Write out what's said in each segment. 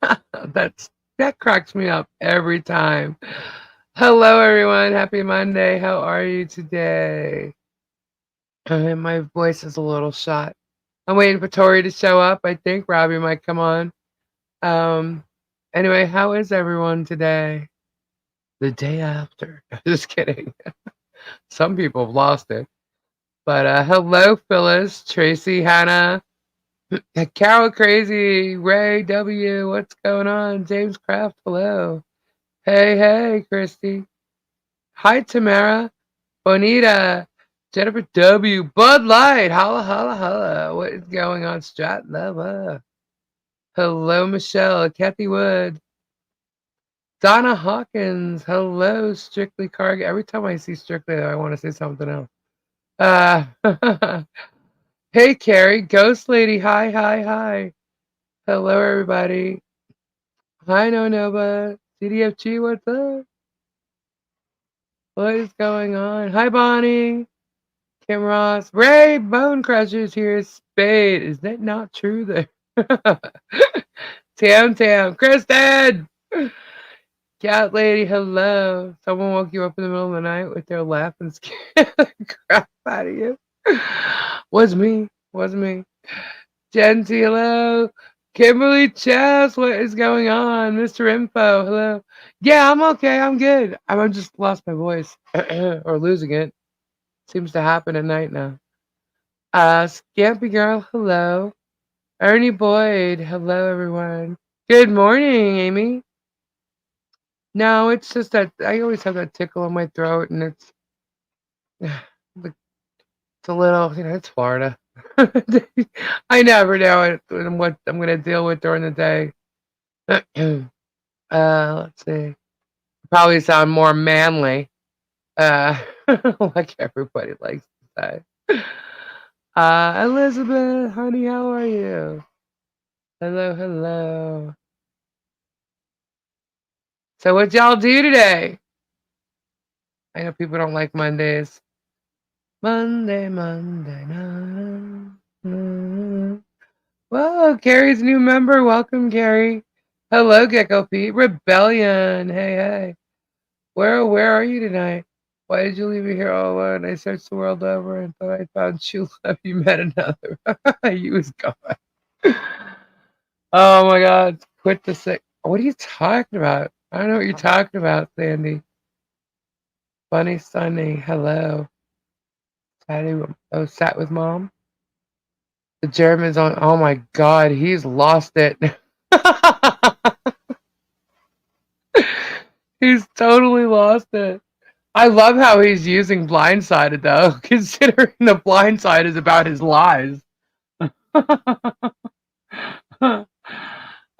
That cracks me up every time. Hello, everyone. Happy Monday. How are you today? My voice is a little shot. I'm waiting for Tori to show up. I think Robbie might come on. Um. Anyway, how is everyone today? The day after. Just kidding. Some people have lost it. But hello, Phyllis, Tracy, Hannah, Carol Crazy, Ray W. What's going on? James Craft, hello. Hey, Christy. Hi, Tamara. Bonita. Jennifer W. Bud Light. Holla. What is going on? Strat Lava. Hello, Michelle. Kathy Wood. Donna Hawkins. Hello, Strictly Cargo. Every time I see Strictly, I want to say something else. Hey, Carrie. Ghost Lady. Hi. Hello, everybody. Hi, No Nova. CDFG, what's up? What is going on? Hi, Bonnie. Kim Ross. Ray Bone Crusher's here. Spade. Is that not true? Tam. Kristen! Cat Lady, hello. Someone woke you up in the middle of the night with their laugh and scared the crap out of you. Was me. Jen T, hello. Kimberly Chess, what is going on? Mr. Info, hello. Yeah, I'm okay. I'm good. I just lost my voice or losing it. Seems to happen at night now. Scampy Girl, hello. Ernie Boyd, hello, everyone. Good morning, Amy. No, it's just that I always have that tickle in my throat, and it's a little, it's Florida. I never know what I'm going to deal with during the day. Let's see. Probably sound more manly, like everybody likes to say. Elizabeth, honey, how are you? Hello. So what y'all do today? I know people don't like Mondays. Monday night. Whoa, Carrie's a new member. Welcome, Carrie. Hello, Gecko Pete. Rebellion. Hey. Where are you tonight? Why did you leave me here all alone? I searched the world over and thought I found true love. You met another. You was gone. Oh my God. Quit the sick. What are you talking about? I don't know what you're talking about, Sandy. Funny Sunny. Hello. Sat with mom. The German's on. Oh my God. He's lost it. He's totally lost it. I love how he's using Blindsided though, considering the Blindside is about his lies.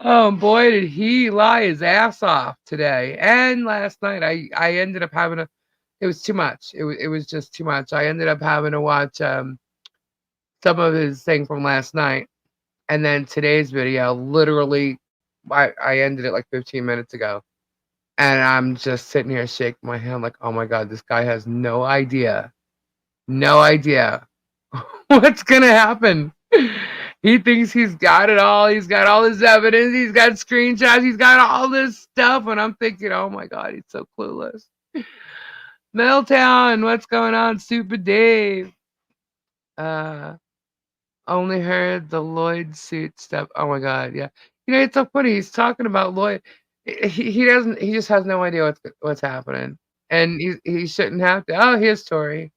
Oh boy, did he lie his ass off today and last night. I ended up having it was too much. It was just too much. I ended up having to watch some of his thing from last night, and then today's video. Literally, I ended it like 15 minutes ago, and I'm just sitting here shaking my head like, oh my God, this guy has no idea what's gonna happen. He thinks he's got it all. He's got all this evidence. He's got screenshots. He's got all this stuff. And I'm thinking, oh my God, he's so clueless. Milltown, what's going on? Super Dave. Uh, only heard the Lloyd suit stuff. Oh my God, yeah. It's so funny. He's talking about Lloyd. He doesn't. He just has no idea what's happening, and he shouldn't have to. Oh, here's Tori.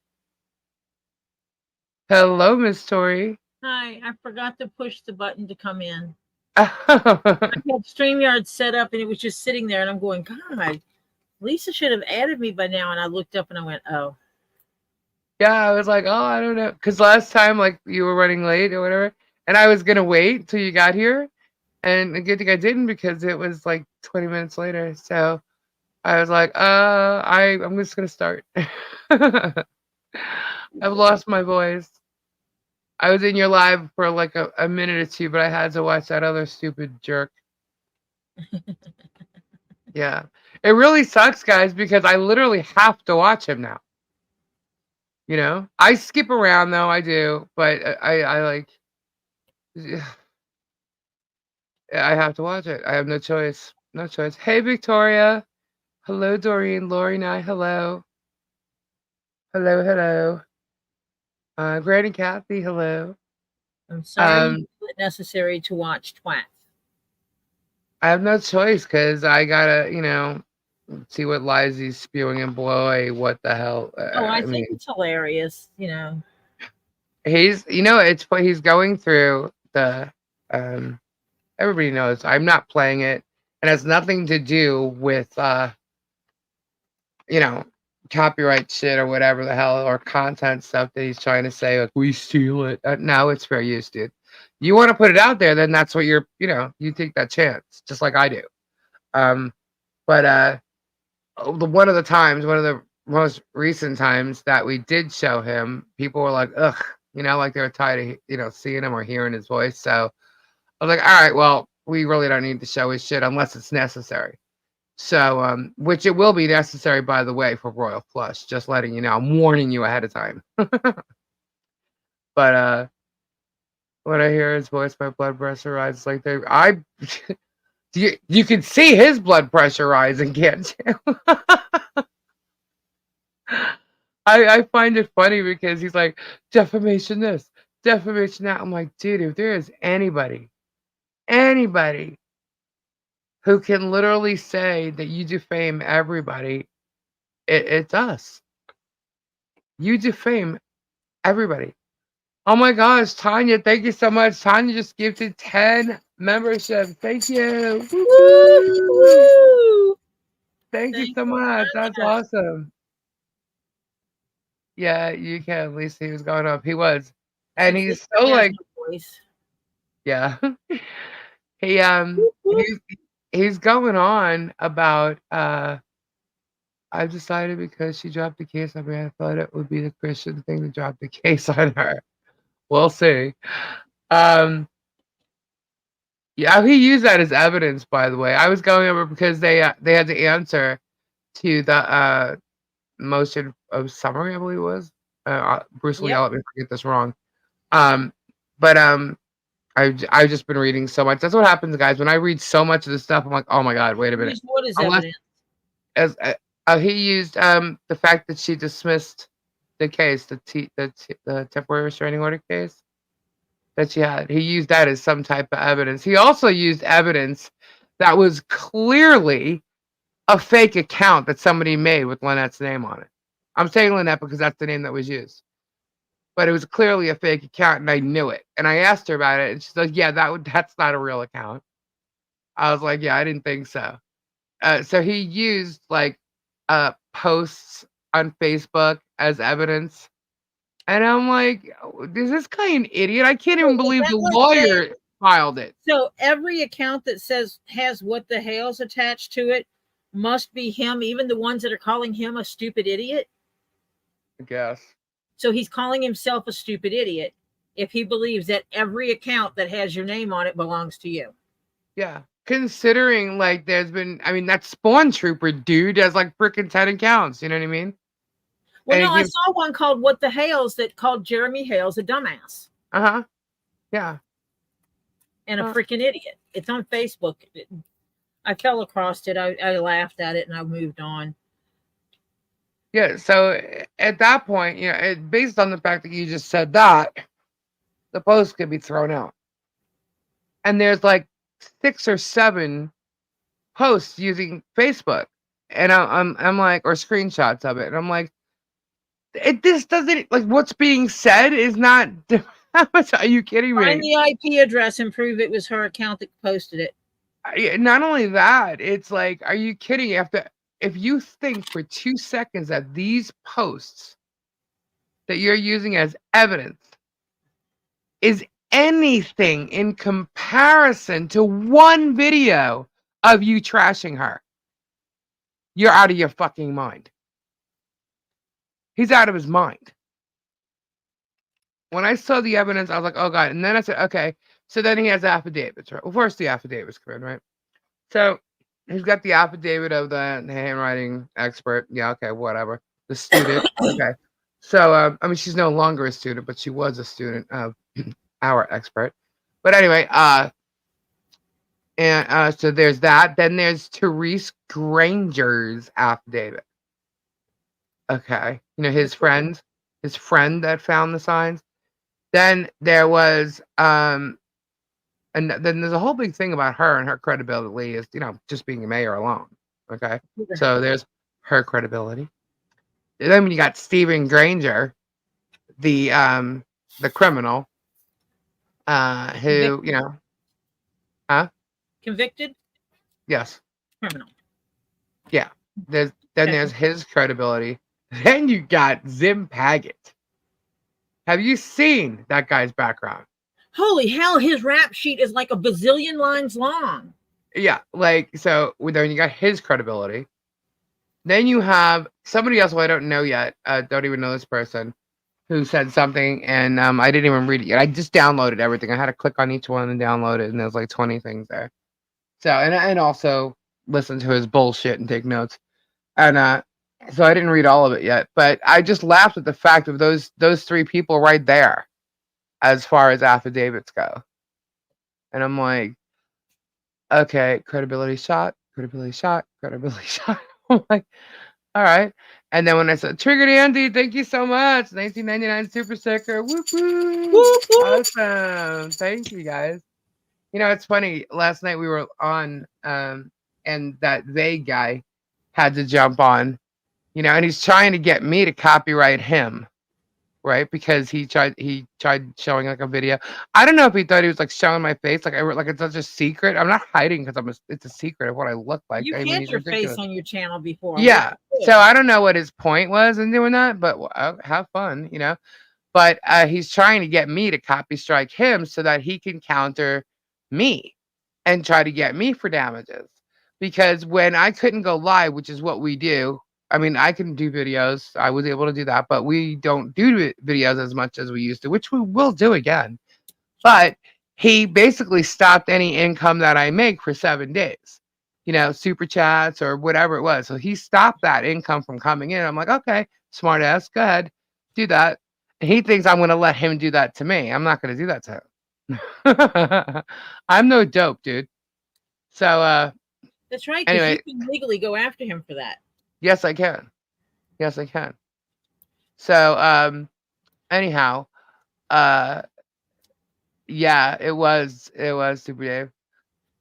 Hello, Miss Tori. Hi, I forgot to push the button to come in. I Yeah, had StreamYard set up and it was just sitting there, and I'm going, God, Lisa should have added me by now. And I looked up and I went, oh. I was like, oh, I don't know, because last time like you were running late or whatever, and I was gonna wait till you got here, and a good thing I didn't because it was like 20 minutes later. So I was like, I'm just gonna start. I've lost my voice. I was in your live for like a minute or two, but I had to watch that other stupid jerk. Yeah. It really sucks, guys, because I literally have to watch him now. I skip around though, I do, but I like I have to watch it. I have no choice. No choice. Hey, Victoria. Hello, Doreen. Lori and I. Hello. Hello, hello. Granny Kathy. Hello. I'm sorry you Um, feel it necessary to watch twats. I have no choice because I gotta, see what lies he's spewing and boy, what the hell? Oh, I I think mean, it's hilarious. You know, it's what he's going through. Um, Everybody knows I'm not playing it, and it has nothing to do with, you know, copyright shit or whatever the hell or content stuff that he's trying to say. Like we steal it. No, it's fair use, dude. You want to put it out there, then that's what you take that chance, just like I do. Um, but one of the most recent times that we did show him, people were like, ugh, like they were tired of seeing him or hearing his voice. So I was like, all right, well, we really don't need to show his shit unless it's necessary. So, which it will be necessary, by the way, for Royal Flush. Just letting you know, I'm warning you ahead of time. But when I hear his voice, my blood pressure rises like you can see his blood pressure rising, can't you? I find it funny because he's like, defamation this, defamation that. I'm like, dude, if there is anybody who can literally say that you defame everybody, it's us. You defame everybody. Oh my gosh, Tanya, thank you so much. Tanya just gifted 10 membership. Thank you. Woo-hoo. woo! Thank you Thank so you, much. That's Tanya. awesome. Yeah, you can. At least he was going up. He was. She And said he's so she has like, no voice. yeah. He he's going on about I've decided because she dropped the case on me, I thought it would be the Christian thing to drop the case on her. We'll see. Um Yeah, he used that as evidence, by the way. I was going over because they had to answer to the motion of summary, I believe it was. Bruce Lee, Yep. let me forget this wrong. Um, but I've just been reading so much. That's what happens, guys. When I read so much of this stuff, I'm like, oh my god, wait a minute. Use what is Unless evidence? as he used the fact that she dismissed the case, the temporary restraining order case that she had. He used that as some type of evidence. He also used evidence that was clearly a fake account that somebody made with Lynette's name on it. I'm saying Lynette because that's the name that was used. But it was clearly a fake account and I knew it. And I asked her about it and she's like, yeah, that's not a real account. I was like, yeah, I didn't think so. So he used like posts on Facebook as evidence. And I'm like, is this guy an idiot? I can't So even is believe that the like saying lawyer filed it. so every account that says has what the hell's attached to it must be him, even the ones that are calling him a stupid idiot? I guess. So he's calling himself a stupid idiot if he believes that every account that has your name on it belongs to you. Yeah. Considering like that Spawn Trooper dude has like freaking 10 accounts, you know what I mean? Well, And no, it I gives saw one called What the Hales that called Jeremy Hales a dumbass uh-huh. Yeah. and a freaking idiot. It's on Facebook. I fell across it. I laughed at it and I moved on. Yeah, so at that point, based on the fact that you just said that, the post could be thrown out. And there's like 6 or 7 posts using Facebook. And I'm like, or screenshots of it. And I'm like, this doesn't like what's being said is not. Are you kidding Find me? the IP address and prove it was her account that posted it. Not only that, it's like, are you kidding? If you think for 2 seconds that these posts that you're using as evidence is anything in comparison to one video of you trashing her, you're out of your fucking mind. He's out of his mind. When I saw the evidence, I was like, oh god. And then I said, okay. So then he has affidavits, right? Well, first the affidavits come in, right? So he's got the affidavit of the handwriting expert. Yeah, okay, whatever. The student. Okay. So I mean, she's no longer a student, but she was a student of our expert. But anyway, And so there's that. Then there's Therese Granger's affidavit. Okay. His friend that found the signs. Then there was and then there's a whole big thing about her and her credibility is, just being a mayor alone. Okay. So there's her credibility. And then when you got Stephen Granger, the criminal, who, Convicted. huh? Convicted Yes. criminal. Yeah. There's his credibility. Then you got Zim Paget. Have you seen that guy's background? Holy hell, his rap sheet is like a bazillion lines long. Yeah, so then you got his credibility. Then you have somebody else who I don't know yet, don't even know this person, who said something, and I didn't even read it yet. I just downloaded everything. I had to click on each one and download it, and there's like 20 things there. So and also listen to his bullshit and take notes. And so I didn't read all of it yet, but I just laughed at the fact of those three people right there, as far as affidavits go. And I'm like, okay, credibility shot, credibility shot, credibility shot. I'm like, all right. And then when I said Triggered Andy, thank you so much. 1999 super sticker. Whoop whoop. Awesome. Thank you guys. It's funny. Last night we were on and that vague guy had to jump on, and he's trying to get me to copyright him. Right, because he tried showing like a video. I don't know if he thought he was like showing my face, like it's such a secret. I'm not hiding because it's a secret of what I look like. You've I mean, had he's your face ridiculous. on your channel before. Yeah, so I don't know what his point was in doing that, but have fun, But he's trying to get me to copy strike him so that he can counter me and try to get me for damages. Because when I couldn't go live, which is what we do, I mean, I can do videos. I was able to do that, but we don't do videos as much as we used to, which we will do again. But he basically stopped any income that I make for 7 days, super chats or whatever it was. So he stopped that income from coming in. I'm like, okay, smart ass, go ahead, do that. And he thinks I'm going to let him do that to me. I'm not going to do that to him. I'm no dope, dude. So, that's right, because anyway, you can legally go after him for that. yes, I can. Yes, I can. So, anyhow, uh, yeah, it was Super Dave.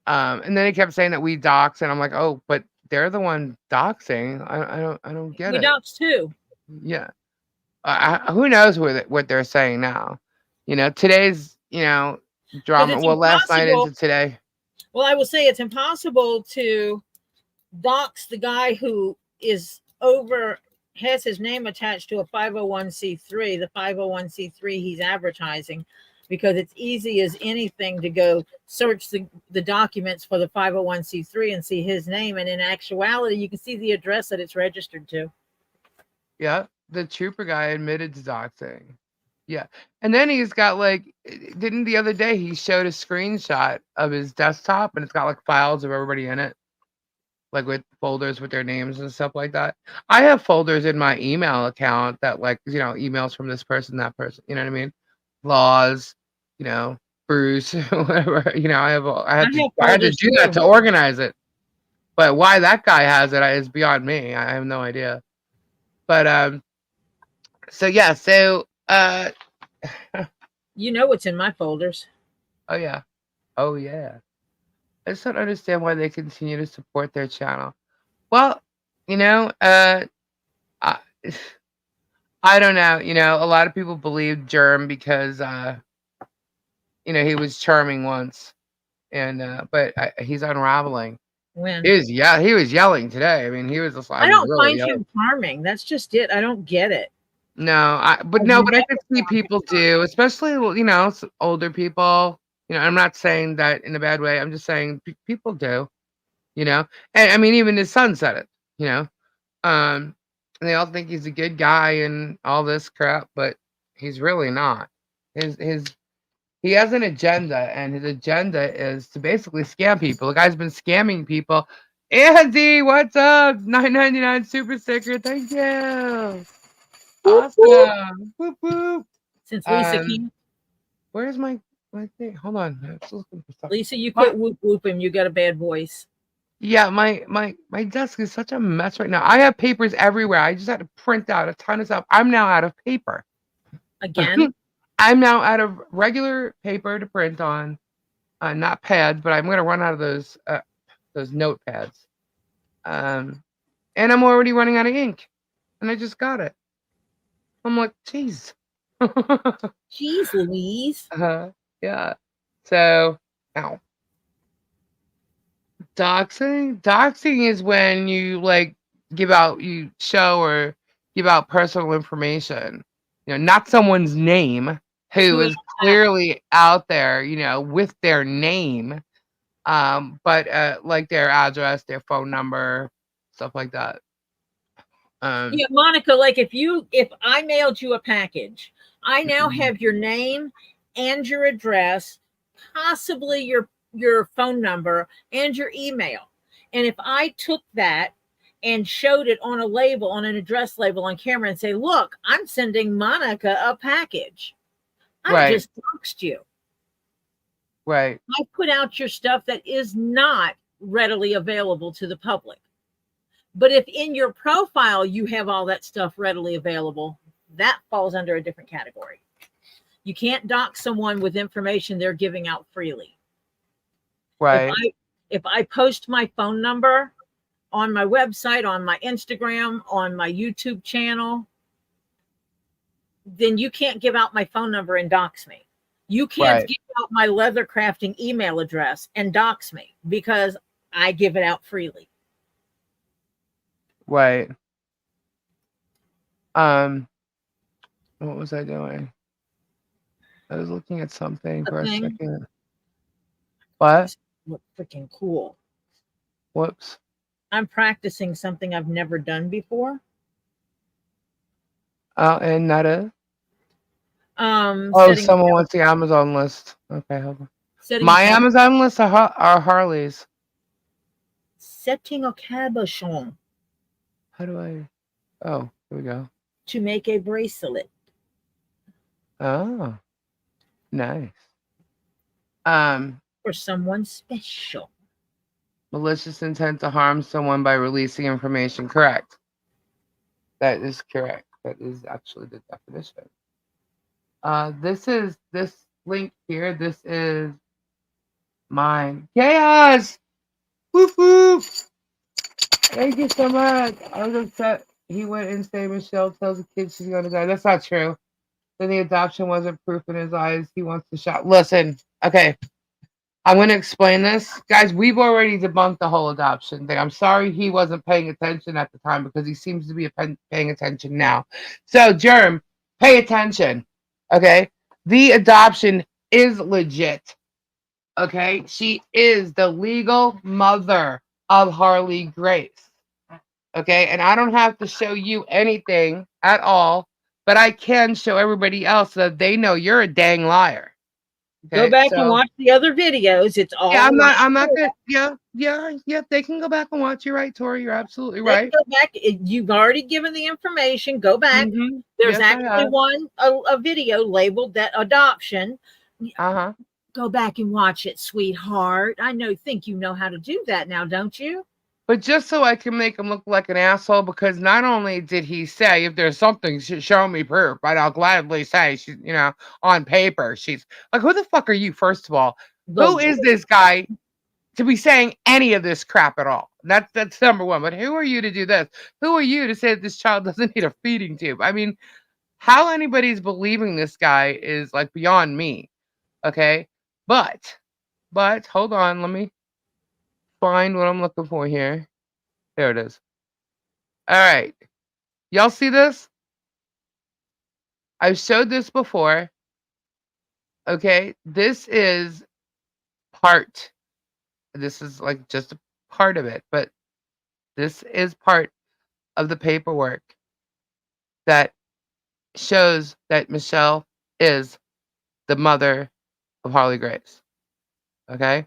And then he kept saying that we dox, and I'm like, oh, but they're the one doxing. I don't get We it. dox too. Yeah. Who knows what they're saying now? Today's drama. It's Well, last night impossible. into today. Well, I will say it's impossible to dox the guy who has his name attached to a 501c3, the 501c3 he's advertising, because it's easy as anything to go search the documents for the 501c3 and see his name. And in actuality, you can see the address that it's registered to. Yeah, the trooper guy admitted to doxing. Yeah, and then he's got didn't the other day he showed a screenshot of his desktop and it's got like files of everybody in it, like with folders with their names and stuff like that. I have folders in my email account that emails from this person, that person. You know what I mean? Laws, Bruce, whatever. I had to do that to organize it. But why that guy has it is beyond me. I have no idea. But so yeah, you know what's in my folders. oh yeah. Oh yeah. I just don't understand why they continue to support their channel. Well, I, I don't know. A lot of people believe Germ because he was charming once, and but he's unraveling. When He was yelling today. I mean, he was just. I don't really find yelling. him charming. That's just it. I don't get it. No, but I can see people do, especially older people. I'm not saying that in a bad way. I'm just saying people do. And I mean, even his son said it. And they all think he's a good guy and all this crap, but he's really not. He has an agenda, and his agenda is to basically scam people. The guy's been scamming people. Andy, what's up? $9.99 super sticker. Thank you. Awesome. Whoop, whoop. Since Lisa came. Where's my I think. Hold on. I was looking for something. Lisa, you My, quit whoop whooping. You got a bad voice. yeah, my desk is such a mess right now. I have papers everywhere. I just had to print out a ton of stuff. I'm now out of paper. Again? I'm now out of regular paper to print on, not pads, but I'm gonna run out of those notepads. Um, and I'm already running out of ink, and I just got it. I'm like, jeez. Jeez Louise. Yeah. So, ow. Doxing is when you like you show or give out personal information. Not someone's name who Who is clearly out there, with their name, but like their address, their phone number, stuff like that. Yeah, Monica, like if I mailed you a package, I now have your name and your address, possibly your phone number and your email. And if I took that and showed it on a label, on an address label on camera and say, "Look, I'm sending Monica a package." I Right, just doxed you. right, I put out your stuff that is not readily available to the public. But if in your profile you have all that stuff readily available, that falls under a different category. You can't dox someone with information they're giving out freely. If right, I post my phone number on my website, on my Instagram, on my YouTube channel, then you can't give out my phone number and dox me. You can't right, give out my leather crafting email address and dox me because I give it out freely. right. Um, what was I doing? I was looking at something A for a thing second. What? look freaking cool. Whoops. I'm practicing something I've never done before. And that is. Oh, Setting someone wants the Amazon list. Okay, hold on. setting a My cab Amazon list are Harley's. setting a cabochon How do I? Oh, here we go. to make a bracelet Oh, nice. Um, for someone special. Malicious intent to harm someone by releasing information. Correct. That is correct. That is actually the definition. This link here. This is mine. Chaos. Woof woof. Thank you so much. I was upset. He went and say Michelle tells the kid she's gonna die. That's not true. Then the adoption wasn't proof in his eyes. He wants to shot. Listen, okay. I'm gonna explain this. Guys, we've already debunked the whole adoption thing. I'm sorry he wasn't paying attention at the time because he seems to be paying attention now. So, Germ, pay attention. Okay? The adoption is legit. Okay? She is the legal mother of Harley Grace. Okay, and I don't have to show you anything at all, but I can show everybody else so that they know you're a dang liar. Go Okay, back and so watch the other videos. It's yeah, all right I'm not there. gonna, yeah, they can go back and watch. You're right, Tori. You're absolutely They can right. go back. You've already given the information. Go back. There's Yes, I actually have. one a video labeled that adoption. Uh-huh. Go back and watch it, sweetheart. Think you know how to do that now, don't you? But just so I can make him look like an asshole, because not only did he say, if there's something, show me proof, right? I'll gladly say, she's, on paper, she's like, who the fuck are you, first of all? Who The is this guy to be saying any of this crap at all? That's number one. But who are you to do this? Who are you to say that this child doesn't need a feeding tube? I mean, how anybody's believing this guy is like beyond me. Okay. But hold on, let me find what I'm looking for here. There it is. All right. Y'all see this? I've showed this before. Okay. Part. This is like just a part of it, but this is part of the paperwork that shows that Michelle is the mother of Harley Grace. Okay.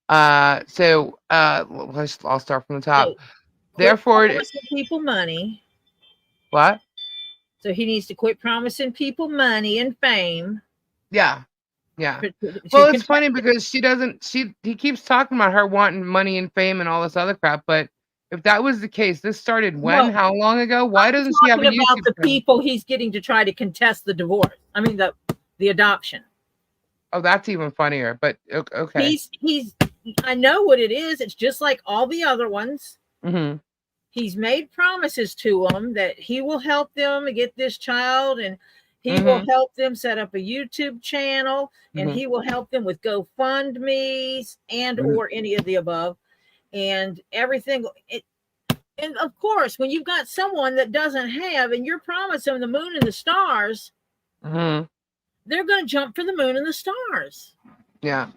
I'll start from the top. so quit Therefore, promising people money. what? So he needs to quit promising people money and fame. Yeah. Yeah. to Well, it's contest funny it. because she doesn't. He keeps talking about her wanting money and fame and all this other crap. But if that was the case, this started when? No, How long ago? Why I'm doesn't she have a talking about YouTube the channel? people he's getting to try to contest the divorce. I mean the adoption. Oh, that's even funnier. But okay. He's I know what it is. It's just like all the other ones. Mm-hmm. He's made promises to them that he will help them get this child, and he will Mm-hmm. help them set up a YouTube channel, and Mm-hmm. he will help them with GoFundMe's and Mm-hmm. or any of the above and everything. And of course, when you've got someone that doesn't have, and you're promising the moon and the stars, Mm-hmm. they're going to jump for the moon and the stars. Yeah.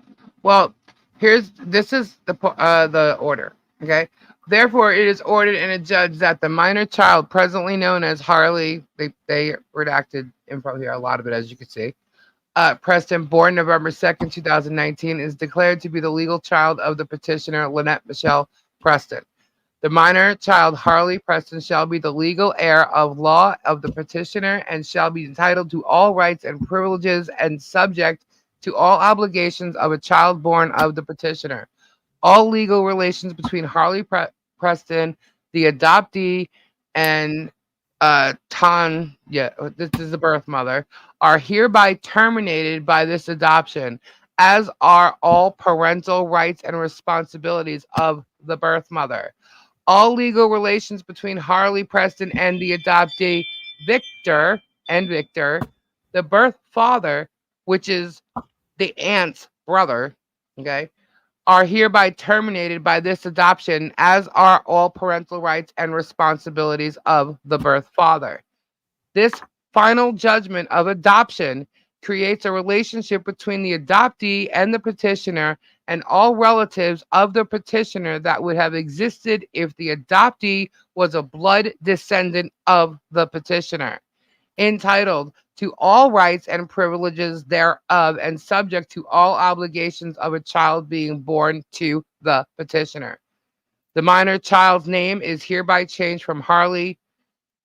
Well, this is the order. Okay. Therefore, it is ordered and adjudged that the minor child, presently known as Harley, they redacted info here, a lot of it, as you can see. Preston, born November 2nd, 2019, is declared to be the legal child of the petitioner, Lynette Michelle Preston. The minor child, Harley Preston, shall be the legal heir of law of the petitioner and shall be entitled to all rights and privileges and subject to all obligations of a child born of the petitioner. All legal relations between Preston, the adoptee, and this is the birth mother, are hereby terminated by this adoption, as are all parental rights and responsibilities of the birth mother. All legal relations between Harley Preston and the adoptee Victor, the birth father, which is the aunt's brother, okay, are hereby terminated by this adoption, as are all parental rights and responsibilities of the birth father. This final judgment of adoption creates a relationship between the adoptee and the petitioner and all relatives of the petitioner that would have existed if the adoptee was a blood descendant of the petitioner, entitled to all rights and privileges thereof and subject to all obligations of a child being born to the petitioner. The minor child's name is hereby changed from Harley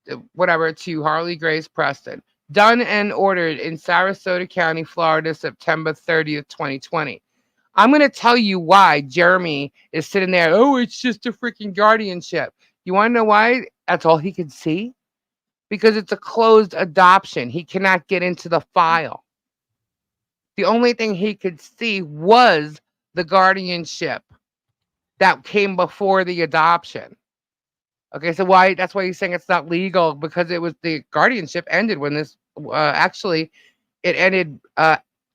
to Harley Grace Preston. Done and ordered in Sarasota County, Florida, September 30th, 2020. I'm going to tell you why Jeremy is sitting there. Oh, it's just a freaking guardianship. You want to know why? That's all he could see? Because it's a closed adoption. He cannot get into the file. The only thing he could see was the guardianship that came before the adoption. Okay, so why? That's why he's saying it's not legal, because it was the guardianship ended when this actually it ended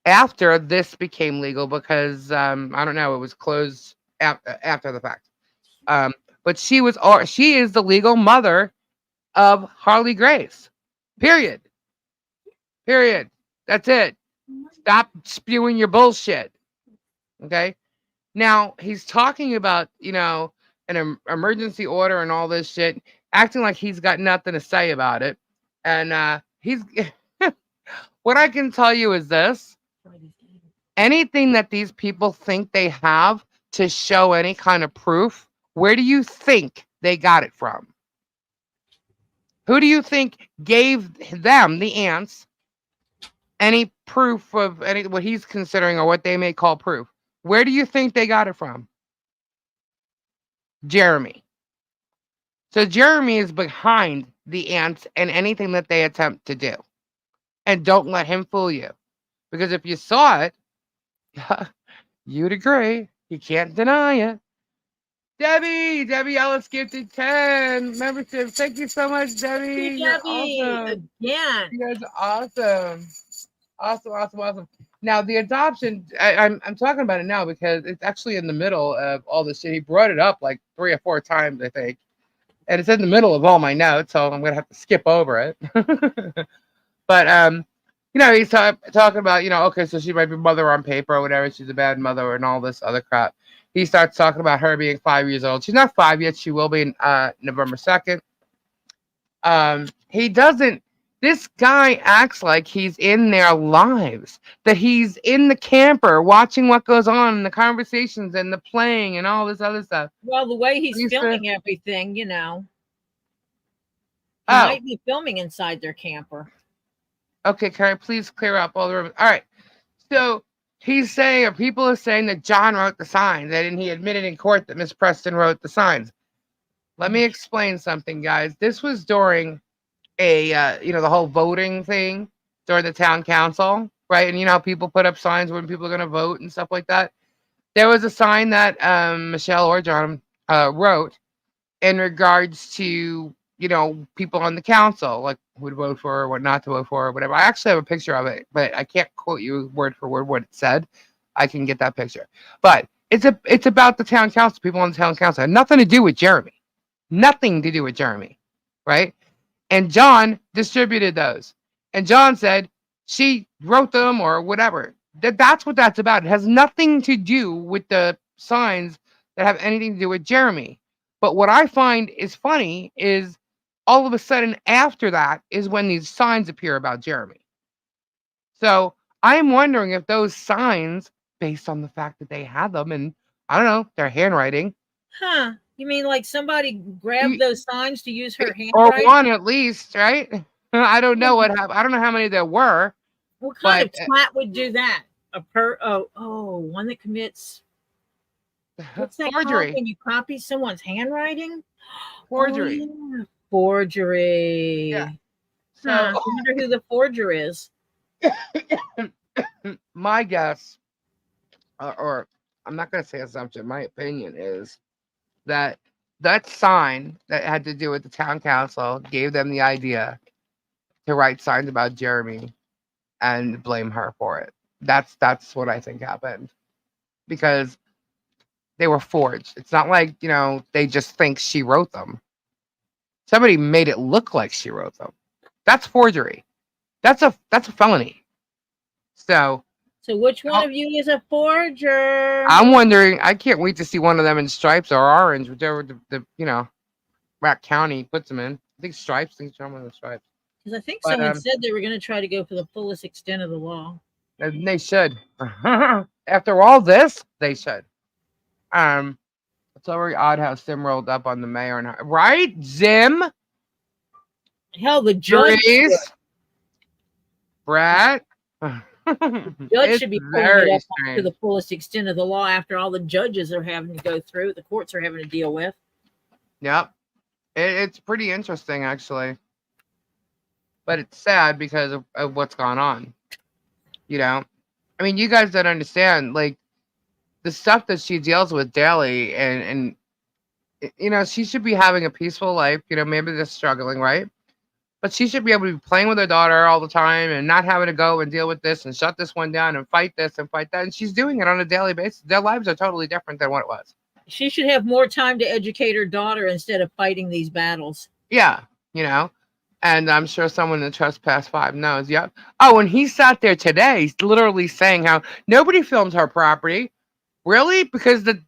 after this became legal, because I don't know, it was closed after the fact. Um, but she is the legal mother of Harley Grace. Period. Period. That's it. Stop spewing your bullshit. Okay. Now he's talking about, an emergency order and all this shit, acting like he's got nothing to say about it. And he's what I can tell you is this: anything that these people think they have to show any kind of proof, where do you think they got it from? Who do you think gave them, the ants, any proof of any what he's considering or what they may call proof? Where do you think they got it from? Jeremy. So Jeremy is behind the ants and anything that they attempt to do. And don't let him fool you. Because if you saw it, you'd agree. You can't deny it. Debbie Ellis gifted 10 membership. Thank you so much, Hey, Debbie. You're Debbie, awesome. again. You guys are awesome. Awesome. Now the adoption, I'm talking about it now because it's actually in the middle of all this shit. He brought it up like 3 or 4 times, I think, and it's in the middle of all my notes, so I'm gonna have to skip over it. But he's talking about, okay, so she might be mother on paper or whatever. She's a bad mother and all this other crap. He starts talking about her being 5 years old. She's not 5 yet. She will be in November 2nd. He doesn't. This guy acts like he's in their lives, that he's in the camper watching what goes on in the conversations and the playing and all this other stuff. Well, the way he's Lisa, filming everything, he oh, might be filming inside their camper. okay. Can I please clear up all the rooms? All right. So he's saying, or people are saying that John wrote the signs, and he admitted in court that Miss Preston wrote the signs. Let me explain something, guys. This was during the whole voting thing during the town council, right? And you know how people put up signs when people are going to vote and stuff like that. There was a sign that Michelle or John wrote in regards to people on the council, like who would vote for or what not to vote for or whatever. I actually have a picture of it, but I can't quote you word for word what it said. I can get that picture, but it's about the town council, people on the town council, it had nothing to do with Jeremy, nothing to do with Jeremy, right? And John distributed those, and John said she wrote them or whatever. That's what that's about. It has nothing to do with the signs that have anything to do with Jeremy. But what I find is funny is all of a sudden after that is when these signs appear about Jeremy. So I'm wondering if those signs, based on the fact that they had them and I don't know, their handwriting. Huh. You mean like somebody grabbed You, those signs to use her or handwriting? one at least, right? I don't know what happened. I don't know how many there were, What kind but of twat would do that? One that commits, what's that called forgery. when you copy someone's handwriting? Oh Forgery. yeah, Yeah. forgery. So Huh. I wonder who the forger is. my guess, or I'm not going to say assumption, my opinion is that that sign that had to do with the town council gave them the idea to write signs about Jeremy and blame her for it. That's what I think happened because they were forged. It's not like, they just think she wrote them. Somebody made it look like she wrote them. That's forgery. That's a felony. So So which one of you is a forger? I'm wondering. I can't wait to see one of them in stripes or orange, whichever the Rat County puts them in. I think stripes. I think some of the stripes. Because I think But someone said they were going to try to go for the fullest extent of the law. they should. After all this, they should. It's very odd how Sim rolled up on the mayor and her, right? Zim, Hell, the judge. Grace, Brett. Judge It's should be pulling it very up to strange. the fullest extent of the law after all the judges are having to go through, the courts are having to deal with. Yep. It's pretty interesting, actually. But it's sad because of what's gone on. I mean, you guys don't understand, like, the stuff that she deals with daily, and she should be having a peaceful life. Maybe they're struggling, right? But she should be able to be playing with her daughter all the time and not having to go and deal with this and shut this one down and fight this and fight that. And she's doing it on a daily basis. Their lives are totally different than what it was. She should have more time to educate her daughter instead of fighting these battles. Yeah, and I'm sure someone in the Trespass 5 knows. Yep. Oh, and he sat there today literally saying how nobody filmed her property. Really? Because the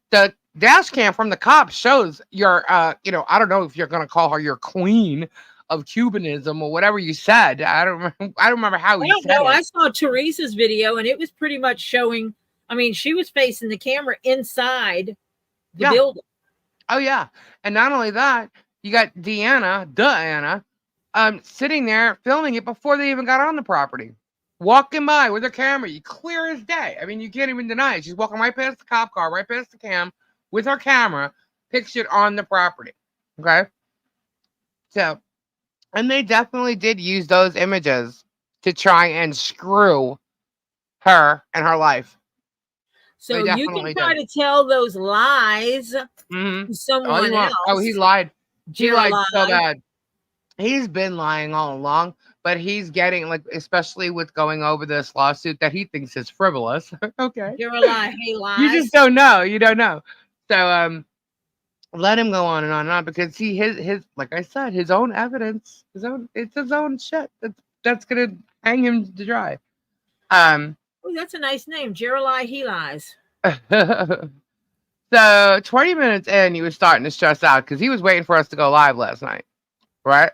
dash cam from the cops shows your, I don't know if you're going to call her your queen of Cubanism or whatever you said. I don't remember how he said it. I saw Teresa's video and it was pretty much showing. I mean, she was facing the camera inside the building. Oh yeah, and not only that, you got Diana, sitting there filming it before they even got on the property, walking by with her camera, clear as day. I mean, you can't even deny it. She's walking right past the cop car, right past the cam, with her camera pictured on the property. Okay, so. And they definitely did use those images to try and screw her and her life. So you can try to tell those lies to someone else. Oh, he lied. He lied lied. so bad. He's been lying all along, but he's getting, like, especially with going over this lawsuit that he thinks is frivolous. Okay. You're a lie. Hey, lies. You just don't know. You don't know. So, let him go on and on and on because his like I said, his own evidence, it's his own shit that's gonna hang him to dry. Oh, that's a nice name, Jeremiah. He lies. So 20 minutes in, he was starting to stress out because he was waiting for us to go live last night, right?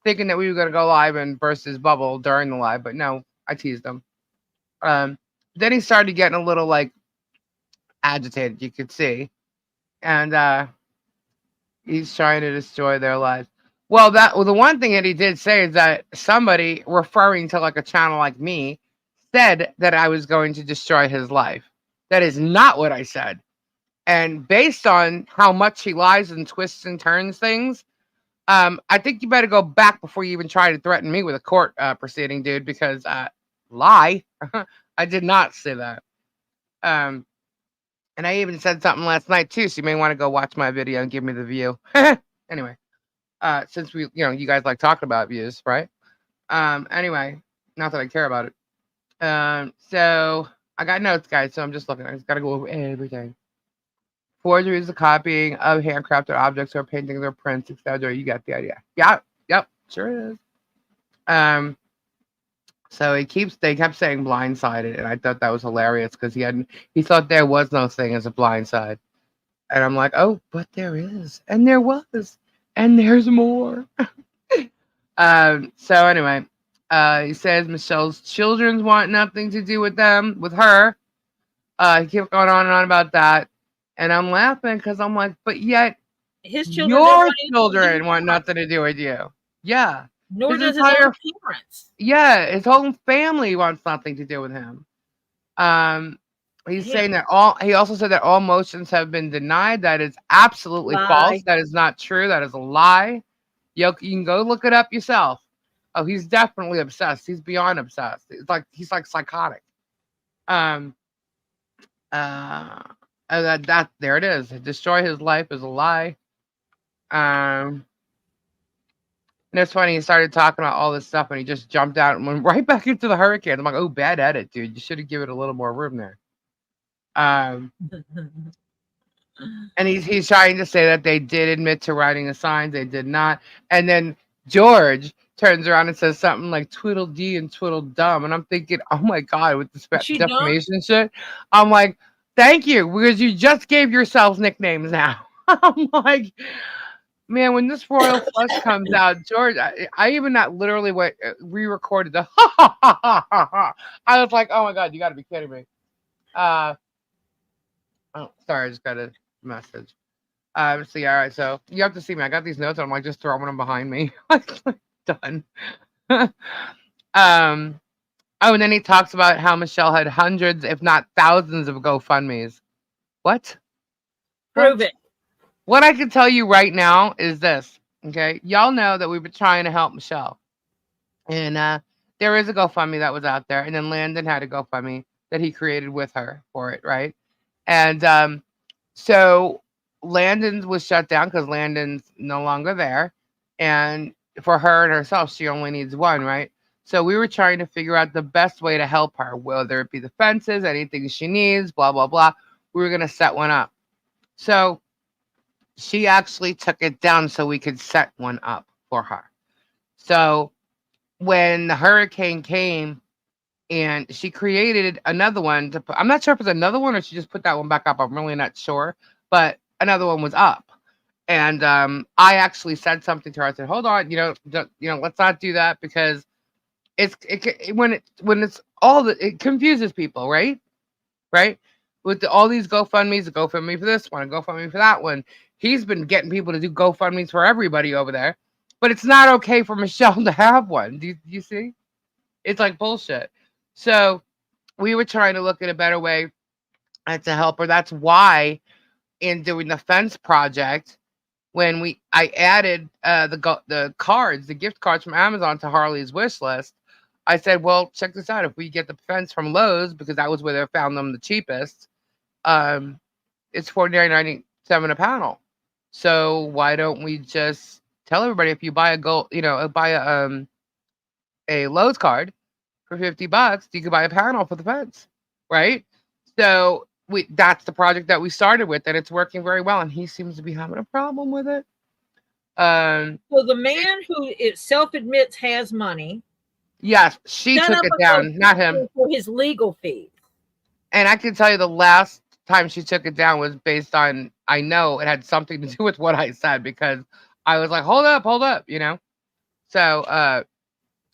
Thinking that we were gonna go live and burst his bubble during the live, but no, I teased him. Then he started getting a little like agitated, you could see, and he's trying to destroy their lives. Well, the one thing that he did say is that somebody referring to like a channel like me said that I was going to destroy his life. That is not what I said. And based on how much he lies and twists and turns things, I think you better go back before you even try to threaten me with a court proceeding, dude. Because lie, I did not say that. Um, and I even said something last night too, so you may want to go watch my video and give me the view. Anyway, since you guys like talking about views, right? Anyway, not that I care about it. So I got notes, guys. So I'm just looking. I just gotta go over everything. Forgery is the copying of handcrafted objects or paintings or prints, etc. You got the idea. Yep, sure is. Um, so they kept saying blindsided, and I thought that was hilarious because he thought there was no thing as a blindside. And I'm like, oh, but there is, and there was, and there's more. So anyway, he says Michelle's children want nothing to do with her. He kept going on and on about that, and I'm laughing because I'm like, but yet His children don't your want anything to do children with want him, nothing to do with you. Yeah, nor his does his own entire parents. his whole family wants nothing to do with him. Um, he's Him. saying that he also said that all motions have been denied. That is absolutely false. Lie. That is not true. That is a lie. You can go look it up yourself. Oh, he's definitely obsessed. He's beyond obsessed. He's like psychotic. Um, that there it is. Destroy his life is a lie. Um, and it's funny. He started talking about all this stuff, and he just jumped out and went right back into the hurricane. I'm like, oh, bad edit, dude. You should have given it a little more room there. Um, and he's trying to say that they did admit to writing the signs. They did not. And then George turns around and says something like Tweedledee and Tweedledum. And I'm thinking, oh my God, with this She done? defamation shit. I'm like, thank you, because you just gave yourselves nicknames now. I'm like, man, when this royal flush comes out, George, I even not literally re-recorded the ha ha ha ha ha ha. I was like, oh my God, you got to be kidding me. Oh, sorry, I just got a message. So yeah, all right. So you have to see me. I got these notes. I'm like just throwing them behind me. Like done. um. Oh, and then he talks about how Michelle had hundreds, if not thousands, of GoFundmes. What? Prove it. What I can tell you right now is this. Okay, y'all know that we've been trying to help Michelle, and there is a GoFundMe that was out there, and then Landon had a GoFundMe that he created with her for it, right? And so Landon's was shut down because Landon's no longer there. And for her and herself, she only needs one, right? So we were trying to figure out the best way to help her, whether it be the fences, anything she needs, blah, blah, blah. We were going to set one up. So she actually took it down so we could set one up for her. So when the hurricane came, and she created another one I'm not sure if it's another one or she just put that one back up. I'm really not sure, but another one was up. And I actually said something to her. I said, "Hold on, let's not do that because when it's it confuses people, right? Right? With all these GoFundMe's, a GoFundMe for this one, a GoFundMe for that one. He's been getting people to do GoFundMe's for everybody over there, but it's not okay for Michelle to have one. Do you see? It's like bullshit. So we were trying to look at a better way to help her. That's why in doing the fence project, when I added the cards, the gift cards from Amazon to Harley's wish list, I said, well, check this out. If we get the fence from Lowe's, because that was where they found them the cheapest, it's $49.97 a panel. So why don't we just tell everybody if you buy a Lowe's card for $50, you could buy a panel for the fence, right? So that's the project that we started with, and it's working very well. And he seems to be having a problem with it. So the man who self admits has money. Yes, she took it down, not him. For his legal fees. And I can tell you the last time she took it down was based on, I know it had something to do with what I said, because I was like, hold up, So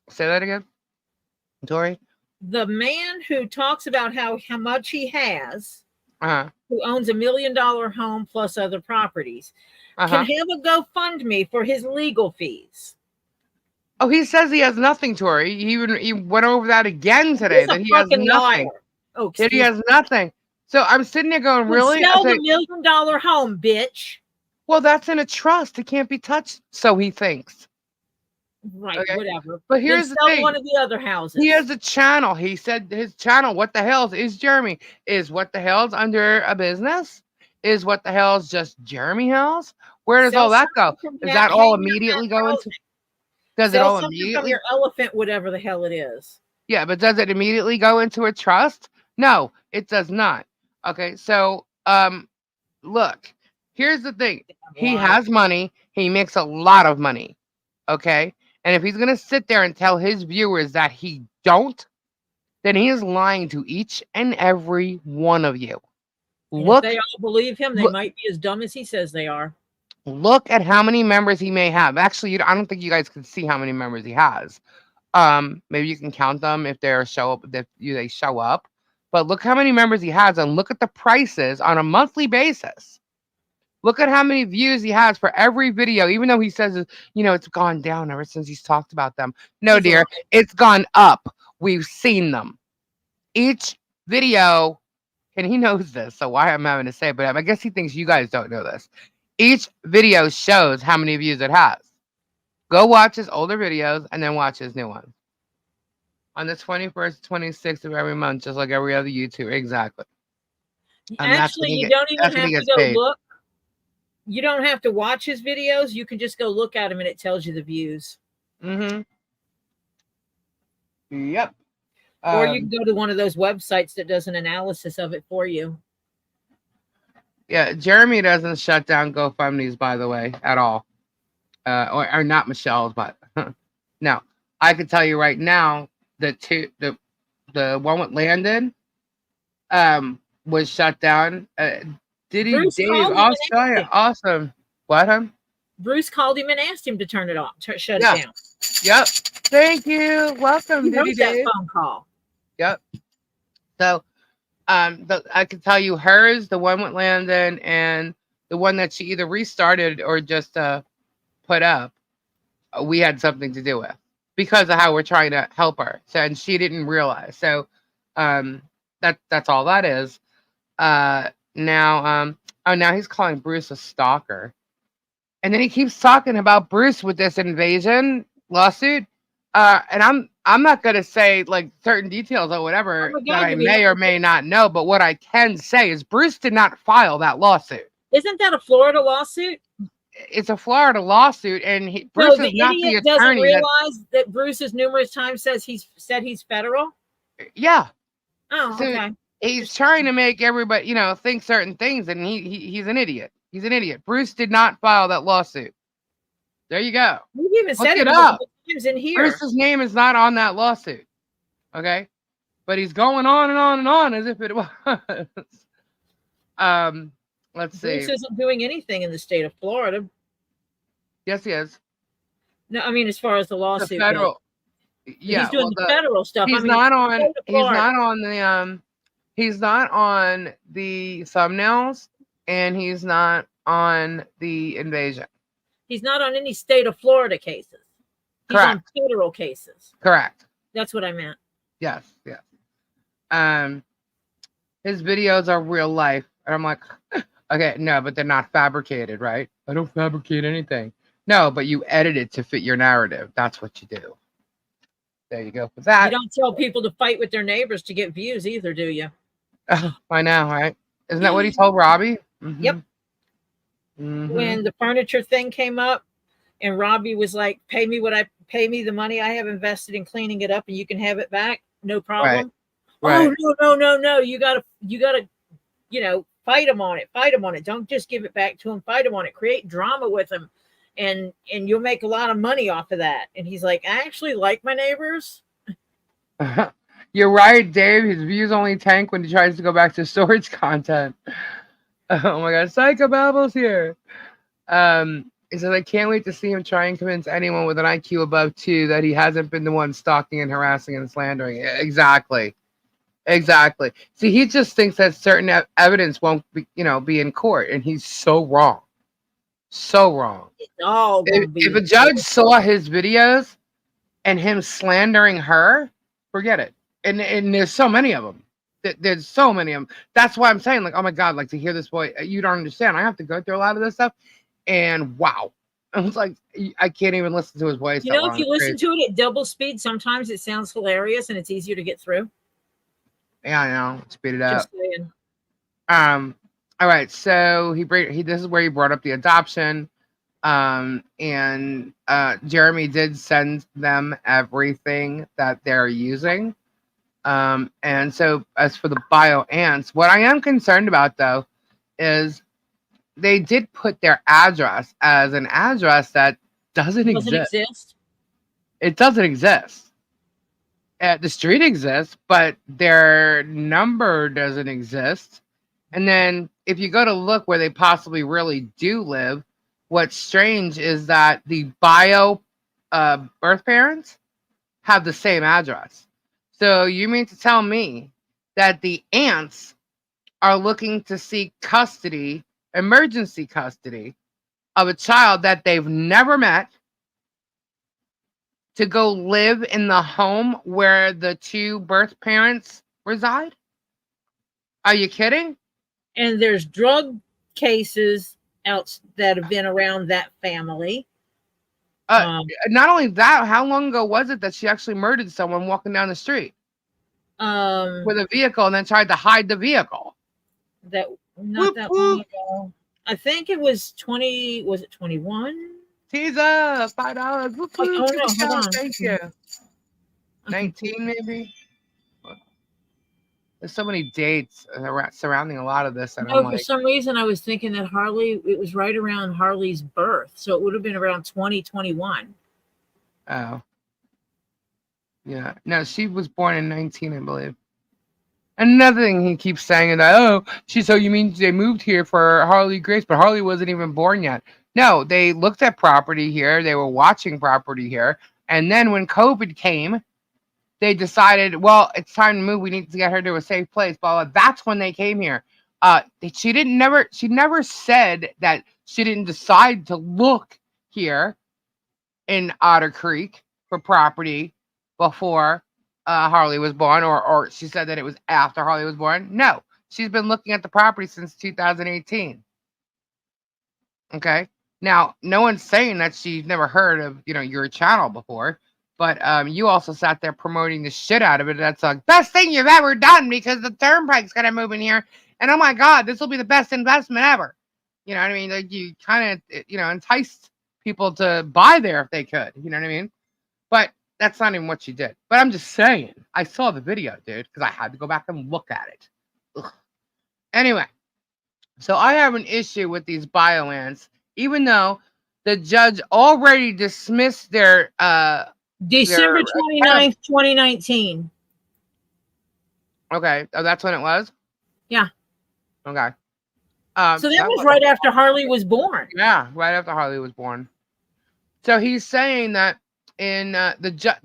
say that again, Tori. The man who talks about how much he has, who owns $1 million home plus other properties, can have a GoFundMe for his legal fees. Oh, he says he has nothing, Tori. He went over that again today, He's a that he has fucking nothing. liar. Oh, That he excuse me. has nothing. So I'm sitting there going, Would really? I sell the say, $1 million home, bitch. well, that's in a trust. It can't be touched. So he thinks. Right, Okay. whatever. But Then here's the sell thing. one of the other houses. He has a channel. He said his channel, what the hell's is Jeremy? Is what the hell's under a business? Is what the hell's just Jeremy House? Where does Sell all that go? something from Does that all hanging out immediately that go into? housing. Does it Sell all something from your immediately? elephant, whatever the hell it is. Yeah, but does it immediately go into a trust? No, it does not. Okay, so look, here's the thing. He Liar. has money. He makes a lot of money. Okay, and if he's gonna sit there and tell his viewers that he don't, then he is lying to each and every one of you. And if Look, they all believe him, they look, might be as dumb as he says they are. look at how many members he may have. Actually, I don't think you guys can see how many members he has. Maybe you can count them if they show up. If they show up, but look how many members he has, and look at the prices on a monthly basis. Look at how many views he has for every video, even though he says, it's gone down ever since he's talked about them. No, He's a dear, liar. it's gone up. We've seen them. Each video, and he knows this, so why I'm having to say it, but I guess he thinks you guys don't know this. Each video shows how many views it has. Go watch his older videos and then watch his new ones. On the 21st, 26th of every month, just like every other YouTuber. Exactly. And Actually, you don't even that's when have he to gets go paid. look. You don't have to watch his videos. You can just go look at them and it tells you the views. Mm-hmm. Yep. Or you can go to one of those websites that does an analysis of it for you. Yeah, Jeremy doesn't shut down GoFundMe's, by the way, at all. Or not Michelle's, but no. I can tell you right now, the one with Landon was shut down. Diddy Bruce Dave, called him and Australia, asked him. awesome. What, Bruce called him and asked him to turn it off, shut Yeah. it down. Yep. Thank you. Welcome, He Diddy wrote that Dave. phone call. Yep. So, I can tell you hers, the one with Landon, and the one that she either restarted or just put up, we had something to do with because of how we're trying to help her. So, and she didn't realize. So, that's all that is. Now, now he's calling Bruce a stalker, and then he keeps talking about Bruce with this invasion lawsuit. And I'm not gonna say like certain details or whatever Oh my that God, I do we may have or may not know, but what I can say is Bruce did not file that lawsuit. Isn't that a Florida lawsuit? It's a Florida lawsuit, and So Bruce the is not the idiot doesn't attorney that. realize that Bruce has numerous times said he's federal. Yeah, Oh, so okay. he's trying to make everybody, think certain things, and he's an idiot. He's an idiot. Bruce did not file that lawsuit. There you go. We've even Look said it it up. multiple times in here. Bruce's name is not on that lawsuit. Okay, but he's going on and on and on as if it was. Let's see. Bruce isn't doing anything in the state of Florida. Yes, he is. No, I mean as far as the The lawsuit federal. goes. Yeah, He's doing the federal stuff. He's I mean, not on. state of He's Florida. not on the. He's not on the thumbnails, and he's not on the invasion. He's not on any state of Florida cases. He's Correct. on federal cases. Correct. That's what I meant. Yes. Yes. His videos are real life, and I'm like, okay, no, but they're not fabricated, right? I don't fabricate anything. No, but you edit it to fit your narrative. That's what you do. There you go for that. You don't tell people to fight with their neighbors to get views either, do you? I know, right? Isn't that what he told Robbie? Mm-hmm. Yep. Mm-hmm. When the furniture thing came up, and Robbie was like, "Pay me the money I have invested in cleaning it up, and you can have it back, no problem." Right. Oh no! You gotta, fight him on it. Don't just give it back to him. Fight him on it. Create drama with him, and you'll make a lot of money off of that. And he's like, "I actually like my neighbors." You're right, Dave. His views only tank when he tries to go back to storage content. Oh my God, Psychobabbles here. He says, I can't wait to see him try and convince anyone with an IQ above 2 that he hasn't been the one stalking and harassing and slandering. Exactly. See, he just thinks that certain evidence won't be in court, and he's so wrong. So wrong. It's all If a judge saw his videos, and him slandering her, forget it. And there's so many of them. There's so many of them. That's why I'm saying, like, oh my god, like to hear this boy, you don't understand. I have to go through a lot of this stuff, and wow, I was like, I can't even listen to his voice You that know, if long. you listen to it at double speed, sometimes it sounds hilarious and it's easier to get through. Yeah, I know. Speed it up. Just saying. Um. All right. So he this is where he brought up the adoption. And Jeremy did send them everything that they're using. And so as for the bio ants, what I am concerned about though is they did put their address as an address that doesn't Doesn't exist. exist. It doesn't exist. The street exists, but their number doesn't exist. And then if you go to look where they possibly really do live, what's strange is that the bio birth parents have the same address. So you mean to tell me that the aunts are looking to seek custody, emergency custody of a child that they've never met to go live in the home where the two birth parents reside? Are you kidding? And there's drug cases out that have been around that family. Uh, Um, Not only that, how long ago was it that she actually murdered someone walking down the street um, with a vehicle and then tried to hide the vehicle? that not Whoop that long whoop. ago. I think it was 20. Was it 21? Teaser, $5. Whoop Oh, whoop. oh Give me no, hold count. on. Thank you. I can 19 maybe. There's so many dates surrounding a lot of this, and I'm No, for like, some reason I was thinking that Harley. It was right around Harley's birth, so it would have been around 2021. oh, yeah. No, she was born in 19, I believe. Another thing he keeps saying is that, oh, so you mean they moved here for Harley Grace, but Harley wasn't even born yet. No, they looked at property here. They were watching property here. And then when COVID came, they decided, well, it's time to move. We need to get her to a safe place. Blah, blah. That's when they came here. She never said that she didn't decide to look here in Otter Creek for property before Harley was born, or she said that it was after Harley was born. No, she's been looking at the property since 2018. Okay. Now, no one's saying that she's never heard of your channel before, but you also sat there promoting the shit out of it. That's the best thing you've ever done because the turnpike's gonna move in here, and oh my god, this will be the best investment ever. You know what I mean? Like you kind of enticed people to buy there if they could. You know what I mean? But that's not even what she did. But I'm just saying, I saw the video, dude, because I had to go back and look at it. Ugh. Anyway, so I have an issue with these biolands, even though the judge already dismissed their December attempt. 29th, 2019. Okay, oh, that's when it was. Yeah. Okay. So that That was was right after Harley was born. yeah, right after Harley was born. So he's saying that in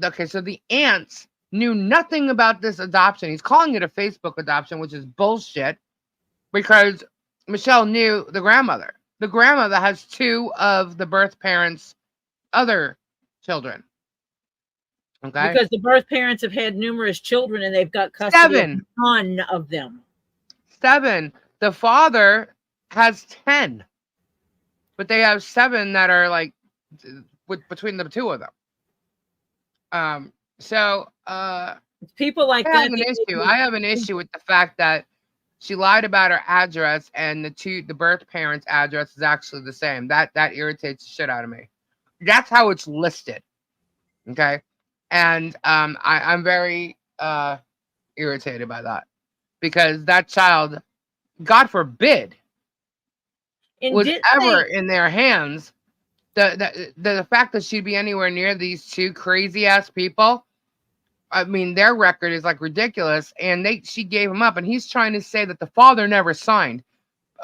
okay, so the aunts knew nothing about this adoption. He's calling it a Facebook adoption, which is bullshit because Michelle knew the grandmother. The grandmother has two of the birth parents' other children. Okay. Because the birth parents have had numerous children and they've got custody of Seven. none of them. Seven. The father has 10, but they have 7 that are like between the two of them. So It's people like I that. have an issue. I have an issue with the fact that she lied about her address and the birth parents' address is actually the same. That irritates the shit out of me. That's how it's listed. Okay. And I'm very irritated by that. Because that child, God forbid, And was didn't ever they? in their hands. The fact that she'd be anywhere near these two crazy ass people, I mean, their record is like ridiculous, and she gave him up, and he's trying to say that the father never signed.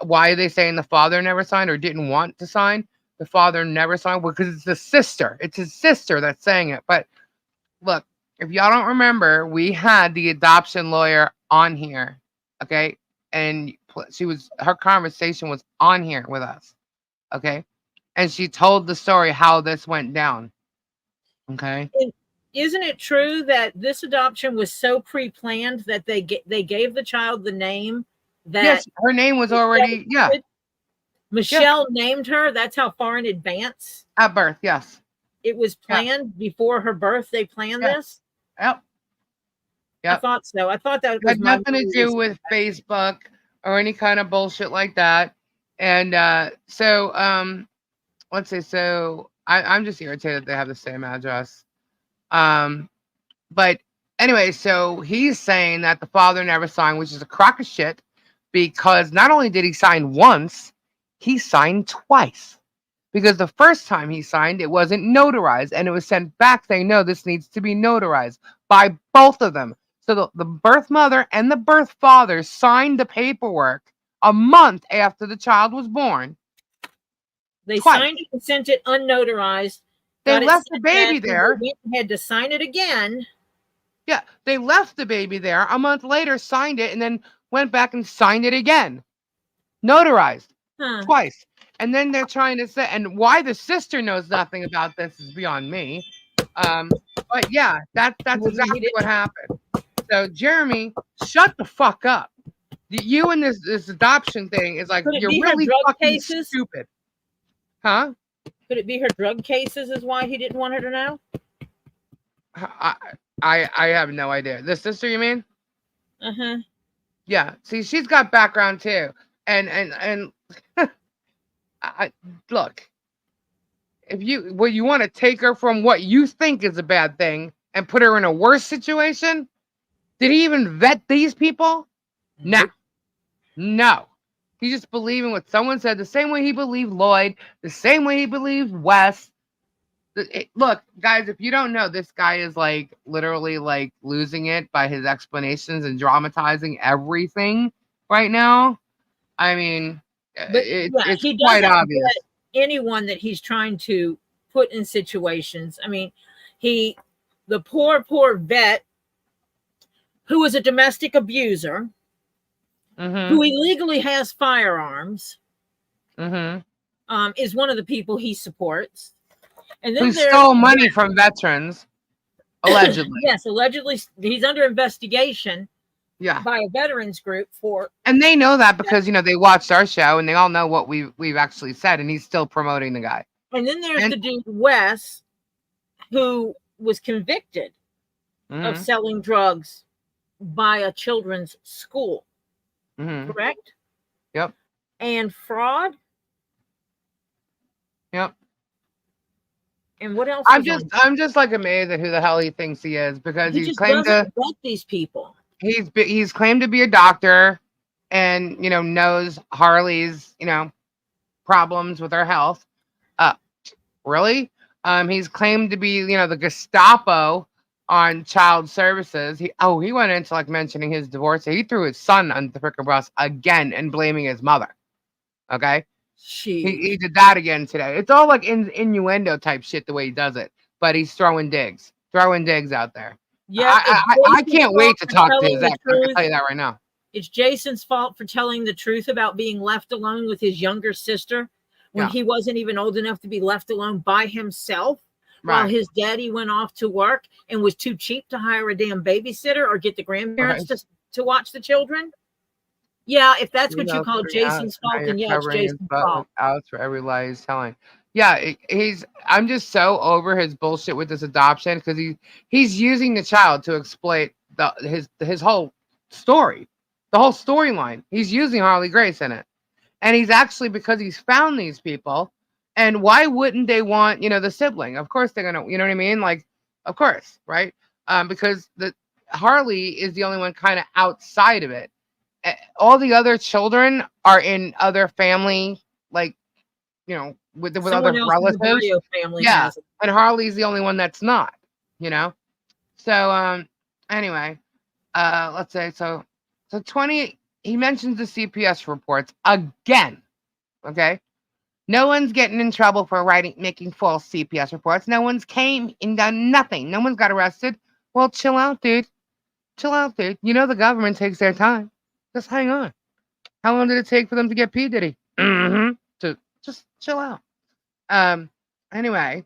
Why are they saying the father never signed or didn't want to sign? The father never signed because it's the sister. It's his sister that's saying it. But look, if y'all don't remember, we had the adoption lawyer on here, okay, and her conversation was on here with us, okay, and she told the story how this went down, okay. isn't it true that this adoption was so pre-planned that they gave the child the name that Yes, her name was already, yeah, yeah, Michelle named her? That's how far in advance at birth. Yes, it was yeah, planned before her birth. They planned yeah, this. yep, I yep. thought so. I thought that was Had my nothing to memory do was with Facebook or any kind of bullshit like that. And let's see. So I'm just irritated they have the same address. Um, but anyway, so he's saying that the father never signed, which is a crock of shit, because not only did he sign once, he signed twice. Because the first time he signed, it wasn't notarized, and it was sent back saying, no, this needs to be notarized by both of them. So the birth mother and the birth father signed the paperwork a month after the child was born, they twice. signed it and sent it unnotarized. They Got it left the sent baby back, and there. they went and had to sign it again. Yeah, they left the baby there. A month later, signed it, and then went back and signed it again. Notarized Huh. twice. And then they're trying to say, and why the sister knows nothing about this is beyond me. But yeah, that's Well, he exactly what didn't. happened. So Jeremy, shut the fuck up. You and this adoption thing is like Could it you're be her really drug fucking cases? stupid, huh? Could it be her drug cases is why he didn't want her to know? I I have no idea. The sister, you mean? Uh-huh. Yeah. See, she's got background too, and I look. If you want to take her from what you think is a bad thing and put her in a worse situation, did he even vet these people? No, Nope. no. He's just believing what someone said, the same way he believed Lloyd, the same way he believed Wes. Look, guys, if you don't know, this guy is like literally like losing it by his explanations and dramatizing everything right now. I mean, But yeah, it's he quite doesn't obvious. get anyone that he's trying to put in situations. I mean, the poor vet who is a domestic abuser, Mm-hmm. who illegally has firearms, Mm-hmm. is one of the people he supports. And Who then there's stole money from veterans, allegedly. yes, allegedly he's under investigation Yeah. by a veterans group for. And they know that because they watched our show and they all know what we've actually said, and he's still promoting the guy. And then there's And the dude Wes, who was convicted of mm-hmm, selling drugs by a children's school, mm-hmm, correct? yep, And fraud. yep. And what else I'm was just on? I'm just like amazed at who the hell he thinks he is because He just doesn't vet these people. he's claimed to be a doctor and knows Harley's problems with her health. Uh, really? He's claimed to be, the Gestapo on child services. He went into like mentioning his divorce. He threw his son under the freaking bus again and blaming his mother. Okay, he did that again today. It's all like innuendo type shit the way he does it, but he's throwing digs out there. Yep, it's I Jason's can't fault wait to for talk to telling his the ex. I can truth. tell you that right now. It's Jason's fault for telling the truth about being left alone with his younger sister when Yeah, he wasn't even old enough to be left alone by himself while right, his daddy went off to work and was too cheap to hire a damn babysitter or get the grandparents right. to watch the children. Yeah, if that's what you Email call coming out, Jason's so now fault, you're then yeah, it's covering his Jason's butt with fault. outs for every lie he's telling. Yeah, I'm just so over his bullshit with this adoption because he's using the child to exploit his whole story, the whole storyline. He's using Harley Grace in it, and he's actually because he's found these people. And why wouldn't they want the sibling? Of course they're gonna, you know what I mean? Like, of course, right? Because the Harley is the only one kind of outside of it. All the other children are in other family, like with other Someone else in the relatives. Brio family Yeah, has it. and Harley's the only one that's not. So anyway, let's say so 20. He mentions the CPS reports again. Okay, no one's getting in trouble for making false CPS reports. No one's came and done nothing. No one's got arrested. Well, chill out, dude. Chill out, dude. The government takes their time. Just hang on. How long did it take for them to get P. Diddy? Mm-hmm. To just chill out. Um. Anyway,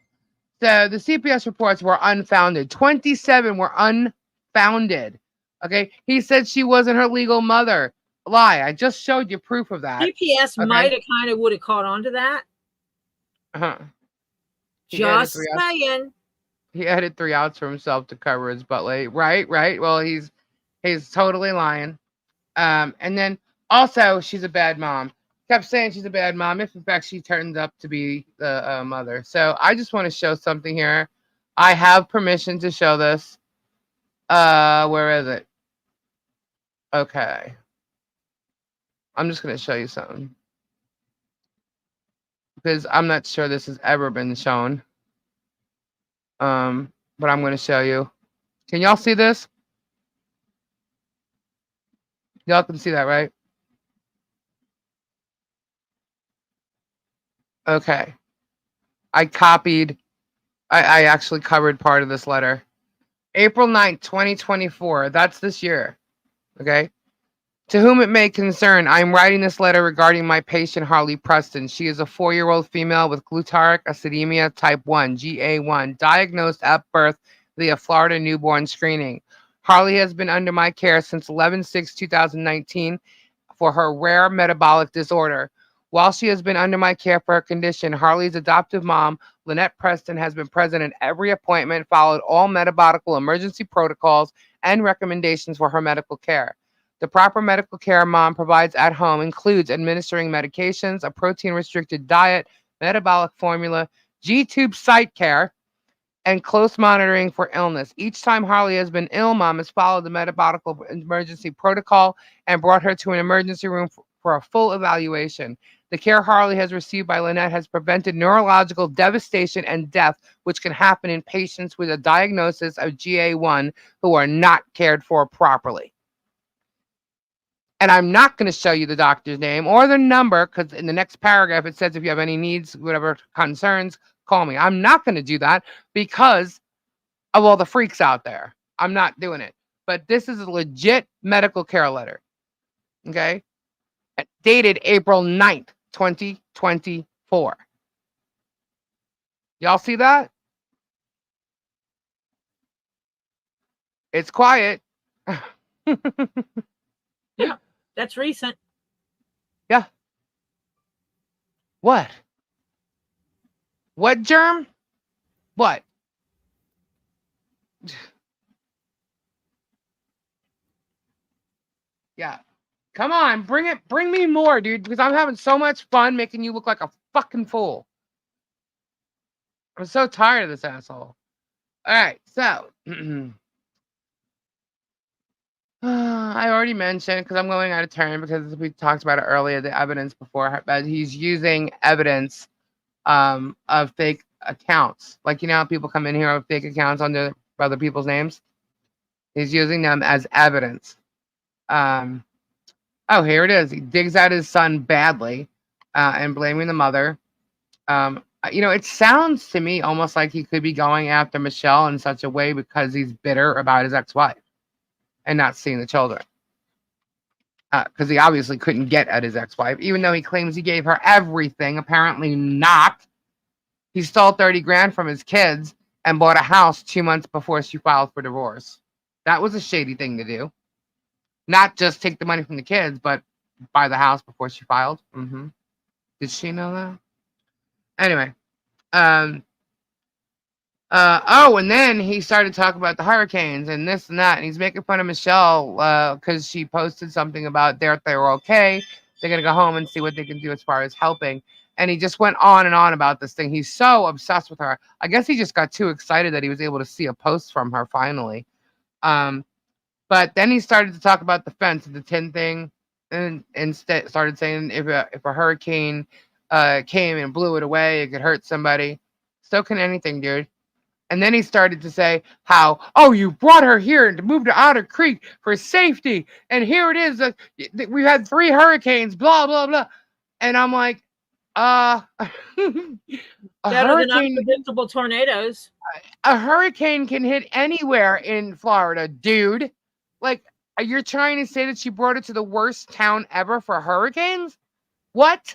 So the CPS reports were unfounded. 27 were unfounded. Okay. He said she wasn't her legal mother. Lie. I just showed you proof of that. CPS Okay. might have kind of would have caught on to that. Uh-huh. He added Just three outs. saying. He added three outs for himself to cover his butt leg. Right, right. Well, he's totally lying. And then also she's a bad mom. Kept saying she's a bad mom, if in fact she turns up to be the mother. So I just want to show something here. I have permission to show this. Where is it? Okay. I'm just gonna show you something. Because I'm not sure this has ever been shown. But I'm gonna show you. Can y'all see this? Y'all can see that, right? Okay. I actually covered part of this letter. April 9th, 2024. That's this year. Okay. To whom it may concern, I am writing this letter regarding my patient Harley Preston. She is a 4-year-old female with glutaric acidemia type 1, GA1, diagnosed at birth via Florida newborn screening. Harley has been under my care since 11/6/2019 for her rare metabolic disorder. While she has been under my care for her condition, Harley's adoptive mom, Lynette Preston, has been present in every appointment, followed all metabolic emergency protocols and recommendations for her medical care. The proper medical care mom provides at home includes administering medications, a protein-restricted diet, metabolic formula, G-tube site care, and close monitoring for illness. Each time Harley has been ill, mom has followed the metabolic emergency protocol and brought her to an emergency room for a full evaluation. The care Harley has received by Lynette has prevented neurological devastation and death, which can happen in patients with a diagnosis of GA1 who are not cared for properly. And I'm not going to show you the doctor's name or the number because in the next paragraph it says if you have any needs, whatever concerns, call me. I'm not going to do that because of all the freaks out there. I'm not doing it. But this is a legit medical care letter. Okay. Dated April 9th, 2024. Y'all see that? It's quiet. Yeah, that's recent. Yeah. What? What germ? What? Yeah. Come on, bring it. Bring me more, dude, because I'm having so much fun making you look like a fucking fool. I'm so tired of this asshole. All right, so I already mentioned because I'm going out of turn because we talked about it earlier. The evidence before, but he's using evidence of fake accounts. Like you know, how people come in here with fake accounts under other people's names. He's using them as evidence. Oh, here it is. He digs out his son badly and blaming the mother. You know, it sounds to me almost like he could be going after Michelle in such a way because he's bitter about his ex-wife and not seeing the children. Because he obviously couldn't get at his ex-wife, even though he claims he gave her everything. Apparently not. He stole 30 grand from his kids and bought a house 2 months before she filed for divorce. That was a shady thing to do. Not just take the money from the kids, but buy the house before she filed. Did she know that? Anyway, oh, and then he started talking about the hurricanes and this and that, and he's making fun of Michelle because she posted something about they were okay. They're gonna go home and see what they can do as far as helping. And he just went on and on about this thing. He's so obsessed with her. I guess he just got too excited that he was able to see a post from her finally. But then he started to talk about the fence and the tin thing, and instead started saying if a hurricane came and blew it away, it could hurt somebody. So can anything, dude. And then he started to say how, oh, you brought her here and to move to Otter Creek for safety. And here it is. We've had 3 hurricanes, blah, blah, blah. And I'm like, a Better than hurricane, unpredictable tornadoes. a hurricane can hit anywhere in Florida, dude. Like, you're trying to say that she brought it to the worst town ever for hurricanes? What?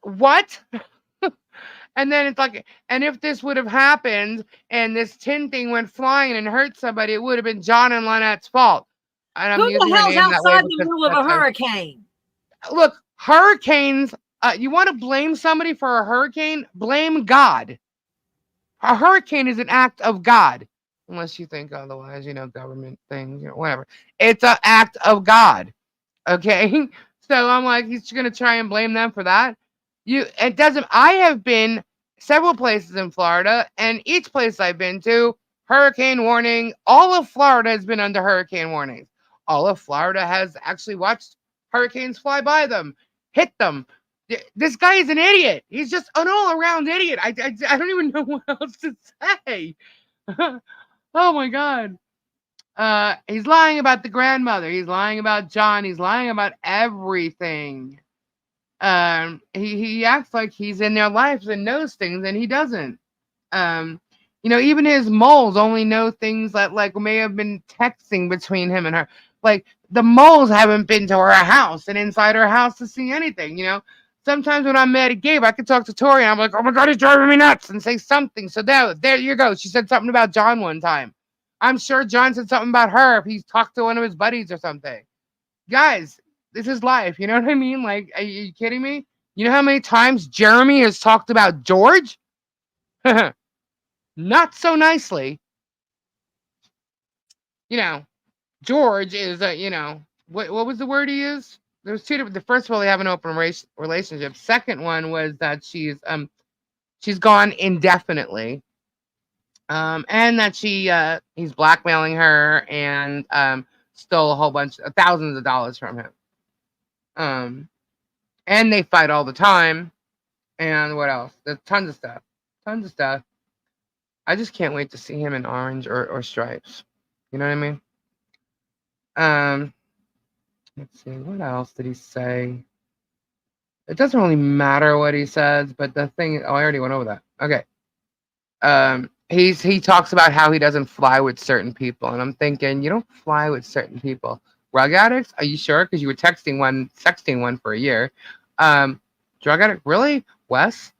What? And then it's like, and if this would have happened and this tin thing went flying and hurt somebody, it would have been John and Lynette's fault. And Who I'm the using her hell's name that way outside the because middle of a that's how. hurricane? Look, hurricanes. You want to blame somebody for a hurricane? Blame God. A hurricane is an act of God, unless you think otherwise. Government things, whatever. It's an act of God. Okay. So I'm like, he's gonna try and blame them for that. It doesn't. I have been several places in Florida, and each place I've been to, hurricane warning. All of Florida has been under hurricane warnings. All of Florida has actually watched hurricanes fly by them, hit them. This guy is an idiot. He's just an all-around idiot. I don't even know what else to say. Oh my god. He's lying about the grandmother. He's lying about John. He's lying about everything. He acts like he's in their lives and knows things, and he doesn't. Um, even his moles only know things that like may have been texting between him and her. Like the moles haven't been to her house and inside her house to see anything. Sometimes when I'm mad at Gabe, I could talk to Tori and I'm like, oh my god, he's driving me nuts, and say something. So there you go. She said something about John one time. I'm sure John said something about her if he's talked to one of his buddies or something. Guys, this is life. You know what I mean? Like, are you kidding me? You know how many times Jeremy has talked about George? Not so nicely. You know, George is what was the word he used? There was two different. The first of all, they have an open relationship. Second one was that she's gone indefinitely. And that he's blackmailing her and stole a whole bunch of thousands of dollars from him. And they fight all the time. And what else? There's tons of stuff. Tons of stuff. I just can't wait to see him in orange or stripes. You know what I mean? Let's see. What else did he say? It doesn't really matter what he says, but the thing. Oh, I already went over that. Okay. He talks about how he doesn't fly with certain people, and I'm thinking, you don't fly with certain people. Drug addicts? Are you sure? Because you were sexting one for a year. Drug addict? Really? Wes?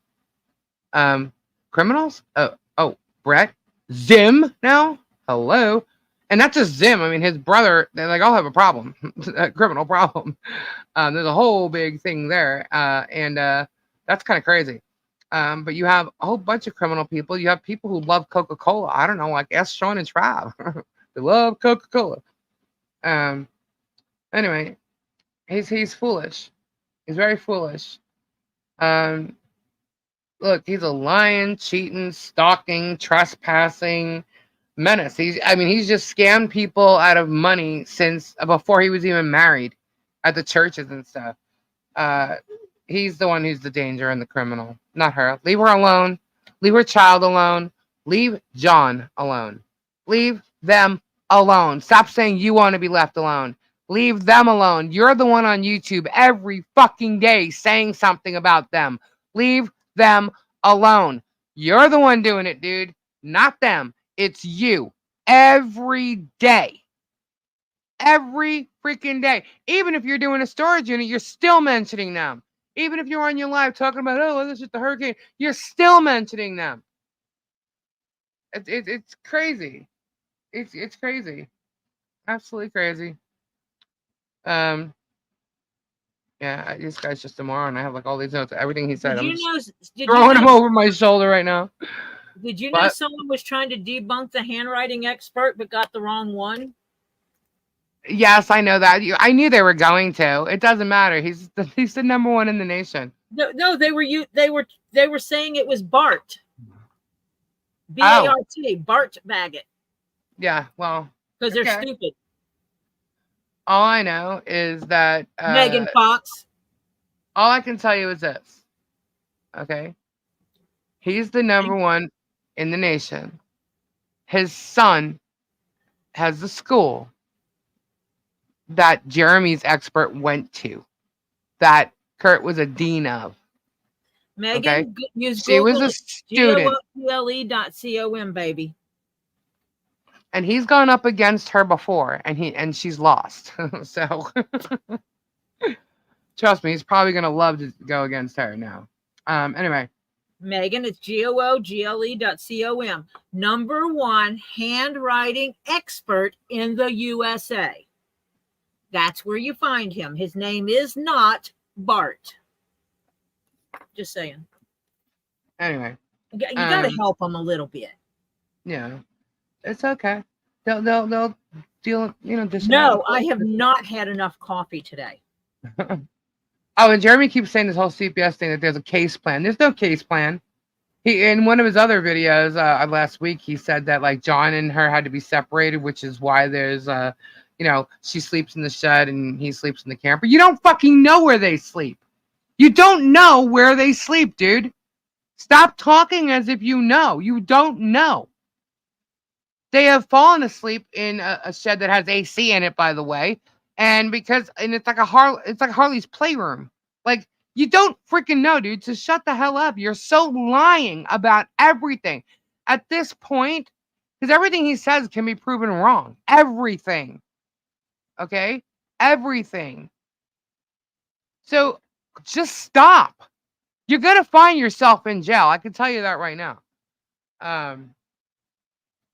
Criminals? Oh, Brett? Zim now? Hello? And not just Zim. I mean, his brother, they like all have a problem, a criminal problem. There's a whole big thing there. And that's kind of crazy. But you have a whole bunch of criminal people. You have people who love Coca-Cola. I don't know, like ask Sean and Trav. They love Coca-Cola. Anyway, he's foolish. He's very foolish. Look, he's a lying, cheating, stalking, trespassing menace. He's just scammed people out of money since before he was even married at the churches and stuff. He's the one who's the danger and the criminal, not her. Leave her alone. Leave her child alone. Leave John alone. Leave them alone. Stop saying you want to be left alone. Leave them alone. You're the one on YouTube every fucking day saying something about them. Leave them alone. You're the one doing it, dude. Not them. It's you. Every day. Every freaking day. Even if you're doing a storage unit, you're still mentioning them. Even if you're on your live talking about, oh, this is the hurricane, you're still mentioning them. It's crazy. It's crazy. Absolutely crazy. Yeah, this guy's just a moron. I have like all these notes, everything he said. I'm just throwing him over my shoulder right now. Did you know someone was trying to debunk the handwriting expert but got the wrong one? Yes, I know that. I knew they were going to. It doesn't matter. He's the number one in the nation. No, they were saying it was Bart. B-A-R-T, Bart Baggett. Yeah, well, because they're stupid. All I know is that Megan Fox. All I can tell you is this. Okay. He's the number one in the nation. His son has the school that Jeremy's expert went to, that Kurt was a dean of. Megan, use she was a student. GOOGLE.com, baby. And he's gone up against her before, and she's lost. So trust me, he's probably gonna love to go against her now. Anyway, Megan, it's google.com. #1 handwriting expert in the USA. That's where you find him. His name is not Bart. Just saying. Anyway, You got to help him a little bit. yeah, it's okay. They'll deal. No, I have not had enough coffee today. Oh, and Jeremy keeps saying this whole CPS thing that there's a case plan. There's no case plan. He in one of his other videos last week, he said that like John and her had to be separated, which is why there's she sleeps in the shed and he sleeps in the camper. You don't fucking know where they sleep. You don't know where they sleep, dude. Stop talking as if you know. You don't know. They have fallen asleep in a shed that has AC in it, by the way, and it's like Harley's playroom. Like you don't freaking know, dude. So shut the hell up. You're so lying about everything at this point, because everything he says can be proven wrong. Everything, okay, everything. So just stop. You're gonna find yourself in jail. I can tell you that right now.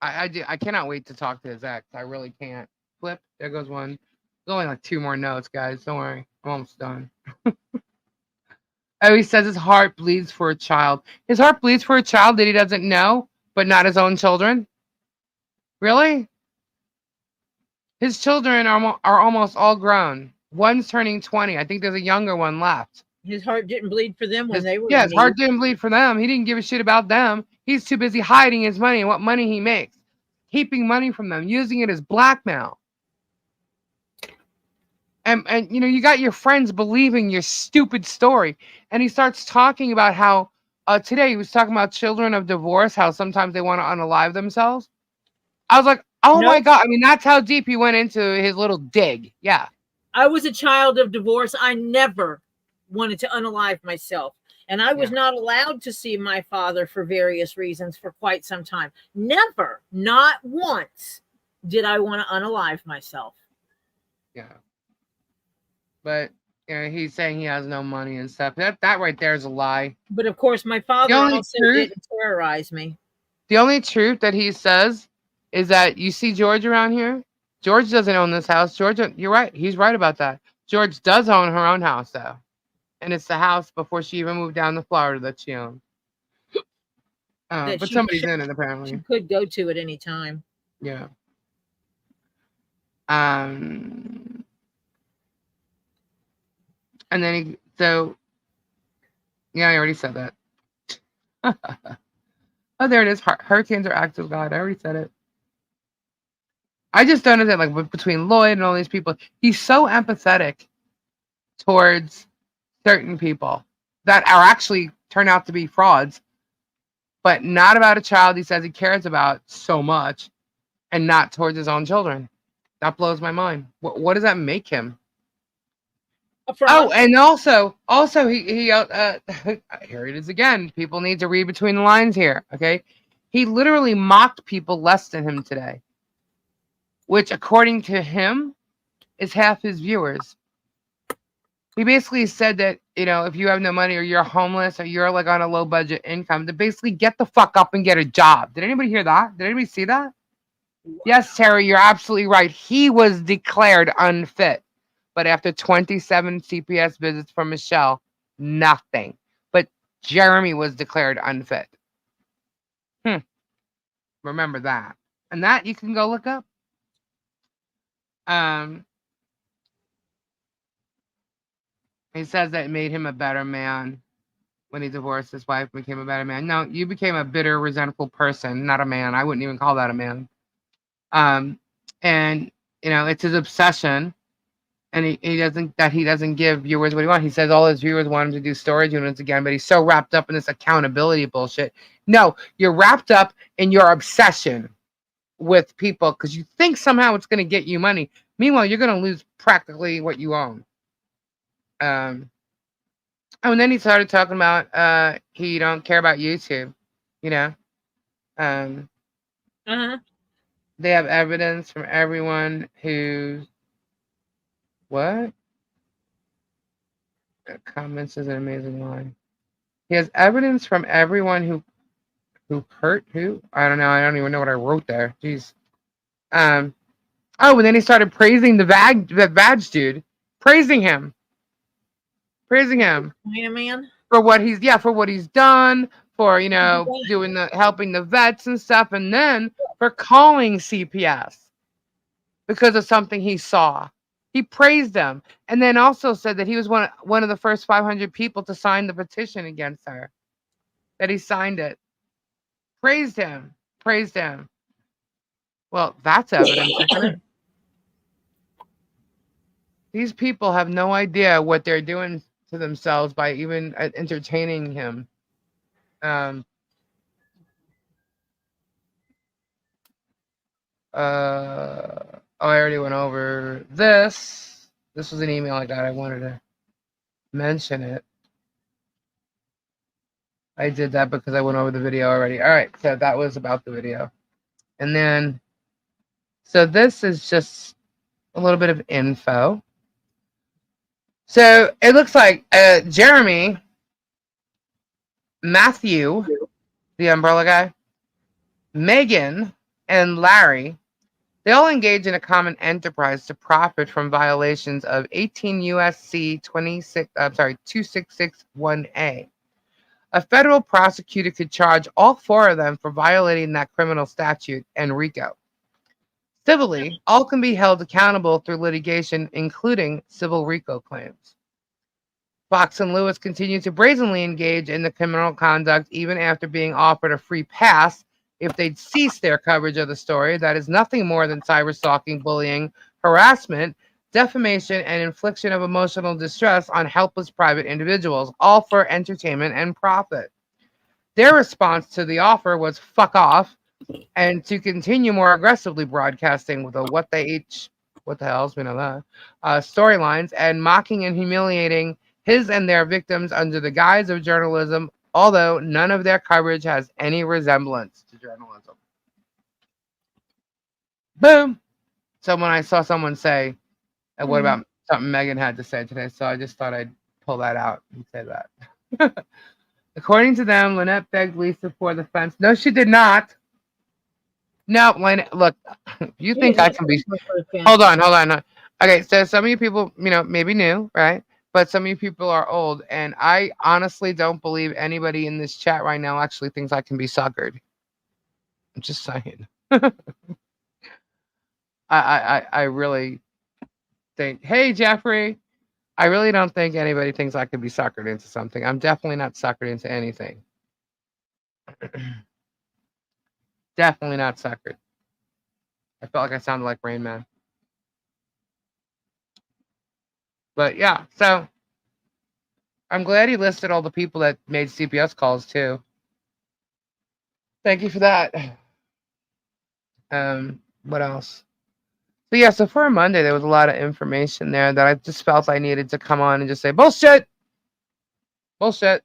I cannot wait to talk to his ex. I really can't. Flip. There goes one. There's only like 2 more notes, guys. Don't worry. I'm almost done. Oh, he says his heart bleeds for a child. His heart bleeds for a child that he doesn't know, but not his own children. Really? His children are almost all grown. One's turning 20. I think there's a younger one left. His heart didn't bleed for them when they were. Yeah, his heart didn't bleed for them. He didn't give a shit about them. He's too busy hiding his money and what money he makes, keeping money from them, using it as blackmail. And you got your friends believing your stupid story. And he starts talking about how today he was talking about children of divorce, how sometimes they want to unalive themselves. I was like, oh my God. I mean, that's how deep he went into his little dig. Yeah. I was a child of divorce. I never wanted to unalive myself. And I was not allowed to see my father for various reasons for quite some time. Never, not once did I want to unalive myself. Yeah. But he's saying he has no money and stuff. That right there is a lie. But of course, my father also didn't terrorize me. The only truth that he says is that you see George around here. George doesn't own this house. George, you're right. He's right about that. George does own her own house, though. And it's the house before she even moved down to Florida that she owned. But somebody's in it, apparently. She could go to at any time. Yeah. And then I already said that. Oh, there it is. Hurricanes are acts of God. I already said it. I just don't understand, like, between Lloyd and all these people, he's so empathetic towards certain people that are actually turn out to be frauds, but not about a child he says he cares about so much, and not towards his own children. That blows my mind. What does that make him? Oh, and also he here it is again. People need to read between the lines here, okay? He literally mocked people less than him today, which according to him is half his viewers. He basically said that, if you have no money or you're homeless or you're like on a low budget income, to basically get the fuck up and get a job. Did anybody hear that? Did anybody see that? Wow. Yes, Terry, you're absolutely right. He was declared unfit. But after 27 CPS visits from Michelle, nothing. But Jeremy was declared unfit. Remember that. And that you can go look up. He says that it made him a better man when he divorced his wife, became a better man. No, you became a bitter, resentful person, not a man. I wouldn't even call that a man. And it's his obsession. And he doesn't give viewers what he wants. He says all his viewers want him to do storage units again, but he's so wrapped up in this accountability bullshit. No, you're wrapped up in your obsession with people because you think somehow it's going to get you money. Meanwhile, you're going to lose practically what you own. And then he started talking about he don't care about YouTube. They have evidence from everyone who's what? Comments is an amazing line. He has evidence from everyone who hurt who. I don't know. I don't even know what I wrote there. Jeez. Um. Oh, and then he started praising the badge dude, praising him, praising him China man. for what he's for what he's done, for Yeah. doing the helping the vets and stuff, and then for calling CPS because of something he saw. He praised them, and then also said that he was one of the first 500 people to sign the petition against her. That he signed it. Praised him. Praised him. Well, that's evidence, isn't it? These people have no idea what they're doing to themselves by even entertaining him. Um, I already went over this. This was an email I got. I wanted to mention it. I did that because I went over the video already. All right, so that was about the video. And then, so this is just a little bit of info. So it looks like Jeremy, Matthew, the umbrella guy, Megan, and Larry, they all engage in a common enterprise to profit from violations of 18 USC 2661A. A federal prosecutor could charge all four of them for violating that criminal statute and RICO. Civilly, all can be held accountable through litigation, including civil RICO claims. Fox and Lewis continue to brazenly engage in the criminal conduct even after being offered a free pass if they'd cease their coverage of the story that is nothing more than cyberstalking, bullying, harassment, defamation, and infliction of emotional distress on helpless private individuals, all for entertainment and profit. Their response to the offer was fuck off and to continue more aggressively broadcasting with what the hell's we know that, storylines and mocking and humiliating his and their victims under the guise of journalism, although none of their coverage has any resemblance to journalism. Boom. So when I saw someone say, what about something Megan had to say today? So I just thought I'd pull that out and say that. According to them, Lynette begged Lisa for the fence. No, she did not. No, Lynette, look, you think I can be. Hold on, hold on. Okay, so some of you people, maybe new, right? But some of you people are old, and I honestly don't believe anybody in this chat right now actually thinks I can be suckered. I'm just saying. I really think, hey, Jeffrey, I really don't think anybody thinks I could be suckered into something. I'm definitely not suckered into anything. Definitely not suckered. I felt like I sounded like Rain Man. But yeah, so I'm glad he listed all the people that made CPS calls too. Thank you for that. What else? So yeah, so for a Monday, there was a lot of information there that I just felt I needed to come on and just say bullshit, bullshit.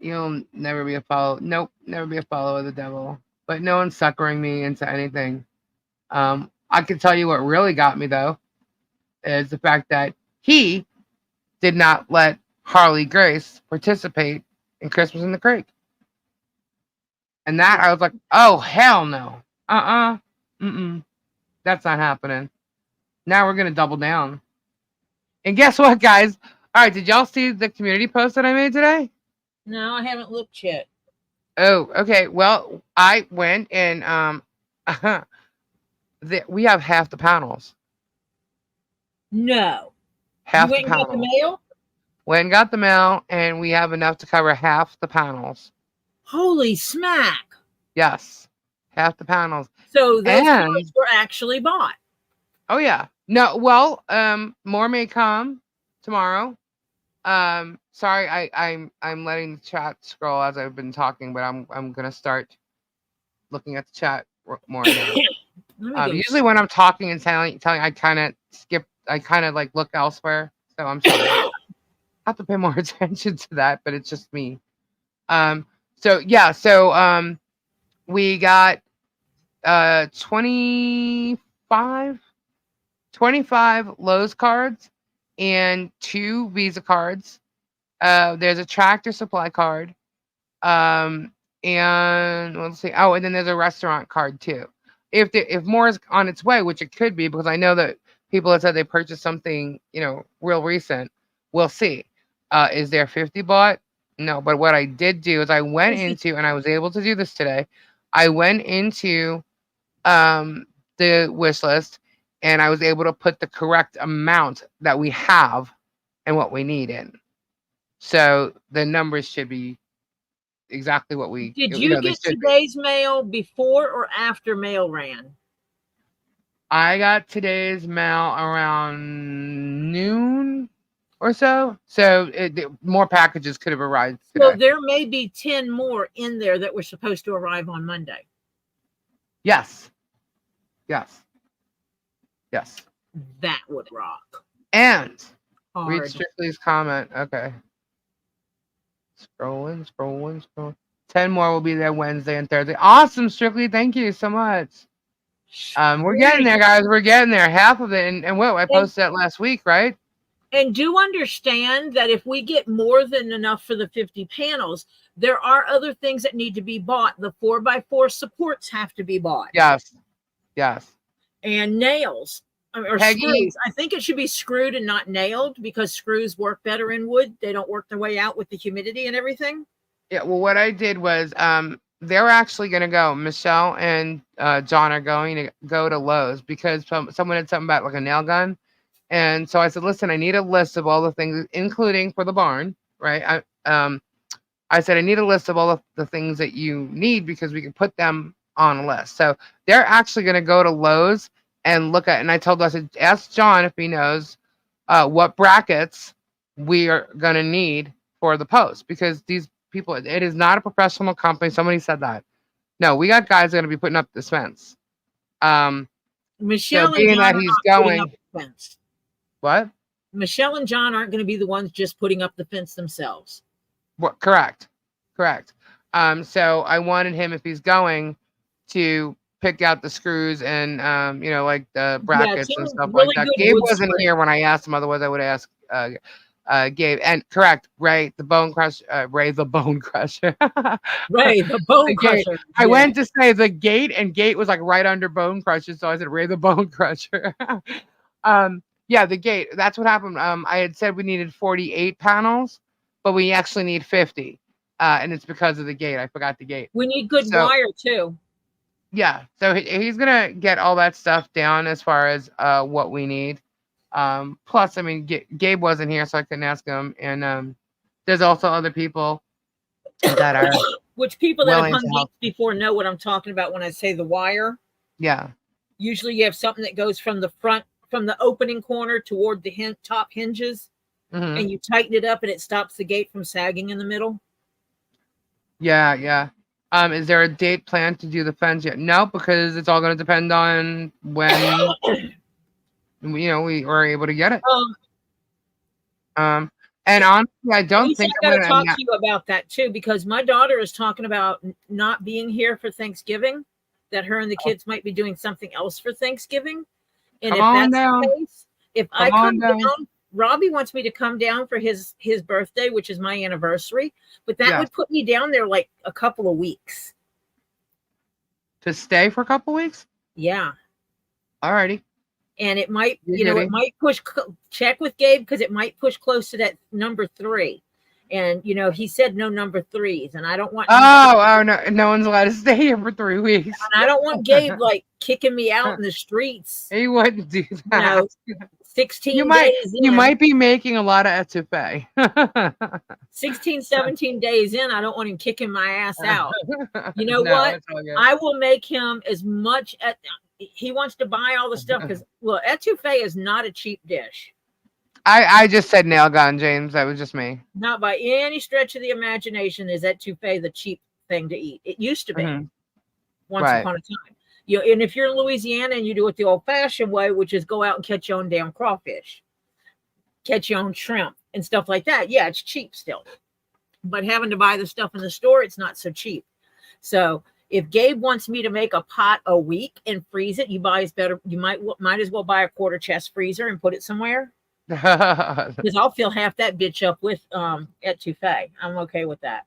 You'll never be a follow. Nope, never be a follower of the devil. But no one's suckering me into anything. I can tell you what really got me though is the fact that he did not let Harley Grace participate in Christmas in the Creek. And that I was like, oh hell no. That's not happening. Now we're gonna double down. And guess what, guys? All right, did y'all see the community post that I made today? No, I haven't looked yet. Oh, okay. Well, I went and we have half the panels. No. Half You the went and got the panels. mail? Went and got the mail, and we have enough to cover half the panels. Holy smack. Yes, half the panels. So those And cards were actually bought. oh yeah, no. Well, more may come tomorrow. Sorry, I'm letting the chat scroll as I've been talking, but I'm gonna start looking at the chat more now. Usually when I'm talking and telling, I kind of skip. I kind of like look elsewhere. So I'm sorry. I have to pay more attention to that, but it's just me. So yeah, so we got 25 Lowe's cards and 2 Visa cards There's a Tractor Supply card. Um, and let's see. Oh, and then there's a restaurant card too. If more is on its way, which it could be, because I know that people have said they purchased something, real recent. We'll see. Is there 50 bought? No, but what I did do is I went into, and I was able to do this today. I went into the wish list, and I was able to put the correct amount that we have and what we need in. So the numbers should be exactly what we. Did you They get should be. today's mail before or after mail ran? I got today's mail around noon or so. So more packages could have arrived So today. there may be 10 more in there that were supposed to arrive on Monday. Yes. Yes. Yes. That would rock. And Hard. read Strictly's comment. Okay. Scrolling. 10 more will be there Wednesday and Thursday. Awesome, Strictly. Thank you so much. We're getting there, guys. We're getting there. Half of it. And what? I posted that last week, right? And do understand that if we get more than enough for the 50 panels, there are other things that need to be bought. The 4x4 supports have to be bought. Yes. Yes. And nails or Peggy, screws. I think it should be screwed and not nailed because screws work better in wood. They don't work their way out with the humidity and everything. Yeah. Well, what I did was they're actually going to go. Michelle and John are going to go to Lowe's because someone had something about like a nail gun. And so I said, listen, I need a list of all the things, including for the barn, right? I said, I need a list of all the things that you need because we can put them on a list. So they're actually going to go to Lowe's and look at, and I told us, ask John if he knows what brackets we are going to need for the post because these people, it is not a professional company. Somebody said that. No, we got guys going to be putting up this fence. Michelle so being and John that are he's not putting going, up the fence. What? Michelle and John aren't going to be the ones just putting up the fence themselves. What? Correct. So I wanted him, if he's going, to pick out the screws and like the brackets and stuff really like that. Gabe wasn't screw. here when I asked him, otherwise I would ask Gabe. And correct, Ray the bone crusher. Ray the bone crusher. I went to say the gate, and gate was like right under bone crusher, so I said Ray the bone crusher. Yeah, the gate. That's what happened. I had said we needed 48 panels, but we actually need 50. And it's because of the gate. I forgot the gate. We need good wire too. Yeah. So he's going to get all that stuff down as far as what we need. Plus, I mean, Gabe wasn't here, so I couldn't ask him. And there's also other people that are which people that have hung gates before know what I'm talking about when I say the wire. Yeah. Usually you have something that goes from the front, from the opening corner toward the top hinges, and you tighten it up and it stops the gate from sagging in the middle. Yeah. Is there a date planned to do the fence yet? No, because it's all going to depend on when we are able to get it. And honestly, I don't think I'm going to talk to you about that too, because my daughter is talking about not being here for Thanksgiving, that her and the kids might be doing something else for Thanksgiving. And if that's the case, if I come down, Robbie wants me to come down for his birthday, which is my anniversary, but that would put me down there like a couple of weeks. To stay for a couple of weeks? Yeah. Alrighty. And it might, it might push, check with Gabe, because it might push close to that number 3. And, he said no number 3s, and I don't want. No one's allowed to stay here for 3 weeks. And I don't want Gabe like kicking me out in the streets. He wouldn't do that. 16 you might be making a lot of etouffee. 16, 17 days in, I don't want him kicking my ass out. You know what? I will make him as much at. He wants to buy all the stuff because, well, etouffee is not a cheap dish. I just said nail gun, James. That was just me. Not by any stretch of the imagination is etouffee the cheap thing to eat. It used to be once upon a time. And if you're in Louisiana and you do it the old-fashioned way, which is go out and catch your own damn crawfish, catch your own shrimp and stuff like that, yeah, it's cheap still. But having to buy the stuff in the store, it's not so cheap. So if Gabe wants me to make a pot a week and freeze it, you might as well buy a quarter chest freezer and put it somewhere. because I'll fill half that bitch up with at Touffet. I'm okay with that,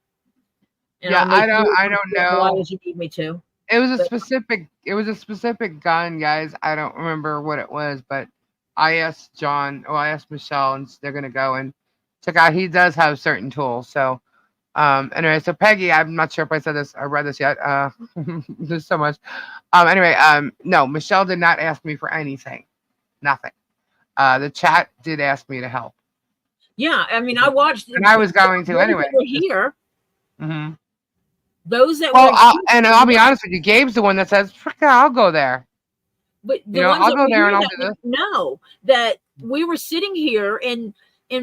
and Yeah, I'll make you as I much don't jambalaya know. as you need me to. But It was a specific gun, guys. I don't remember what it was, but I asked Michelle, and they're gonna go and check out. He does have certain tools. So anyway, so Peggy, I'm not sure if I said this, I read this yet. There's so much. Anyway, no, Michelle did not ask me for anything. Nothing. The chat did ask me to help. yeah, I mean, I watched And I was going to those anyway. that were here. Mm-hmm. Those that were Well, here, I'll be honest with you. Gabe's the one that says, "Frick, I'll go there." but You the know, ones I'll that go were there here and I'll that do this. didn't know that we were sitting here and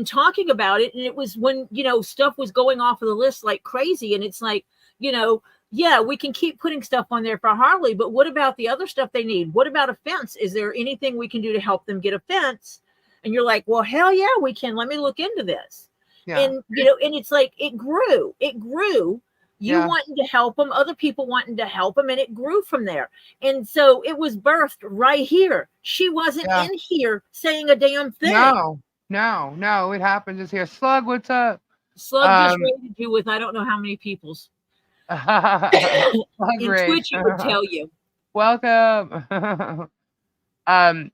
talking about it, and it was when stuff was going off of the list like crazy, and it's like you know yeah, we can keep putting stuff on there for Harley, but what about the other stuff they need? What about a fence? Is there anything we can do to help them get a fence? And you're like, well, hell yeah, we can. Let me look into this. Yeah, And and it's like it grew, you yeah, wanting to help them, other people wanting to help them, and it grew from there. And so it was birthed right here. She wasn't yeah. in here saying a damn thing. No, no, no. It happened just here. Slug, what's up? Slug just Um, rated you with I don't know how many people's. Slug In raid. Twitch, it would tell you. Welcome. um,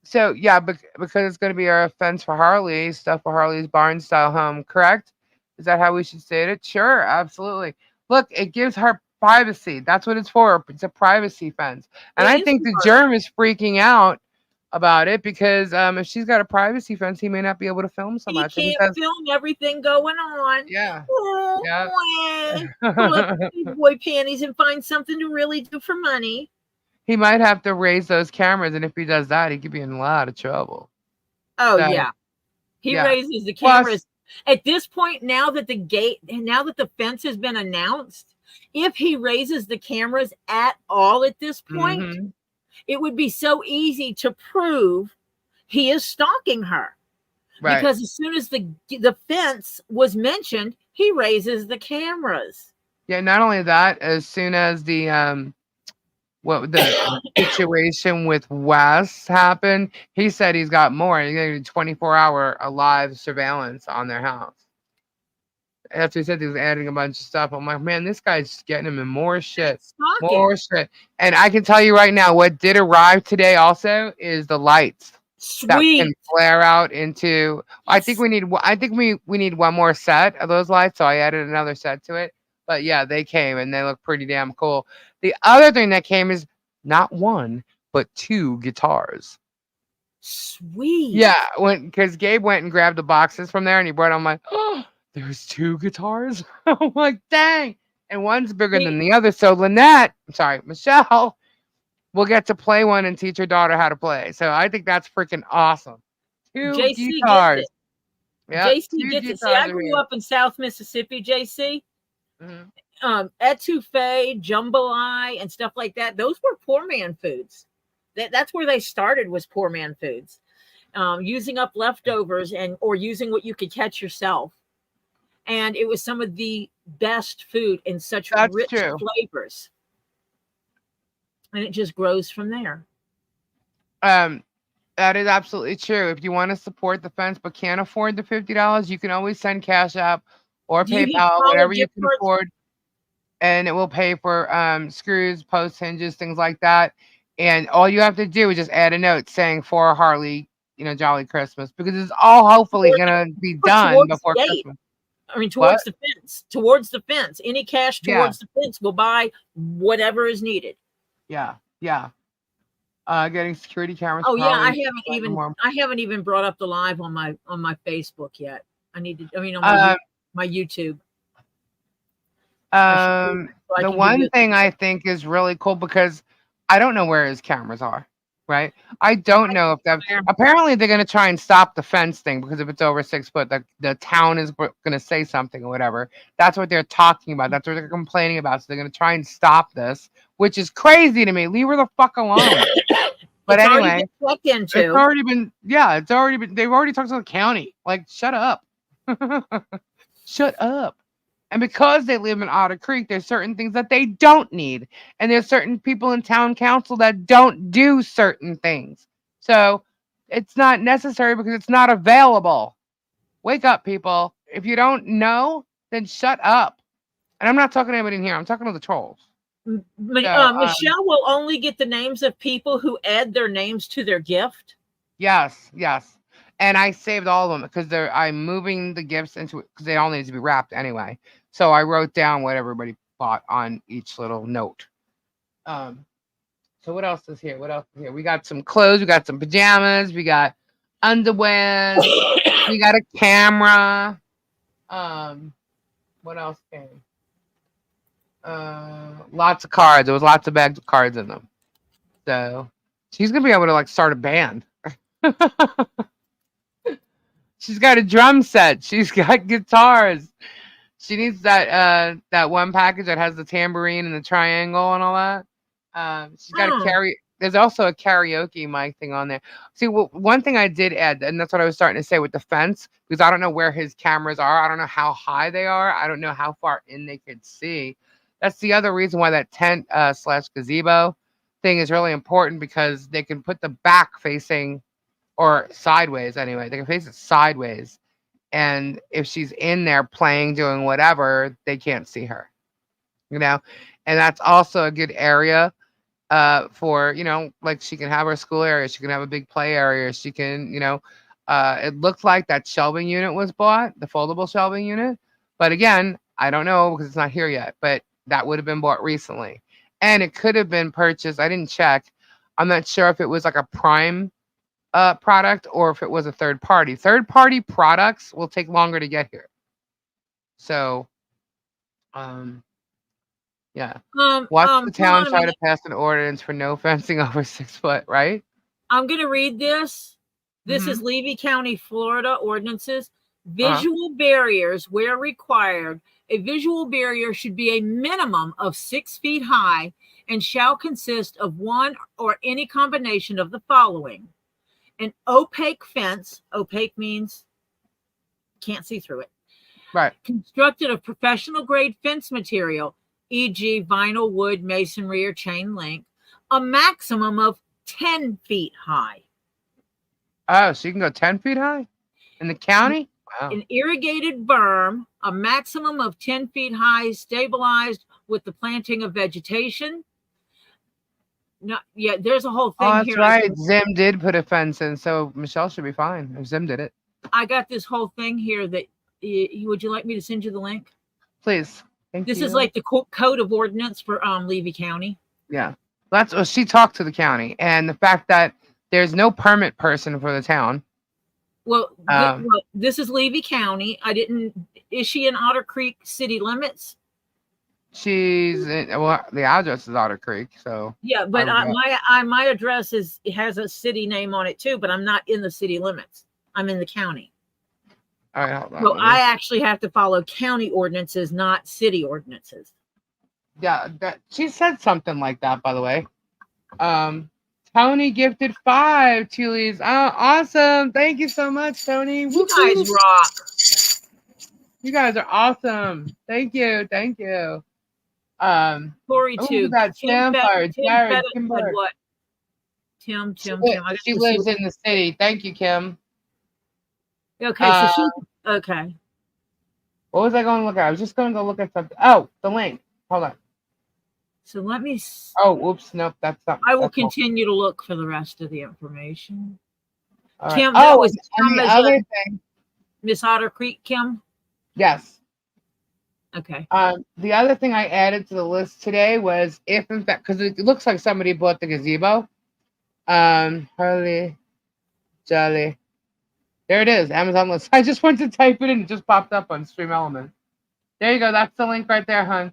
so yeah, because it's going to be our offense for Harley, stuff for Harley's barn style home, correct? Is that how we should say it? Sure, absolutely. Look, it gives her privacy. That's what it's for. It's a privacy fence. And It I is think the for germ is freaking out about it because if she's got a privacy fence, he may not be able to film so he much. And he can't says, film everything going on. yeah, Oh, yeah. pull up the big boy panties and find something to really do for money. He might have to raise those cameras, and if he does that, he could be in a lot of trouble. Oh So yeah, he yeah. raises the Plus, cameras. At this point, now that the fence has been announced, if he raises the cameras at all at this point, hmm it would be so easy to prove he is stalking her. right. Because as soon as the fence was mentioned, he raises the cameras. Yeah, not only that, as soon as the situation with Wes happened, he said he's got more. He's gonna do 24-hour live surveillance on their house. After he said he was adding a bunch of stuff, I'm like, man, this guy's just getting him in more shit. That's stalking. More shit. And I can tell you right now, what did arrive today also is the lights that can Sweet. flare out into. Yes. I think we need one more set of those lights, so I added another set to it. But yeah, they came and they look pretty damn cool. The other thing that came is not one, but two guitars. Sweet. Yeah, because Gabe went and grabbed the boxes from there and he brought them. I'm like, oh, there's two guitars. I'm like, dang. And one's bigger than See, the other. So Michelle will get to play one and teach her daughter how to play. So I think that's freaking awesome. Two JC gets guitars. it. Yeah, JC two gets it. See, guitars I are grew here. up in South Mississippi, JC. Mhm. Etouffee, jambalaya, and stuff like that. Those were poor man foods. That's where they started, was poor man foods. Using up leftovers or using what you could catch yourself. And it was some of the best food and such That's rich true. flavors. And it just grows from there. Um, that is absolutely true. If you want to support the fence but can't afford the $50, you can always send Cash App or Do you have PayPal, solid whatever you gift can cards? afford, and it will pay for screws, post hinges, things like that. And all you have to do is just add a note saying for Harley, Jolly Christmas, because it's all hopefully gonna be Or done towards before the gate. Christmas. I mean, What? towards the fence. Towards the fence. Any cash Yeah, towards the fence will buy whatever is needed. yeah, yeah. Getting security cameras Oh for yeah, Harley is slightly more. I haven't even brought up the live on my Facebook yet. I mean on Um, my YouTube. I should do that so I the can give you one a thing I think is really cool because I don't know where his cameras are, right? I don't know if that. there. Apparently, they're gonna try and stop the fence thing because if it's over 6 foot, the town is gonna say something or whatever. That's what they're talking about. That's what they're complaining about. So they're gonna try and stop this, which is crazy to me. Leave her the fuck alone. But It's already anyway, been checked into. it's already been. They've already talked to the county. Like, shut up. Shut up. And because they live in Otter Creek, there's certain things that they don't need. And there's certain people in town council that don't do certain things. So it's not necessary because it's not available. Wake up, people. If you don't know, then shut up. And I'm not talking to anybody in here. I'm talking to the trolls. So, Michelle will only get the names of people who add their names to their gift. yes, yes. And I saved all of them because I'm moving the gifts into it because they all need to be wrapped anyway. So I wrote down what everybody bought on each little note. Um, so what else is here? What else is here? We got some clothes. We got some pajamas. We got underwear. We got a camera. What else came? Lots of cards. There was lots of bags of cards in them. So she's gonna be able to like start a band. She's got a drum set. She's got guitars. She needs that one package that has the tambourine and the triangle and all that. She's got to carry. There's also a karaoke mic thing on there. See, one thing I did add, and that's what I was starting to say with the fence, because I don't know where his cameras are. I don't know how high they are. I don't know how far in they could see. That's the other reason why that tent slash gazebo thing is really important, because they can put the back facing or sideways anyway. They can face it sideways. And if she's in there playing, doing whatever, they can't see her, you know? And that's also a good area for, like she can have her school area. She can have a big play area. She can, it looked like that shelving unit was bought, the foldable shelving unit. But again, I don't know because it's not here yet, but that would have been bought recently. And it could have been purchased. I didn't check. I'm not sure if it was like a Prime product or if it was a third party. Third party products will take longer to get here. So, yeah. Watch the town try to pass an ordinance for no fencing over 6 foot, right? I'm going to read this. This is Levy County, Florida ordinances. Visual barriers where required. A visual barrier should be a minimum of 6 feet high and shall consist of one or any combination of the following: an opaque fence. Opaque means can't see through it. Right. Constructed of professional grade fence material, e.g. vinyl, wood, masonry, or chain link, a maximum of 10 feet high. Oh, so you can go 10 feet high in the county? Wow. An irrigated berm, a maximum of 10 feet high, stabilized with the planting of vegetation. No, yeah, there's a whole thing here. Oh, that's right. Zim did put a fence in, so Michelle should be fine if Zim did it. I got this whole thing here that, would you like me to send you the link? Please. This is like the code of ordinance for Levy County. Yeah. That's what she talked to the county, and the fact that there's no permit person for the town. Well, this is Levy County. Is she in Otter Creek city limits? She's in, the address is Otter Creek, so yeah. But my address has a city name on it too. But I'm not in the city limits. I'm in the county. All right, hold on. So I actually have to follow county ordinances, not city ordinances. Yeah, she said something like that, by the way. Tony gifted 5 Tulies. Oh, awesome. Thank you so much, Tony. You guys rock. You guys are awesome. Thank you. Thank you. Tori too. That Samfire. Jared, what? Tim. She lives in the city. Thank you, Kim. Okay, so she okay. What was I going to look at? I was just going to go look at something. Oh, the link. Hold on. So let me. Oh, whoops! Nope, that's not. I will continue to look for the rest of the information. Right. Kim, that was the other thing. Miss Otter Creek, Kim. Yes. Okay. The other thing I added to the list today was if, in fact, because it looks like somebody bought the gazebo. Harley, Jolly. There it is, Amazon list. I just went to type it in. It just popped up on Stream Elements. There you go. That's the link right there, hon.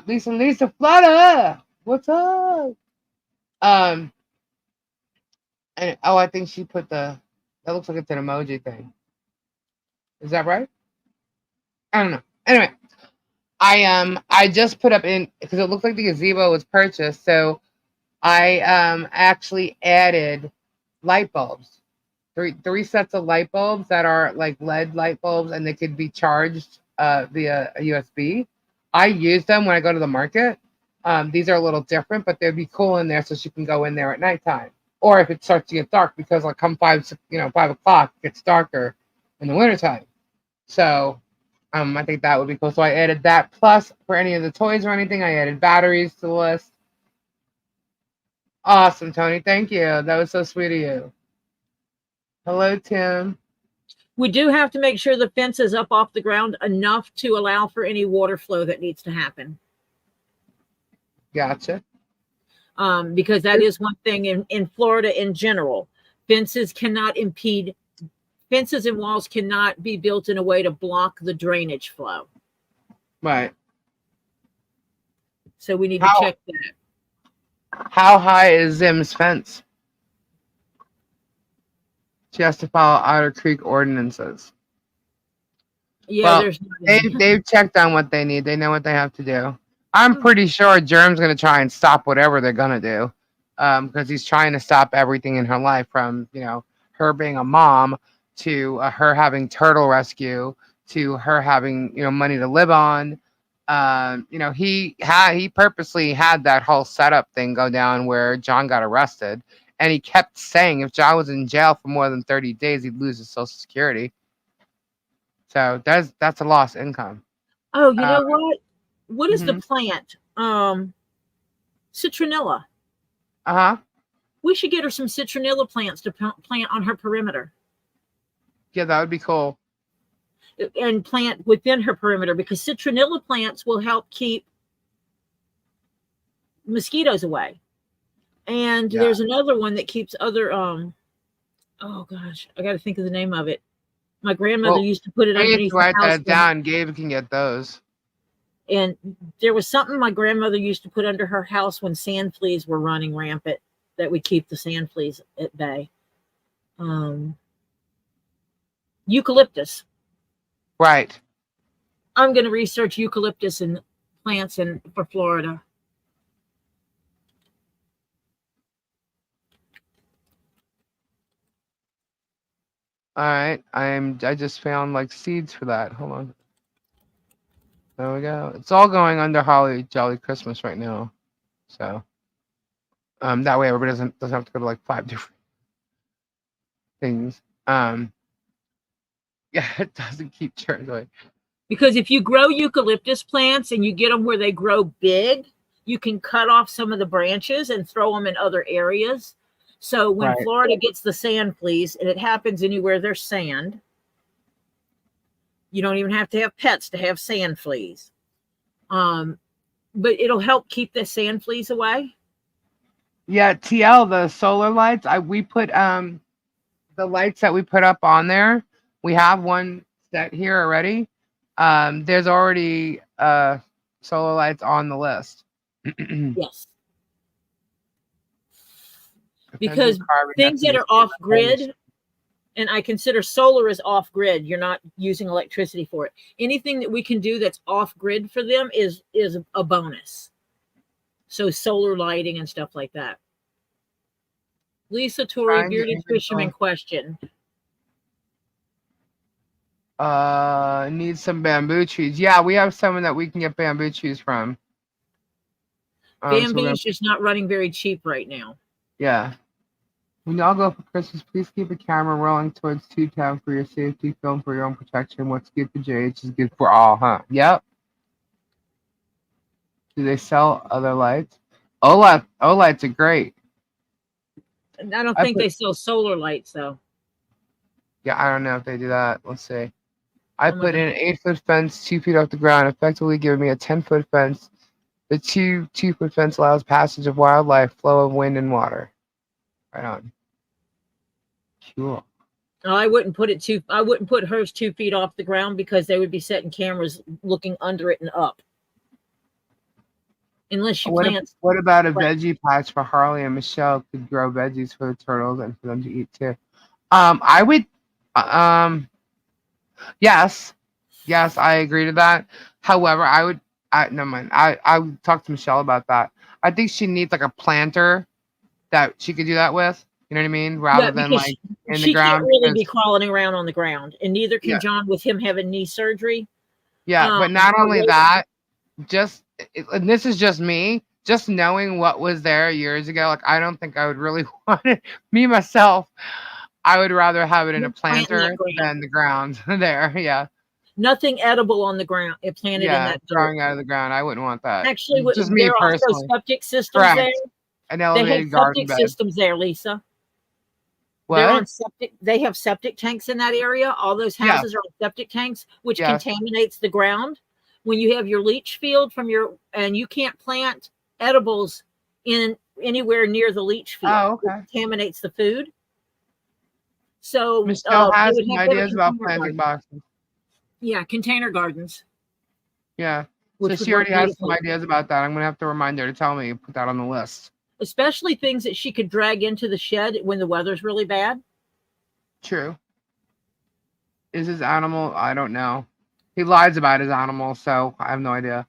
Lisa Flutter. What's up? And I think she put that looks like it's an emoji thing. Is that right? I don't know. Anyway, I just put up in because it looked like the gazebo was purchased, so I actually added light bulbs. Three sets of light bulbs that are like LED light bulbs, and they could be charged via a USB. I use them when I go to the market. These are a little different, but they'd be cool in there, so she can go in there at nighttime. or if it starts to get dark, because like come 5 o'clock, it gets darker in the wintertime. So I think that would be cool. So I added that. Plus, for any of the toys or anything, I added batteries to the list. Awesome, Tony. Thank you. That was so sweet of you. Hello, Tim. We do have to make sure the fence is up off the ground enough to allow for any water flow that needs to happen. Gotcha. Because that is one thing in Florida in general. Fences and walls cannot be built in a way to block the drainage flow. Right. So we need to check that. How high is Zim's fence? She has to follow Otter Creek ordinances. Yeah, well, they've checked on what they need. They know what they have to do. I'm pretty sure Germ's going to try and stop whatever they're going to do, because he's trying to stop everything in her life, from her being a mom to her having turtle rescue to her having money to live on. He purposely had that whole setup thing go down where John got arrested, and he kept saying if John was in jail for more than 30 days, he'd lose his Social Security. So that's a lost income. Oh, you know what? What is the plant? Citronella. We should get her some citronella plants to plant on her perimeter. Yeah, that would be cool. And plant within her perimeter, because citronella plants will help keep mosquitoes away. And there's another one that keeps other oh gosh, I got to think of the name of it. My grandmother used to put it underneath the house. Write that down. Gabe can get those. And there was something my grandmother used to put under her house when sand fleas were running rampant that would keep the sand fleas at bay. Eucalyptus. Right. I'm going to research eucalyptus and plants for Florida. All right. I just found like seeds for that. Hold on. There we go. It's all going under Holly Jolly Christmas right now. So that way everybody doesn't have to go to like 5 different things. Yeah, it doesn't keep church away. Because if you grow eucalyptus plants and you get them where they grow big, you can cut off some of the branches and throw them in other areas. So when Florida gets the sand fleas, and it happens anywhere there's sand, you don't even have to have pets to have sand fleas. But it'll help keep the sand fleas away. Yeah, TL, the solar lights, we put the lights that we put up on there. We have one set here already. There's already solar lights on the list. Yes. Because things that are off grid, and I consider solar as off grid, you're not using electricity for it. Anything that we can do that's off grid for them is a bonus. So solar lighting and stuff like that. Lisa Tori, bearded fisherman question. Need some bamboo trees. Yeah, we have someone that we can get bamboo trees from. Bamboo is just not running very cheap right now. Yeah. When y'all go for Christmas, please keep a camera rolling towards 210 for your safety, film for your own protection. What's good for JH is good for all, huh? Yep. Do they sell other lights? OLEDs are great. I don't think they sell solar lights, though. Yeah, I don't know if they do that. Let's see. I put in an 8-foot fence 2 feet off the ground, effectively giving me a 10-foot fence. The 2-foot fence allows passage of wildlife, flow of wind and water. Right on. Cool. I wouldn't put hers 2 feet off the ground, because they would be setting cameras looking under it and up. Unless she plants. What about a veggie patch for Harley and Michelle? Could grow veggies for the turtles and for them to eat too. I would. Yes, I agree to that. However, I would talk to Michelle about that. I think she needs like a planter that she could do that with. You know what I mean? Rather than like in the ground. She can't really be crawling around on the ground, and neither can John with him having knee surgery. Yeah, but not only that, and this is just me. just knowing what was there years ago, like I don't think I would really want it. Me myself, I would rather have it in a Don't plant in that planter ground. than the ground there. Yeah. Nothing edible on the ground. It planted in Yeah, that dirt. growing out of the ground, I wouldn't want that. Actually, Just me there are also personally. septic systems there. Correct. An They have elevated garden septic bed. systems there, Lisa. They're on What? septic. They have septic tanks in that area. All those Yes. houses are on septic tanks, which Yes. contaminates the ground. When you have your leach field from your, and you can't plant edibles in anywhere near the leach field. Oh, It okay. contaminates the food. So Michelle they has would some have to have a ideas about container planting garden. boxes. Yeah, container gardens, Yeah. So which would she work already has some beautifully. ideas about that. I'm gonna have to remind her to tell me, put that on the list. Especially things that she could drag into the shed when the weather's really bad. True. Is his animal? I don't know. He lies about his animal, so I have no idea.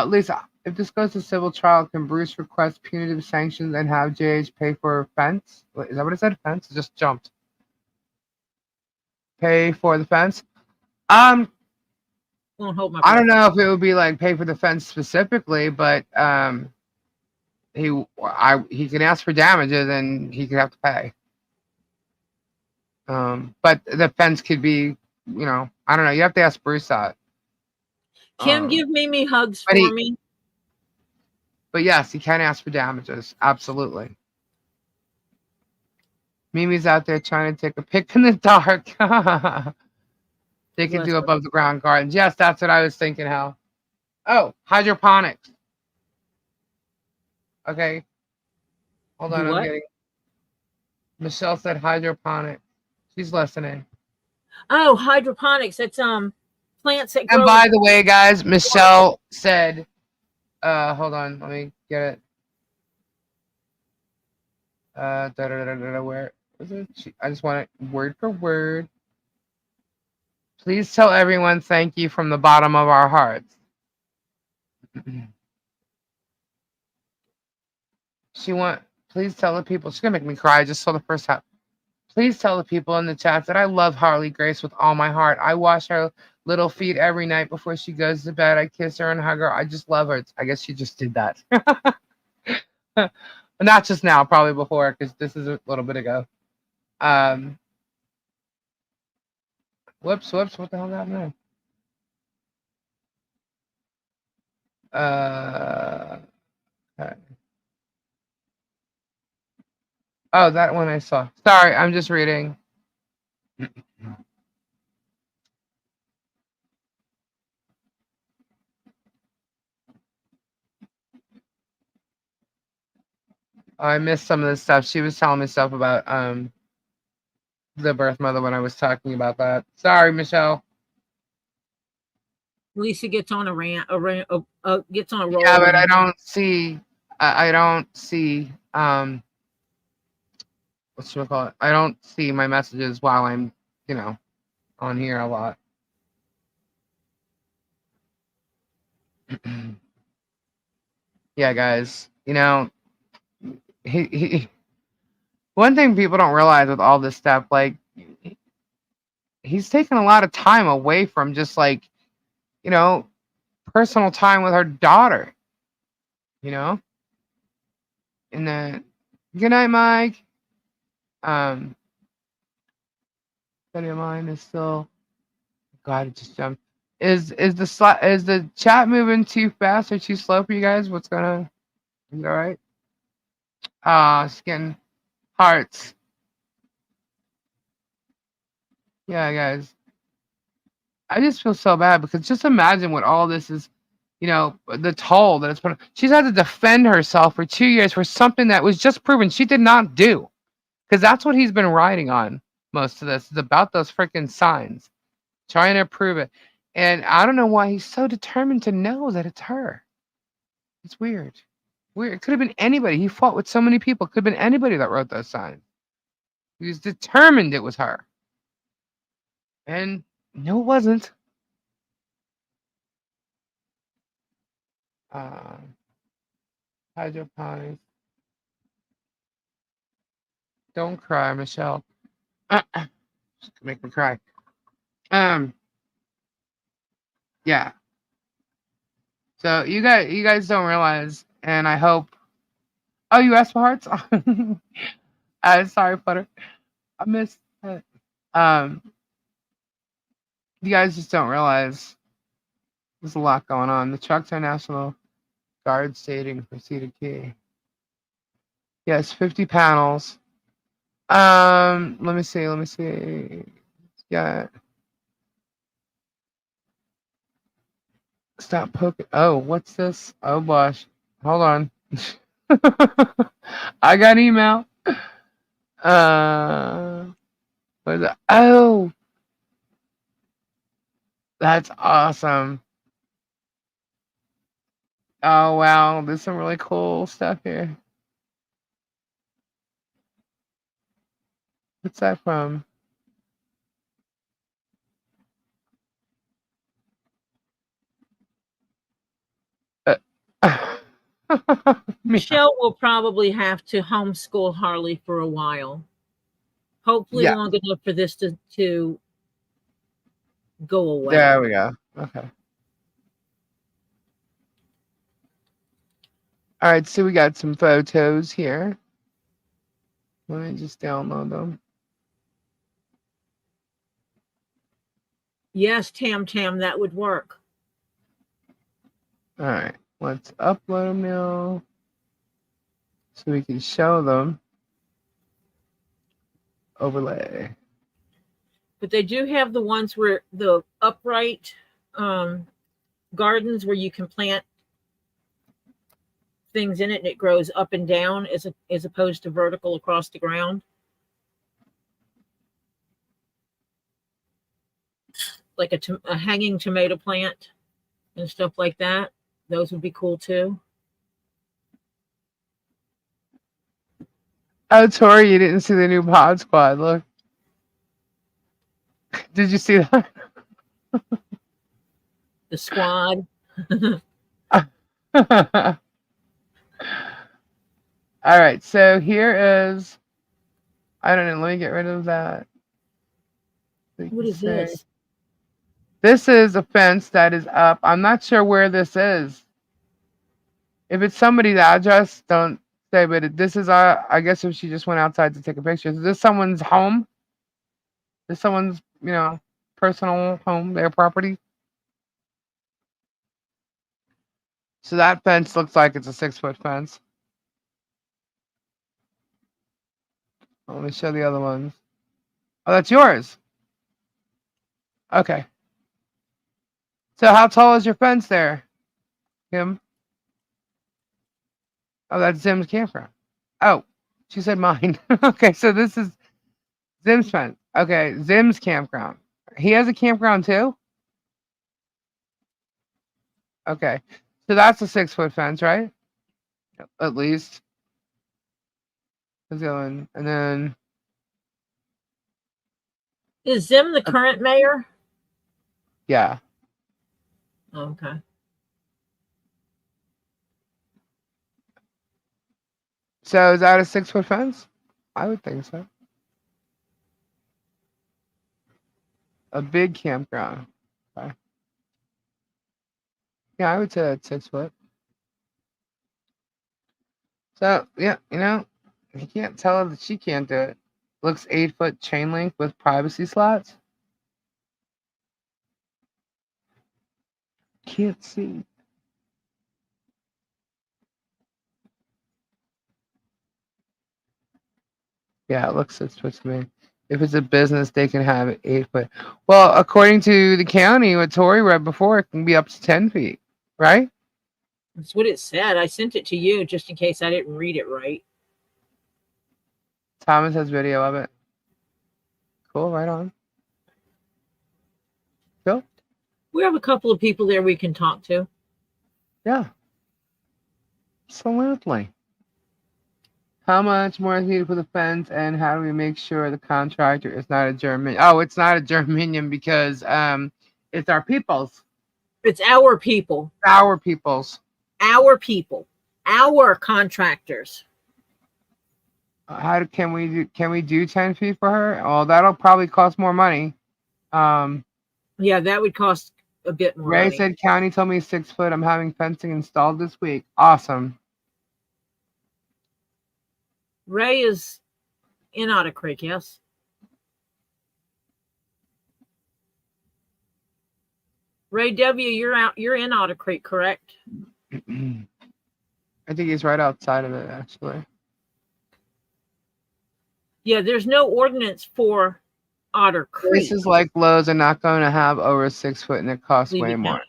Lisa, if this goes to civil trial, can Bruce request punitive sanctions and have JH pay for a fence? Wait, is that what it said? Fence? It just jumped. Pay for the fence? Won't hold my I don't breath. know if it would be like pay for the fence specifically, but he can ask for damages and he could have to pay. But the fence could be, I don't know. You have to ask Bruce that. Kim, Um, give Mimi hugs but for he, me. but yes, he can ask for damages. Absolutely. Mimi's out there trying to take a pic in the dark. They can Bless do her. above the ground gardens. Yes, that's what I was thinking. How? Oh, hydroponics. Okay, hold Do on. I'm what? getting. Michelle said hydroponics. She's listening. Oh, hydroponics. That's plants that And grow in by the way, guys, water. Michelle said, hold on, let me get it. Where is it? I just want it word for word. Please tell everyone thank you from the bottom of our hearts. Please tell the people. She's gonna make me cry. I just saw the first half. Please tell the people in the chat that I love Harley Grace with all my heart. I wash her little feet every night before she goes to bed. I kiss her and hug her. I just love her. I guess she just did that. Not just now, probably before, because this is a little bit ago. Whoops. What the hell happened there? Okay. Oh, that one I saw. Sorry, I'm just reading. I missed some of the stuff. She was telling me stuff about the birth mother when I was talking about that. Sorry, Michelle. Lisa gets on a rant, gets on a Yeah, roll, but I and don't see. I don't see. What you call it? I don't see my messages while I'm, on here a lot. Yeah, guys. He one thing people don't realize with all this stuff, like he's taken a lot of time away from just like, you know, personal time with her daughter, you know? And then good night, Mike. Um Buddy of mine is still God, it just jumped. Is the chat moving too fast or too slow for you guys? What's gonna is it alright? It's getting hearts. Yeah, guys. I just feel so bad because just imagine what all this is, the toll that it's put on. She's had to defend herself for 2 years for something that was just proven she did not do. Because that's what he's been writing on most of this. It's about those freaking signs, trying to prove it. And I don't know why he's so determined to know that it's her. It's weird. Weird. It could have been anybody. He fought with so many people. It could have been anybody that wrote those signs. He was determined it was her. And no, it wasn't. Uh, hydroponics. Don't cry, Michelle. Make me cry. Um, yeah. So you guys don't realize and I hope. Oh, you asked for hearts. Sorry, Flutter. I missed it. Um, you guys just don't realize there's a lot going on. The Choctaw National Guard stating proceeded key. Yes, 50 panels. Let me see. Let me see. Yeah. Stop poking. Oh, what's this? Oh gosh. Hold on. I got email. Uh, what is it? Oh, that's awesome. Oh wow, there's some really cool stuff here. What's that from? Uh, Meow. Michelle will probably have to homeschool Harley for a while. Hopefully Yeah, long enough for this to go there away. we go. Okay. All right, so we got some photos here. Let me just download them. Yes, Tam Tam, that would work. All right, let's upload them now so we can show them. Overlay. But they do have the ones where the upright um, gardens where you can plant things in it and it grows up and down as opposed to vertical across the ground. Like a hanging tomato plant and stuff like that. Those would be cool too. Oh, Tori, you didn't see the new Pod Squad. Look, did you see that? The squad. All right, so here is. I don't know. Let me get rid of that. So you What can is say this? this is a fence that is up. I'm not sure where this is. If it's somebody's address, don't say. But this is I guess if she just went outside to take a picture, is this someone's home? Is someone's personal home, their property? So that fence looks like it's a 6 foot fence. Let me show the other ones. Oh, that's yours. Okay. So how tall is your fence there, Kim? Oh, that's Zim's campground. Oh, she said mine. Okay, so this is Zim's fence. Okay, Zim's campground. He has a campground too? Okay. So that's a 6 foot fence, right? At least. What's the other one? And then Is Zim the uh, current mayor? yeah. Okay. So is that a 6 foot fence? I would think so. A big campground. Okay. Yeah, I would say that's 6 foot. So yeah, you can't tell her that she can't do it. Looks 8 foot chain link with privacy slots. Can't see. Yeah, it looks 6 foot to me. If it's a business, they can have it 8 foot. Well, according to the county, what Tori read before, it can be up to 10 feet, right? That's what it said. I sent it to you just in case I didn't read it right. Thomas has video of it. Cool, right on. Cool. We have a couple of people there we can talk to. Yeah, absolutely. How much more is needed for the fence, and how do we make sure the contractor is not a German? Oh, it's not a Germanium because it's our people's, It's our people, our people's. our people, our contractors. Can we do 10 feet for her? Oh, that'll probably cost more money. Um, Yeah, that would cost a bit more Ray money. said county told me 6 foot. I'm having fencing installed this week. Awesome. Ray is in Otter Creek, yes. Ray W, you're out. You're in Otter Creek, correct? I think he's right outside of it, actually. Yeah, there's no ordinance for Otter Creek, Places like Lowe's are not going to have over 6 foot, and it costs way Levy more. County.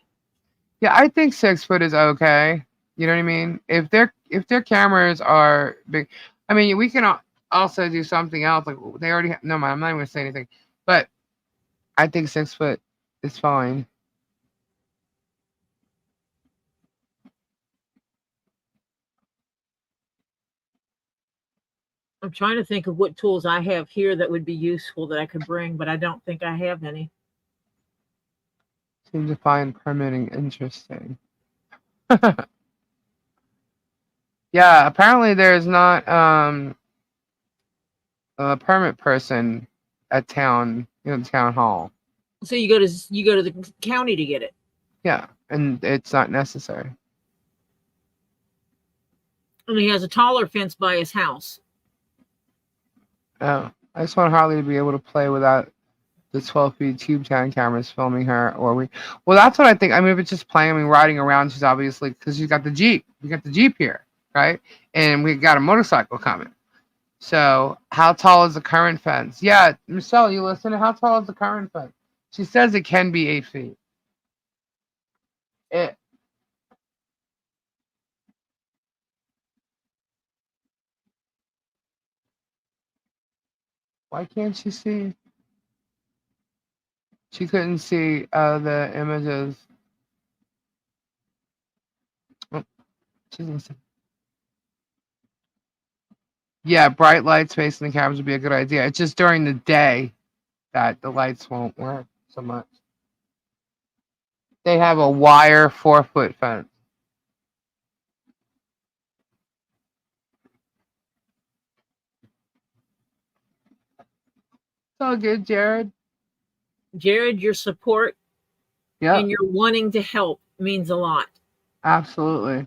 Yeah, I think 6 foot is okay. You know what I mean? If their cameras are big, I mean, we can also do something else. Like they already no mind. I'm not even gonna say anything. But I think 6 foot is fine. I'm trying to think of what tools I have here that would be useful that I could bring, but I don't think I have any. Seem to find permitting interesting. Yeah, apparently there's not a permit person at town hall. So you go to the county to get it. Yeah, and it's not necessary. And he has a taller fence by his house. Oh, I just want Harley to be able to play without the 12 feet tube town cameras filming her, or we. Well, that's what I think. I mean, if it's just playing, I mean, riding around, she's obviously because she's got the Jeep. We got the Jeep here, right? And we got a motorcycle coming. So, how tall is the current fence? Yeah, Michelle, you listening? How tall is the current fence? She says it can be 8 feet. It, why can't she see? She couldn't see the images. Oh, she didn't see. Yeah, bright lights facing the cameras would be a good idea. It's just during the day that the lights won't work so much. They have a wire 4 foot fence. It's all good, Jared. Jared, your support Yep, and your wanting to help means a lot. absolutely.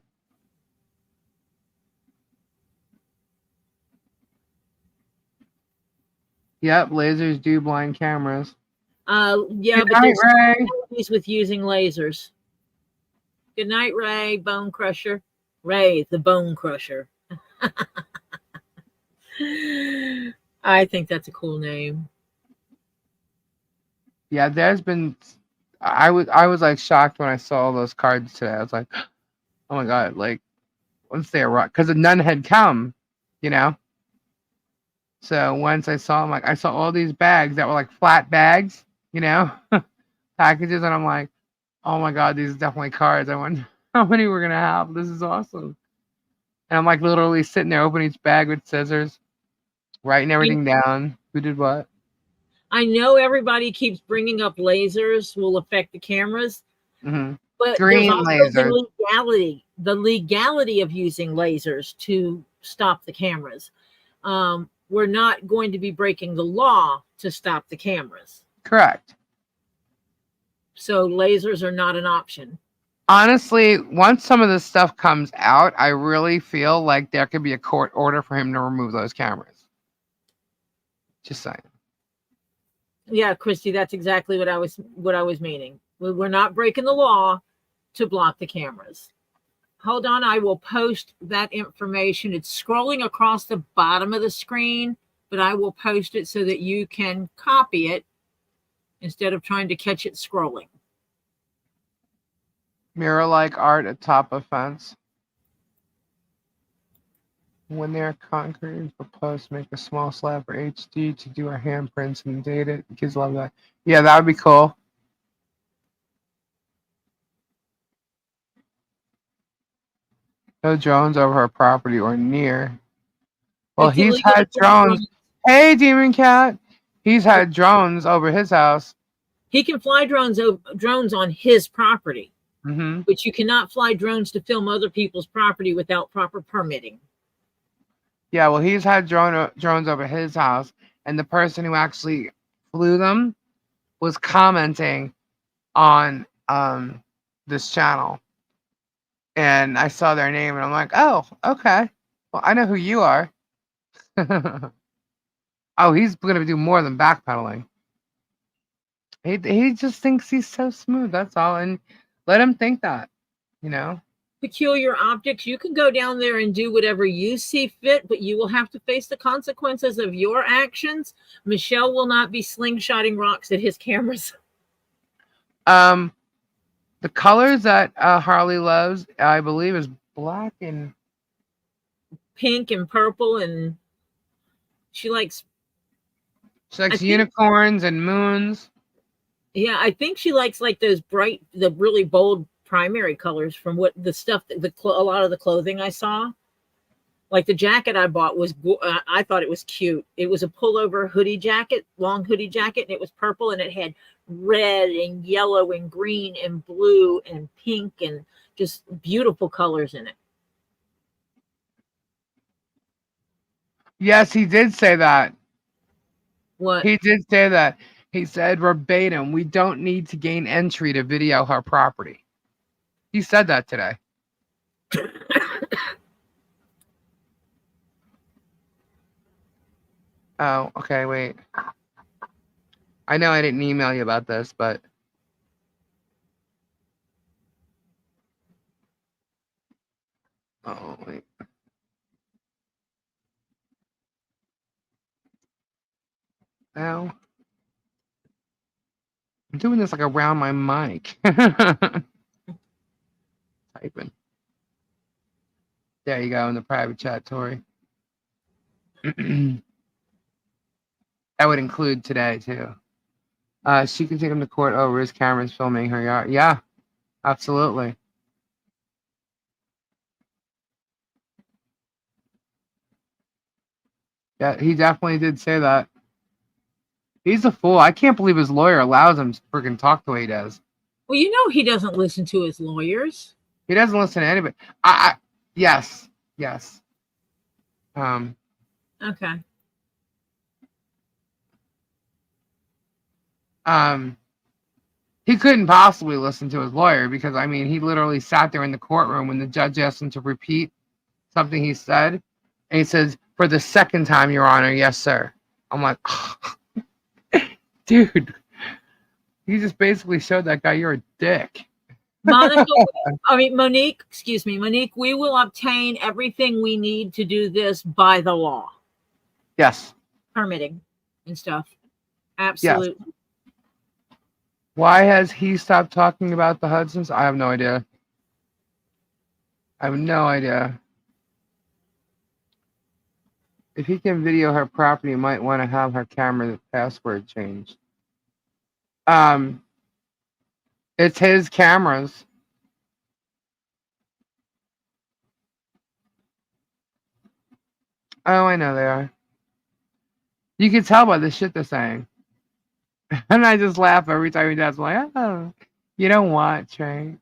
Yep, lasers do blind cameras. Yeah, Good but night, there's Ray. similarities with using lasers. Good night, Ray, Bone Crusher. Ray, the Bone Crusher. I think that's a cool name. Yeah, there's been. I was like shocked when I saw all those cards today. I was like, oh my god! Like once they arrived, because none had come, you know. So once I saw them, like I saw all these bags that were like flat bags, you know, packages, and I'm like, oh my god, these are definitely cards. I wonder how many we're gonna have. This is awesome. And I'm like literally sitting there opening each bag with scissors, writing I, everything down. Who did what? I know everybody keeps bringing up lasers will affect the cameras, Hmm. but there's Green also laser. the legality of using lasers to stop the cameras. We're not going to be breaking the law to stop the cameras. Correct. So lasers are not an option. Honestly, once some of this stuff comes out, I really feel like there could be a court order for him to remove those cameras. Just saying. Yeah, Christy, that's exactly what I was meaning. We're not breaking the law to block the cameras. Hold on, I will post that information. It's scrolling across the bottom of the screen, but I will post it so that you can copy it instead of trying to catch it scrolling. Mirror-like art atop a fence. When they're concrete for posts, make a small slab for HD to do our handprints and date it. Kids love that. Yeah, that would be cool. No drones over our property or near. Well, It's he's illegal to had fly drones. drones. Hey, Demon Cat. He's had drones over his house. He can fly drones on his property, Hmm. but you cannot fly drones to film other people's property without proper permitting. Yeah, well, he's had drones over his house, and the person who actually flew them was commenting on this channel, and I saw their name, and I'm like, oh, okay. Well, I know who you are. Oh, he's gonna do more than backpedaling. He just thinks he's so smooth. That's all, and let him think that. You know. Peculiar optics, you can go down there and do whatever you see fit, but you will have to face the consequences of your actions. Michelle will not be slingshotting rocks at his cameras. Um, the colors that Harley loves, I believe, is black and Pink and purple, and she likes, she I likes think, unicorns and moons. yeah, I think she likes like those bright, the really bold primary colors from what the stuff that a lot of the clothing I saw. Like the jacket I bought was, I thought it was cute. It was a pullover hoodie jacket, long hoodie jacket, and it was purple and it had red and yellow and green and blue and pink and just beautiful colors in it. Yes, he did say that. What? He did say that. He said verbatim, "We don't need to gain entry to video her property." He said that today. Oh, okay, wait. I know I didn't email you about this, but oh wait. Now I'm doing this like around my mic. Typing. There you go in the private chat, Tori. That would include today too. She can take him to court over his cameras filming her yard. Yeah, absolutely. Yeah, he definitely did say that. He's a fool. I can't believe his lawyer allows him to freaking talk the way he does. Well, you know he doesn't listen to his lawyers. He doesn't listen to anybody. Yes, yes. Um, Okay. um, he couldn't possibly listen to his lawyer because I mean he literally sat there in the courtroom when the judge asked him to repeat something he said, and he says, "For the second time, Your Honor, yes, sir." I'm like, dude, you just basically showed that guy you're a dick. Monica, Monique, excuse me, Monique, we will obtain everything we need to do this by the law, Yes, permitting and stuff. yes. Absolutely. Why has he stopped talking about the Hudsons? I have no idea. I have no idea. If he can video her property, you might want to have her camera password changed. It's his cameras. Oh, I know they are. You can tell by the shit they're saying. And I just laugh every time he does. I'm like, oh, you don't watch, right?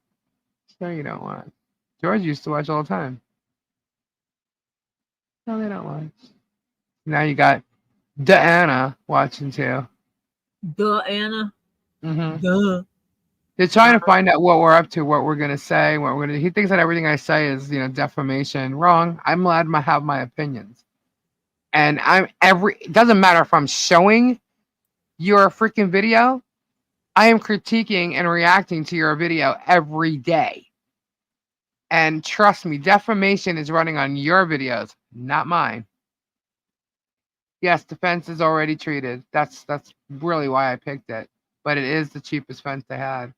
Sure, you don't watch. George used to watch all the time. No, they don't watch. Now you got Diana watching too. Duh, Anna. Hmm. Duh. They're trying to find out what we're up to, what we're gonna say, what we're gonna. He thinks that everything I say is, defamation. Wrong. I'm allowed to have my opinions, and It doesn't matter if I'm showing your freaking video. I am critiquing and reacting to your video every day. And trust me, defamation is running on your videos, not mine. Yes, the fence is already treated. That's really why I picked it. But it is the cheapest fence they had.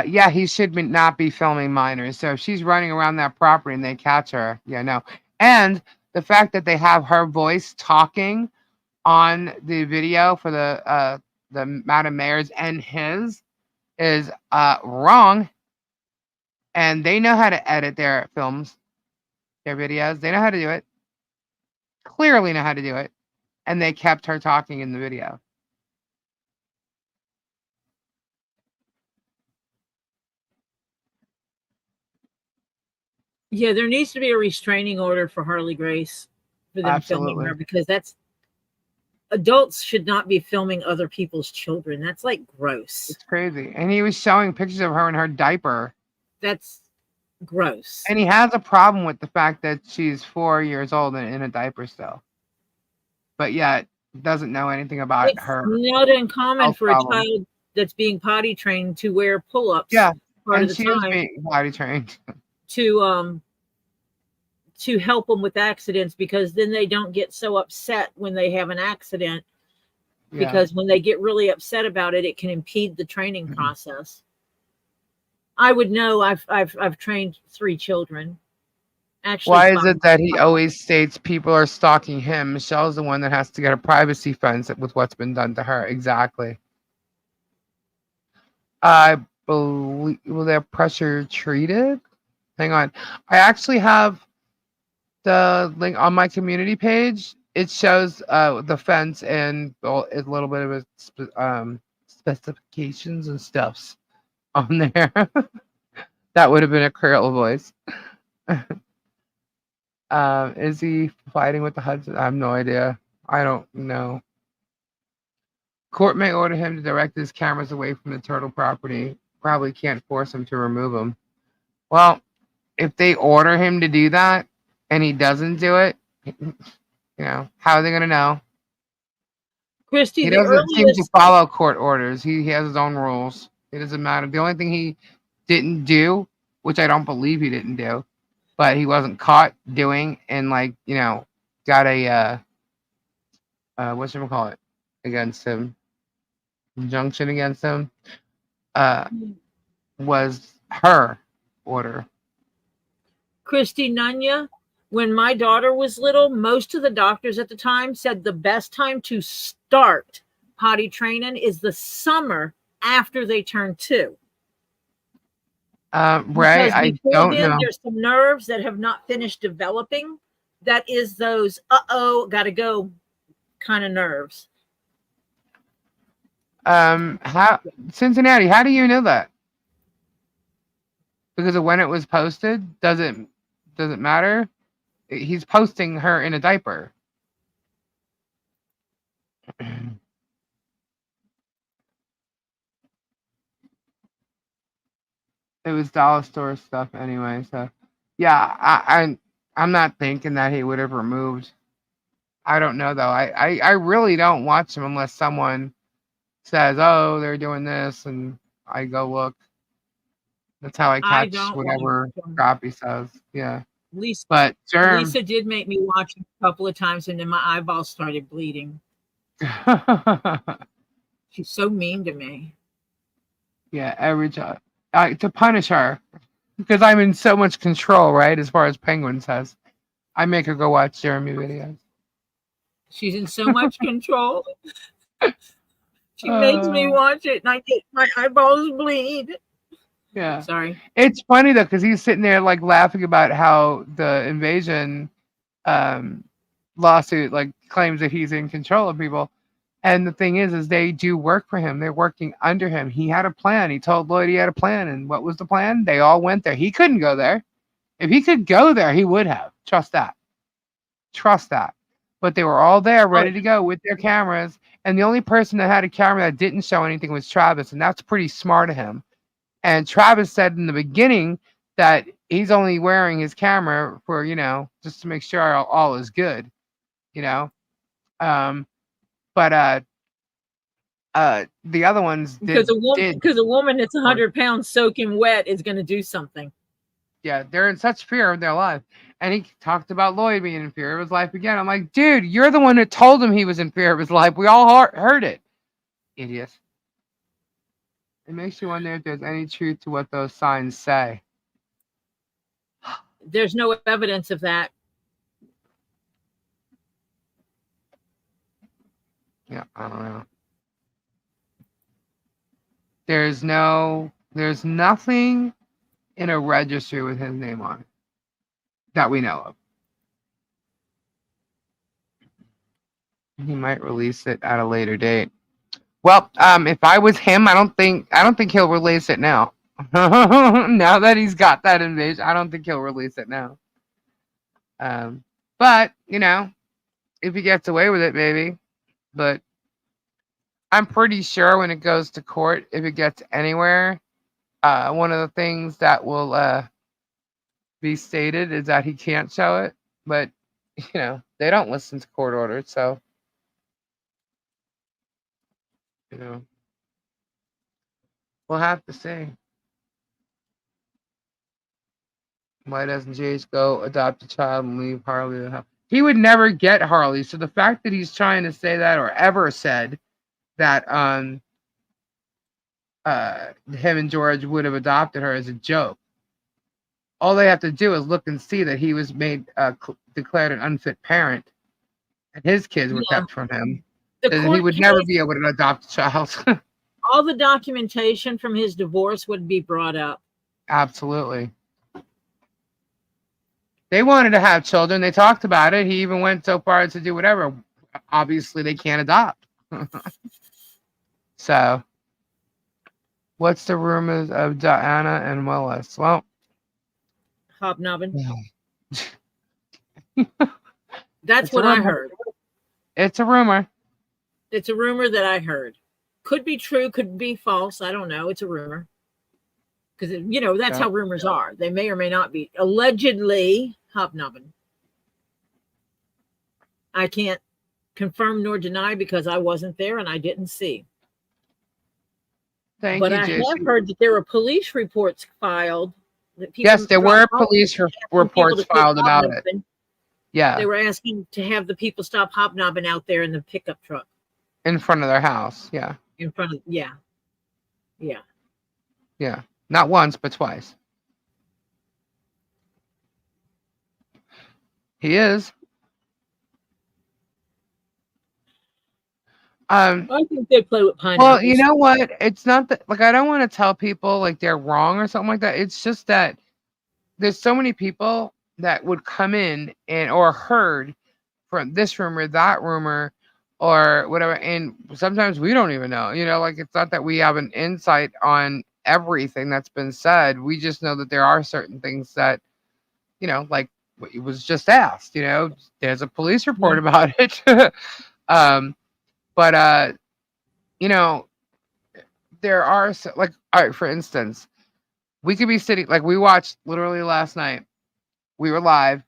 Yeah, he should not be filming minors. So if she's running around that property and they catch her, yeah, no. And the fact that they have her voice talking on the video for the Madam Mayor's and his is wrong. And they know how to edit their films, their videos. They know how to do it. Clearly know how to do it. And they kept her talking in the video. Yeah, there needs to be a restraining order for Harley Grace for them filming Absolutely. her, because adults should not be filming other people's children. That's like gross. It's crazy. And he was showing pictures of her in her diaper. That's Gross. And he has a problem with the fact that she's 4 years old and in a diaper still, but yet doesn't know anything about It's her not uncommon health for a problem. child that's being potty trained to wear pull-ups Yeah, part of and the she is time being potty trained. to help them with accidents, because then they don't get so upset when they have an accident, Yeah. because when they get really upset about it, it can impede the training process. I would know. I've trained 3 children, actually Why is 5. it that he always states people are stalking him? Michelle's the one that has to get a privacy fence with what's been done to her. Exactly. I believe, well, they're pressure treated. Hang on. I actually have the link on my community page. It shows the fence and a little bit of specifications and stuffs on there. That would have been a Curl voice. Is he fighting with the Hudson? I have no idea. I don't know. Court may order him to direct his cameras away from the turtle property. Probably can't force him to remove them. Well, if they order him to do that and he doesn't do it, how are they going to know? Christy, He the doesn't seem to earliest follow court orders. He has his own rules. It doesn't matter. The only thing he didn't do, which I don't believe he didn't do, but he wasn't caught doing, and got a whatchamacallit against him, injunction against him, uh, was her order. Christy Nunya, when my daughter was little, most of the doctors at the time said the best time to start potty training is the summer after they turn 2. Ray, Because I before don't then, know. there's some nerves that have not finished developing. That is those, gotta go kind of nerves. How Cincinnati? How do you know that? Because of when it was posted? Does it matter? He's posting her in a diaper. It was dollar store stuff anyway. So, yeah, I'm not thinking that he would have removed. I don't know though. I really don't watch him unless someone says, "Oh, they're doing this," and I go look. That's how I I catch don't watch whatever them. crap he says. Yeah, Lisa, but Germ. Lisa did make me watch it a couple of times, and then my eyeballs started bleeding. She's so mean to me. Yeah, every time to punish her because I'm in so much control, right? As far as Penguin says, I make her go watch Jeremy videos. She's in so much control. She makes me Uh, watch it, and I get my eyeballs bleed. yeah, Sorry. it's funny though because he's sitting there like laughing about how the invasion um, lawsuit like claims that he's in control of people. And the thing is they do work for him. They're working under him. He had a plan. He told Lloyd he had a plan. And what was the plan? They all went there. He couldn't go there. If he could go there, he would have. Trust that. Trust that. But they were all there Oh, ready to go with their cameras. And the only person that had a camera that didn't show anything was Travis. And that's pretty smart of him. And Travis said in the beginning that he's only wearing his camera for, just to make sure all is good, you know. Um, but the other ones because did. a woman that's 100 pounds soaking wet is going to do something. Yeah, they're in such fear of their life. And he talked about Lloyd being in fear of his life again. I'm like, dude, you're the one that told him he was in fear of his life. We all heard it. Idiot. It makes you wonder if there's any truth to what those signs say. There's no evidence of that. Yeah, I don't know. There's nothing in a registry with his name on it that we know of. He might release it at a later date. Well, if I was him, I don't think he'll release it now. Now that he's got that invasion, I don't think he'll release it now. But if he gets away with it, maybe. But I'm pretty sure when it goes to court, if it gets anywhere, one of the things that will be stated is that he can't show it, but they don't listen to court orders, so you know we'll have to see. Why doesn't Jace go adopt a child and leave Harley the house? He would never get Harley. So the fact that he's trying to say that or ever said that him and George would have adopted her is a joke. All they have to do is look and see that he was made declared an unfit parent, and his kids were kept from him. The And he court would never be able to adopt a child. all the documentation from his divorce would be brought up. Absolutely. They wanted to have children. They talked about it. He even went so far as to do whatever. Obviously, they can't adopt. So, what's the rumors of Diana and Willis? Well, hobnobbing. That's what I heard. It's a rumor. It's a rumor that I heard. Could be true, could be false. I don't know. It's a rumor. Because, that's how rumors are. They may or may not be. Allegedly, hobnobbing. I can't confirm nor deny because I wasn't there and I didn't see. But I have heard that there were police reports filed. That people yes, there were police reports filed about it. Yeah. They were asking to have the people stop hobnobbing out there in the pickup truck. In front of their house, yeah. In front of, yeah. Yeah. Yeah. Not once, but twice. He is. I think they play with pineapples. Well, you know what? It's not that, like, I don't want to tell people like they're wrong or something like that. It's just that there's so many people that would come in or heard from this rumor, that rumor, or whatever, and sometimes we don't even know. Like, it's not that we have an insight on everything that's been said. We just know that there are certain things that, like it was just asked. There's a police report about it. But there are like, all right, for instance, we could be sitting, like, we watched literally last night. We were live.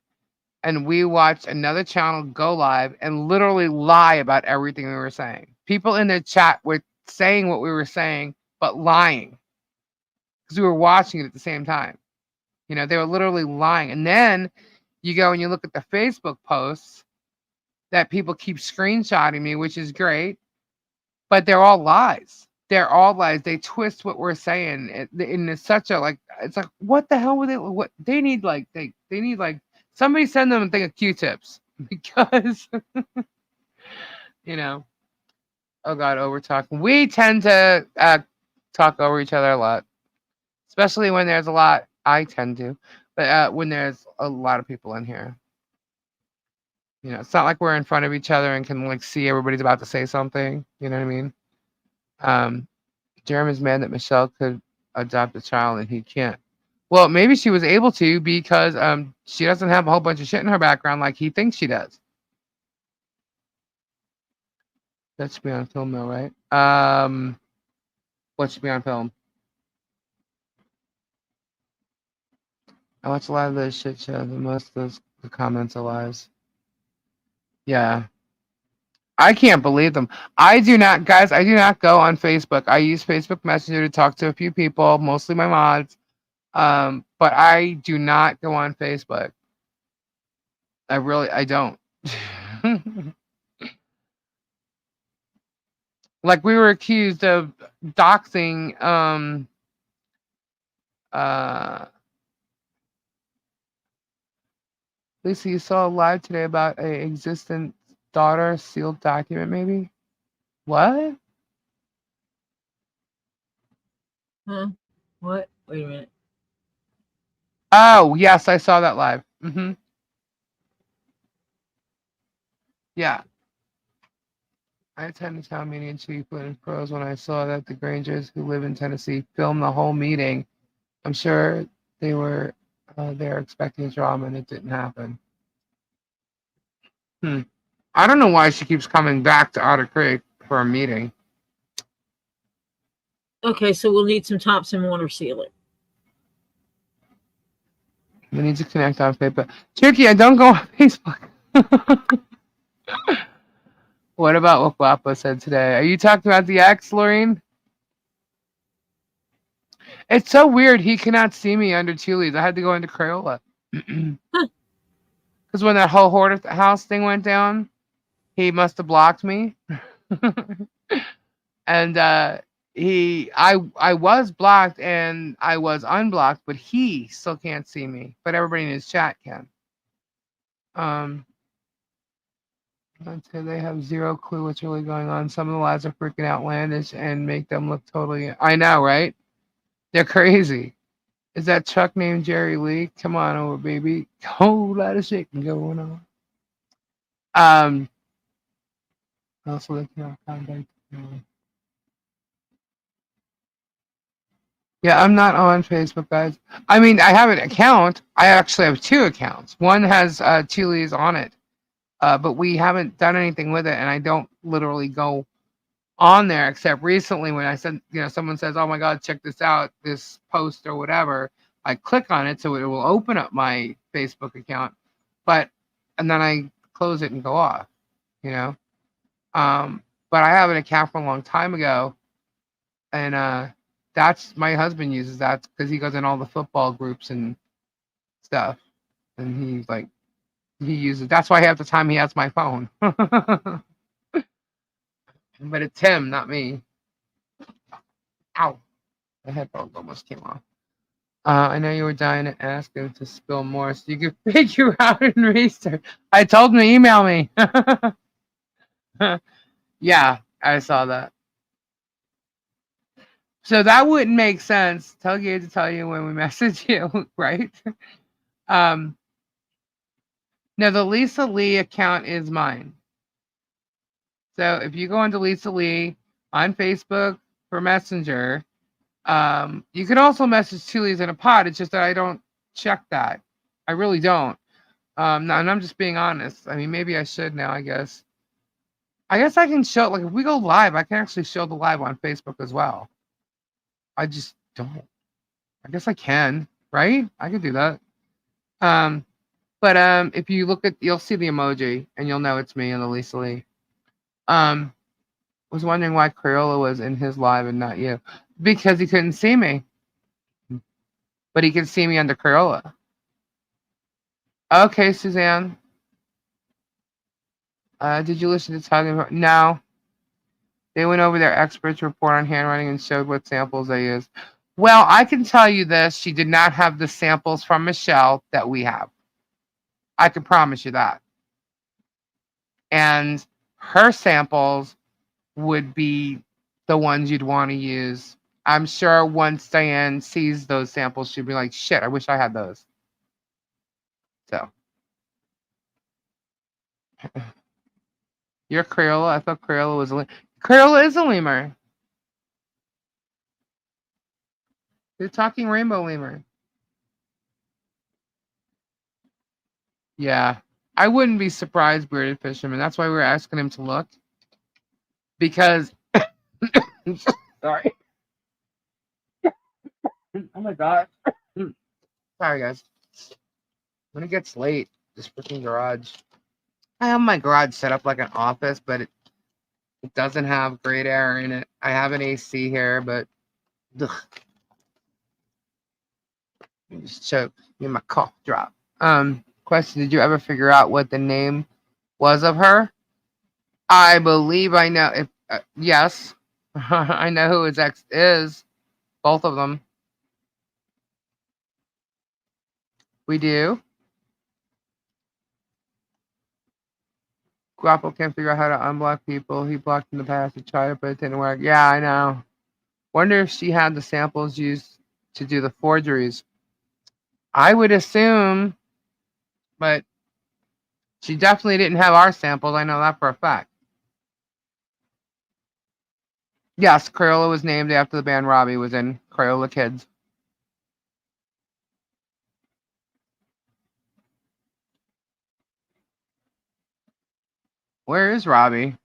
And we watched another channel go live and literally lie about everything we were saying. People in the chat were saying what we were saying, but lying. Because we were watching it at the same time. They were literally lying. And then you go and you look at the Facebook posts that people keep screenshotting me, which is great. But they're all lies. They're all lies. They twist what we're saying. And it's such a, like, it's like, what the hell were they? What they need, like, they need, like, somebody send them a thing of Q-tips because, oh God, over talking. We tend to talk over each other a lot, especially when there's a lot. I tend to, but when there's a lot of people in here, it's not like we're in front of each other and can, like, see everybody's about to say something. You know what I mean? Jeremy's mad that Michelle could adopt a child and he can't. Well, maybe she was able to because she doesn't have a whole bunch of shit in her background like he thinks she does. That should be on film though, right? What should be on film? I watch a lot of those shit shows, and most of the comments are lies. Yeah. I can't believe them. I do not go on Facebook. I use Facebook Messenger to talk to a few people, mostly my mods. But I do not go on Facebook. I don't. Like, we were accused of doxing Lisa, you saw a live today about a existent daughter sealed document, maybe? What? Huh? What? Wait a minute. Oh, yes, I saw that live. Mm-hmm. Yeah. I attended the town meeting in Chief and Pros when I saw that the Grangers who live in Tennessee filmed the whole meeting. I'm sure they were there expecting drama and it didn't happen. I don't know why she keeps coming back to Otter Creek for a meeting. Okay, so we'll need some Thompson water seal it. We need to connect on Facebook. Tricky, I don't go on Facebook. What about what Guapo said today? Are you talking about the ex, Lorraine? It's so weird. He cannot see me under Chili's. I had to go into Crayola. Because when that whole hoarder house thing went down, he must have blocked me. And I was blocked and I was unblocked, but he still can't see me. But everybody in his chat can. Um, I'd say they have zero clue what's really going on. Some of the lies are freaking outlandish and make them look totally. I know, right? They're crazy. Is that Chuck named Jerry Lee? Come on over, baby. Whole lot of shit going on. Also looking at contact. Yeah, I'm not on Facebook, guys. I mean, I have an account. I actually have two accounts. One has Chili's on it, but we haven't done anything with it, and I don't literally go on there except recently when I said, someone says, "Oh my God, check this out, this post or whatever." I click on it, so it will open up my Facebook account, and then I close it and go off, you know. But I have an account from a long time ago, and that's my husband uses that because he goes in all the football groups and stuff, and he's like he uses. That's why half the time he has my phone. But it's him, not me. Ow, the headphones almost came off. I know you were dying to ask him to spill more so you could figure out and research. I told him to email me. Yeah, I saw that. So that wouldn't make sense. Tell Gabe to tell you when we message you, right? Um, no, the Lisa Lee account is mine. So if you go into Lisa Lee on Facebook for Messenger, you can also message Chili's in a pod. It's just that I don't check that. I really don't. And I'm just being honest. I mean, maybe I should now. I guess I can show, like, if we go live, I can actually show the live on Facebook as well. I just don't. I guess I can, right? I can do that. But if you look at, you'll see the emoji and you'll know it's me and Elisa Lee. Was wondering why Crayola was in his live and not you, because he couldn't see me, but he can see me under Crayola. Okay, Suzanne. Did you listen to talking about? No. They went over their experts' report on handwriting and showed what samples they used. Well, I can tell you this. She did not have the samples from Michelle that we have. I can promise you that. And her samples would be the ones you'd want to use. I'm sure once Diane sees those samples, she'd be like, shit, I wish I had those. So. You're Crayola? I thought Crayola was a lemur. Crayola is a lemur. The talking rainbow lemur. Yeah. I wouldn't be surprised, Bearded Fisherman. That's why we were asking him to look. Because sorry. Oh my god. Sorry guys. When it gets late, this freaking garage. I have my garage set up like an office, but it doesn't have great air in it. I have an AC here, but ugh. Just choke. Me my cough drop. Question, did you ever figure out what the name was of her? I believe I know. If yes, I know who his ex is. Both of them. We do. Guapo can't figure out how to unblock people. He blocked in the past. He tried it, but it didn't work. Yeah, I know. Wonder if she had the samples used to do the forgeries. I would assume, but she definitely didn't have our samples. I know that for a fact. Yes, Crayola was named after the band Robbie was in. Crayola Kids. Where is Robbie?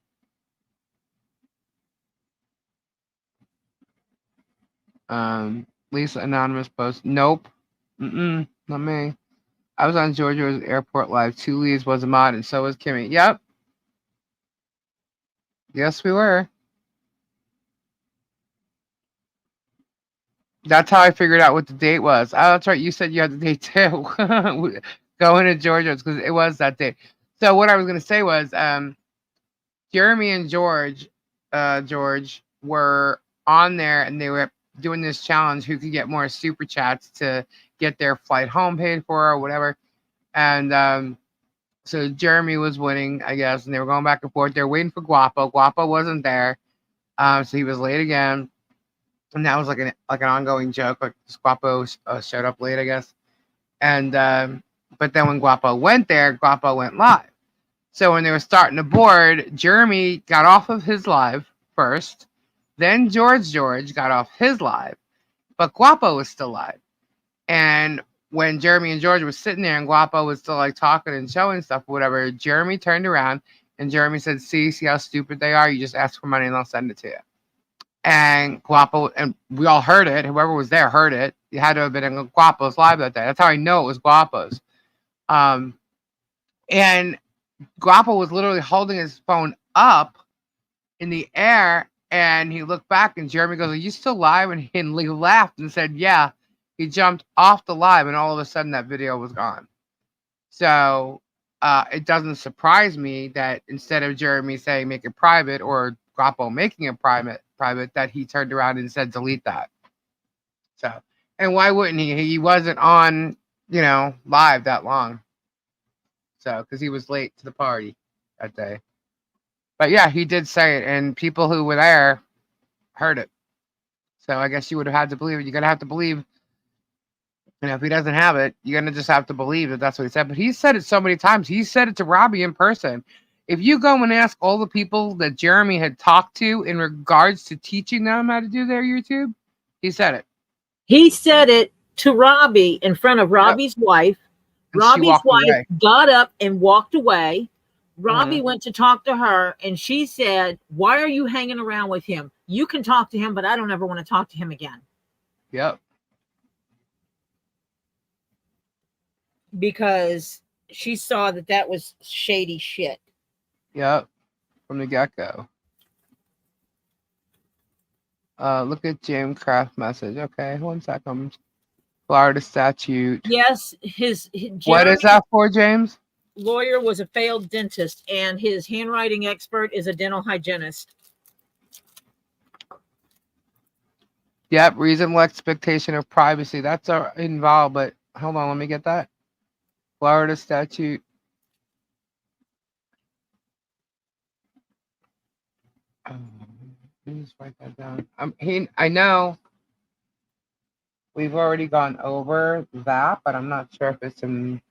Lisa Anonymous post. Nope. Not me. I was on Georgia's Airport Live. Two Leads was a mod, and so was Kimmy. Yep. Yes, we were. That's how I figured out what the date was. Oh, that's right. You said you had the date too. Going to Georgia because it was that date. So what I was going to say was, Jeremy and George were on there, and they were doing this challenge: who could get more super chats to get their flight home paid for or whatever. And so Jeremy was winning, I guess, and they were going back and forth. They were waiting for Guapo. Guapo wasn't there, so he was late again. And that was like an ongoing joke. Like Guapo showed up late, I guess. And but then when Guapo went there, Guapo went live. So when they were starting the board, Jeremy got off of his live first. Then George got off his live, but Guapo was still live. And when Jeremy and George were sitting there and Guapo was still like talking and showing stuff, or whatever, Jeremy turned around and Jeremy said, see how stupid they are? You just ask for money and they'll send it to you. And Guapo, and we all heard it. Whoever was there heard it. It had to have been in Guapo's live that day. That's how I know it was Guapo's. And Guapo was literally holding his phone up in the air, and he looked back, and Jeremy goes, "Are you still live?" And he laughed and said, "Yeah." He jumped off the live, and all of a sudden, that video was gone. So it doesn't surprise me that instead of Jeremy saying make it private or Guapo making it private, that he turned around and said delete that. So, and why wouldn't he? He wasn't on, live that long. So, because he was late to the party that day. But yeah, he did say it, and people who were there heard it. So I guess you would have had to believe it. You're gonna have to believe. If he doesn't have it, you're gonna just have to believe that that's what he said. But he said it so many times. He said it to Robbie in person. If you go and ask all the people that Jeremy had talked to in regards to teaching them how to do their YouTube, he said it. He said it to Robbie in front of Robbie's wife. And Robbie's wife away. got up and walked away. Robbie went to talk to her, and she said, "Why are you hanging around with him? You can talk to him, but I don't ever want to talk to him again." Yep. Because she saw that was shady shit. Yep. From the get-go. Look at James Craft message. Okay, 1 second. Florida statute. Yes, what is that for, James? Lawyer was a failed dentist, and his handwriting expert is a dental hygienist. Yep, reasonable expectation of privacy. That's involved, but hold on, let me get that. Florida statute. Let me just write that down. I know we've already gone over that, but I'm not sure if it's in.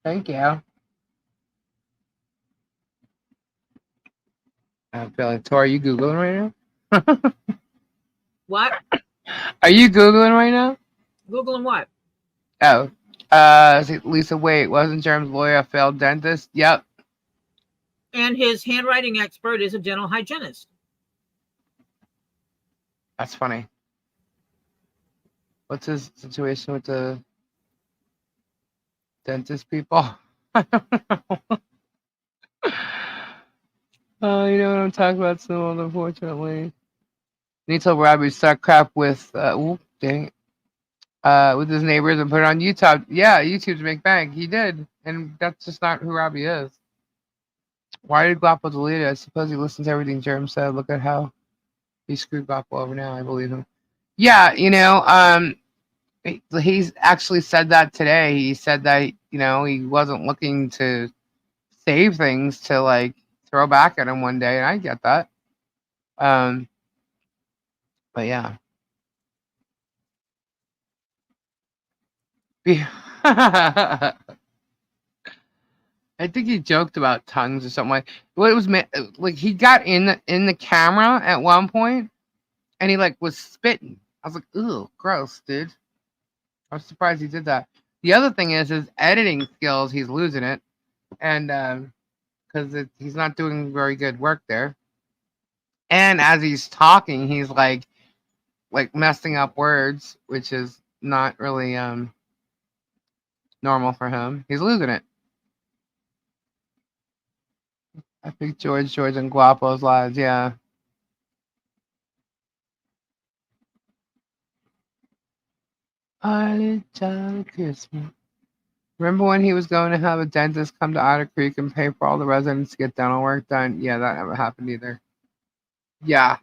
Thank you. I'm feeling. Tori, are you Googling right now? What? Are you Googling right now? Googling what? Oh. Lisa, wait, wasn't Jerem's lawyer a failed dentist? Yep. And his handwriting expert is a dental hygienist. That's funny. What's his situation with the dentist people? I don't know. You know what I'm talking about, so unfortunately. Need to Robbie start crap with dang it. With his neighbors and put it on YouTube. Yeah, YouTube to make bank. He did. And that's just not who Robbie is. Why did Guapo delete it? I suppose he listens to everything Jerem said. Look at how he screwed Guapo over now. I believe him. Yeah, he's actually said that today. He said that, he wasn't looking to save things to like throw back at him one day, and I get that. But yeah. I think he joked about tongues or something like. Well, it was like he got in the camera at one point, and he like was spitting. I was like, "Ew, gross, dude." I was surprised he did that. The other thing is his editing skills. He's losing it, and because he's not doing very good work there. And as he's talking, he's like messing up words, which is not really normal for him. He's losing it. I think George, and Guapo's lives. Yeah. Holly Jolly Christmas. Remember when he was going to have a dentist come to Otter Creek and pay for all the residents to get dental work done? Yeah, that never happened either. Yeah.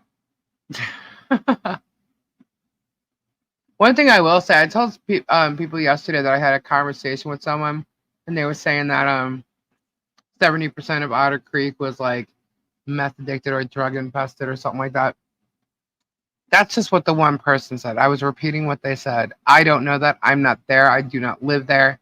One thing I will say, I told people yesterday that I had a conversation with someone, and they were saying that 70% of Otter Creek was like meth addicted or drug infested or something like that. That's just what the one person said. I was repeating what they said. I don't know that. I'm not there. I do not live there.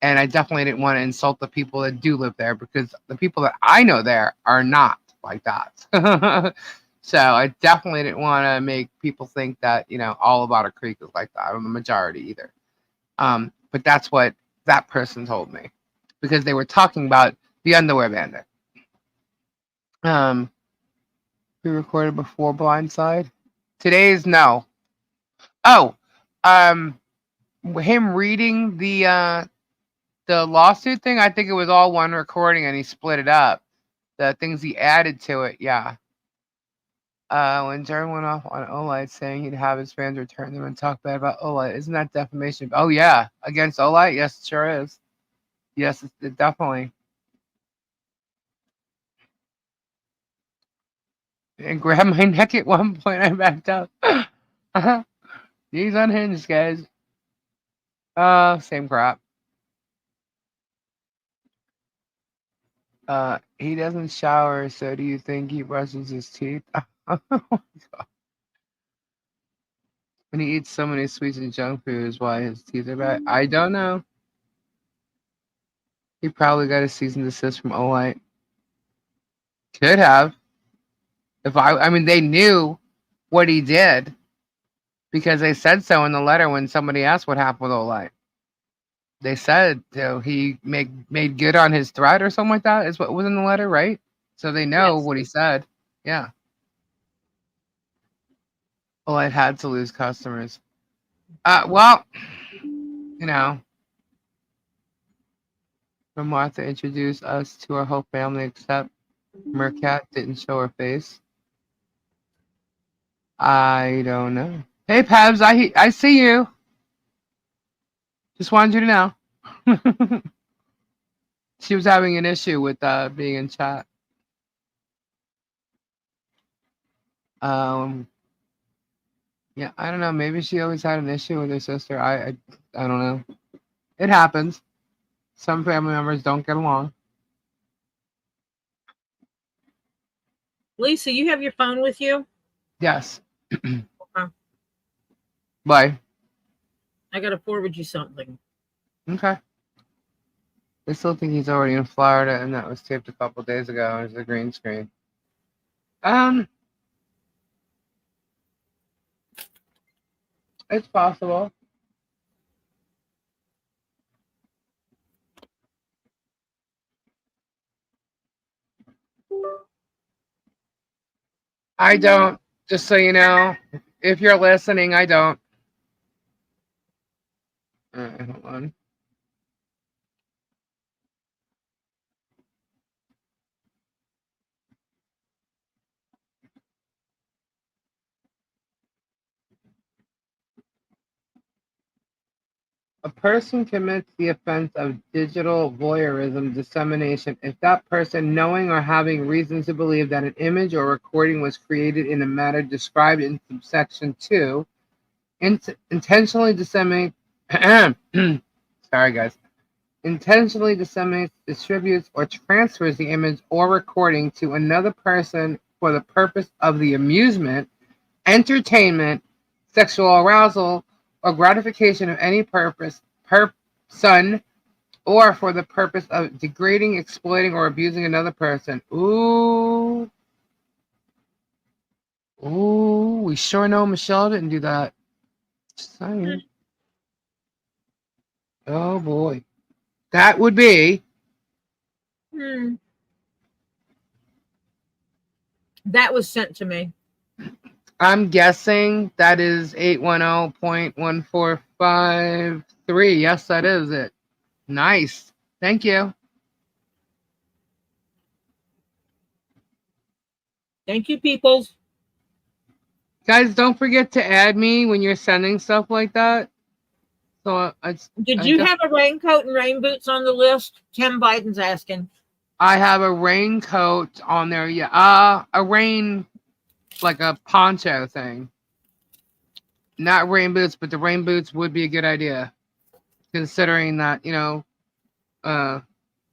And I definitely didn't want to insult the people that do live there because the people that I know there are not like that. So I definitely didn't want to make people think that, all of Otter Creek is like that, or the majority either. But that's what that person told me because they were talking about the underwear bandit. We recorded before Blindside. Today's no. Oh, um, him reading the lawsuit thing. I think it was all one recording, and he split it up. The things he added to it, yeah. When Jerry went off on Olight saying he'd have his fans return them and talk bad about Olight, isn't that defamation? Oh yeah, against Olight, yes, it sure is. Yes, it definitely. And grabbed my neck at one point. I backed up. He's unhinged, guys. Same crap. He doesn't shower, so do you think he brushes his teeth? When he eats so many sweets and junk food is why his teeth are bad. I don't know. He probably got a cease and desist from Olight. Could have. I mean, they knew what he did because they said so in the letter when somebody asked what happened with Olight. They said he made good on his threat or something like that is what was in the letter, right? So they know Yes. what he said. Yeah. Olight had to lose customers. Well, you know, when Martha introduced us to our whole family except Mercat didn't show her face. I don't know. Hey, Pabs, I see you. Just wanted you to know. She was having an issue with being in chat. Um, yeah, I don't know. Maybe she always had an issue with her sister. I don't know. It happens. Some family members don't get along. Lisa, you have your phone with you? Yes. Okay. Bye. I got to forward you something. Okay. I still think he's already in Florida, and that was taped a couple days ago. It's a green screen. It's possible. I don't. Just so you know, if you're listening, I don't. Hold on. A person commits the offense of digital voyeurism dissemination if that person, knowing or having reasons to believe that an image or recording was created in a manner described in subsection 2, intentionally disseminate. Sorry, guys. Intentionally disseminates, distributes, or transfers the image or recording to another person for the purpose of the amusement, entertainment, sexual arousal, or gratification of any person, or for the purpose of degrading, exploiting, or abusing another person. Ooh. Ooh, we sure know Michelle didn't do that. Just saying. Oh boy. That would be. Hmm. That was sent to me. I'm guessing that is 810.1453. Yes, that is it. Nice. Thank you. Thank you, peoples. Guys, don't forget to add me when you're sending stuff like that. So Did I you just have a raincoat and rain boots on the list? Tim Biden's asking. I have a raincoat on there. Yeah. A rain like a poncho thing. Not rain boots, but the rain boots would be a good idea. Considering that, uh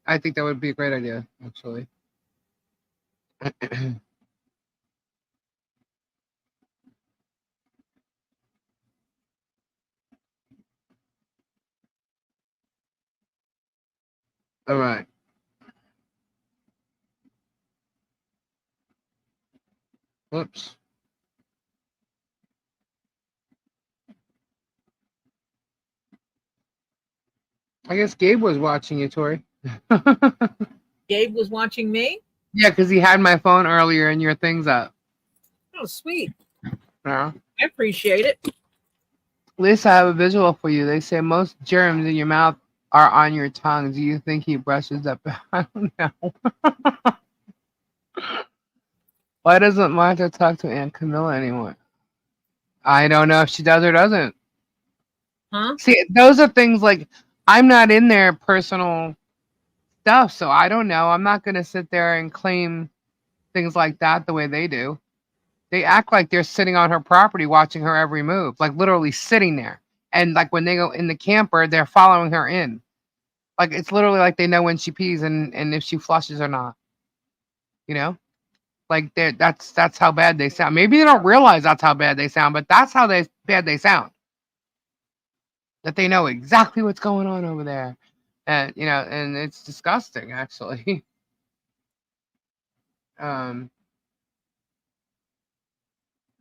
I think that would be a great idea, actually. All right. Whoops. I guess Gabe was watching you, Tori. Gabe was watching me. Yeah, because he had my phone earlier and your thing's up. Oh, sweet. Yeah. I appreciate it. At least I have a visual for you. They say most germs in your mouth are on your tongue. Do you think he brushes up? I don't know. Why doesn't Martha talk to Aunt Camilla anymore? I don't know if she does or doesn't. Huh? See, those are things like I'm not in their personal stuff, so I don't know. I'm not going to sit there and claim things like that the way they do. They act like they're sitting on her property watching her every move, like literally sitting there. And like when they go in the camper, they're following her in. Like it's literally like they know when she pees and if she flushes or not. You know? Like that's how bad they sound. Maybe they don't realize that's how bad they sound, but that's how bad they sound. That they know exactly what's going on over there. And and it's disgusting actually. um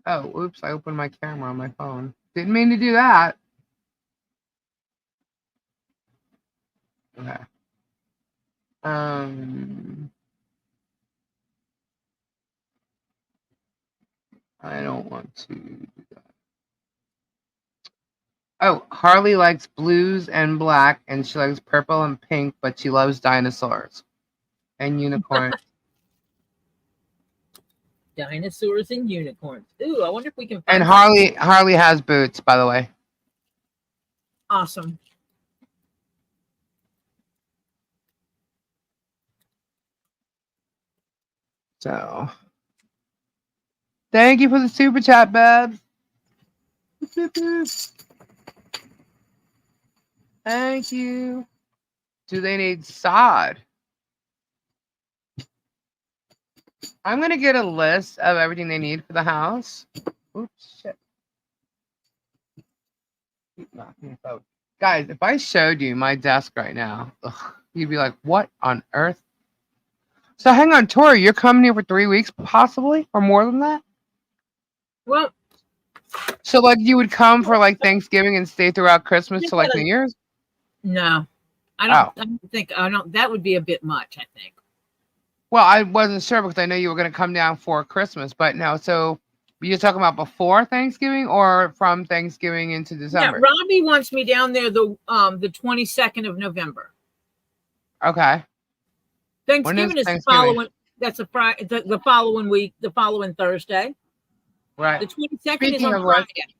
oh, oops, I opened my camera on my phone. Didn't mean to do that. Okay. Um I don't want to do that. Oh, Harley likes blues and black, and she likes purple and pink, but she loves dinosaurs and unicorns. Dinosaurs and unicorns. Ooh, I wonder if we can And find some. Harley has boots, by the way. Awesome. So, thank you for the super chat, Babs. Thank you. Do they need sod? I'm gonna get a list of everything they need for the house. Oops, shit. Keep knocking your phone. Guys, if I showed you my desk right now, you'd be like, "What on earth?" So hang on, Tori, you're coming here for 3 weeks, possibly, or more than that. Well, So like you would come for like Thanksgiving and stay throughout Christmas to like New Year's. no, I don't. Oh, I don't think. I don't. That would be a bit much. I think. well, I wasn't sure because I know you were going to come down for Christmas, but no. So you're talking about before Thanksgiving or from Thanksgiving into Yeah, December? Robbie wants me down there the 22nd of November. Okay. When is Thanksgiving is the Thanksgiving? following. That's a Friday. The following week. The following Thursday. Right. The 22nd is Speaking on of which, Friday.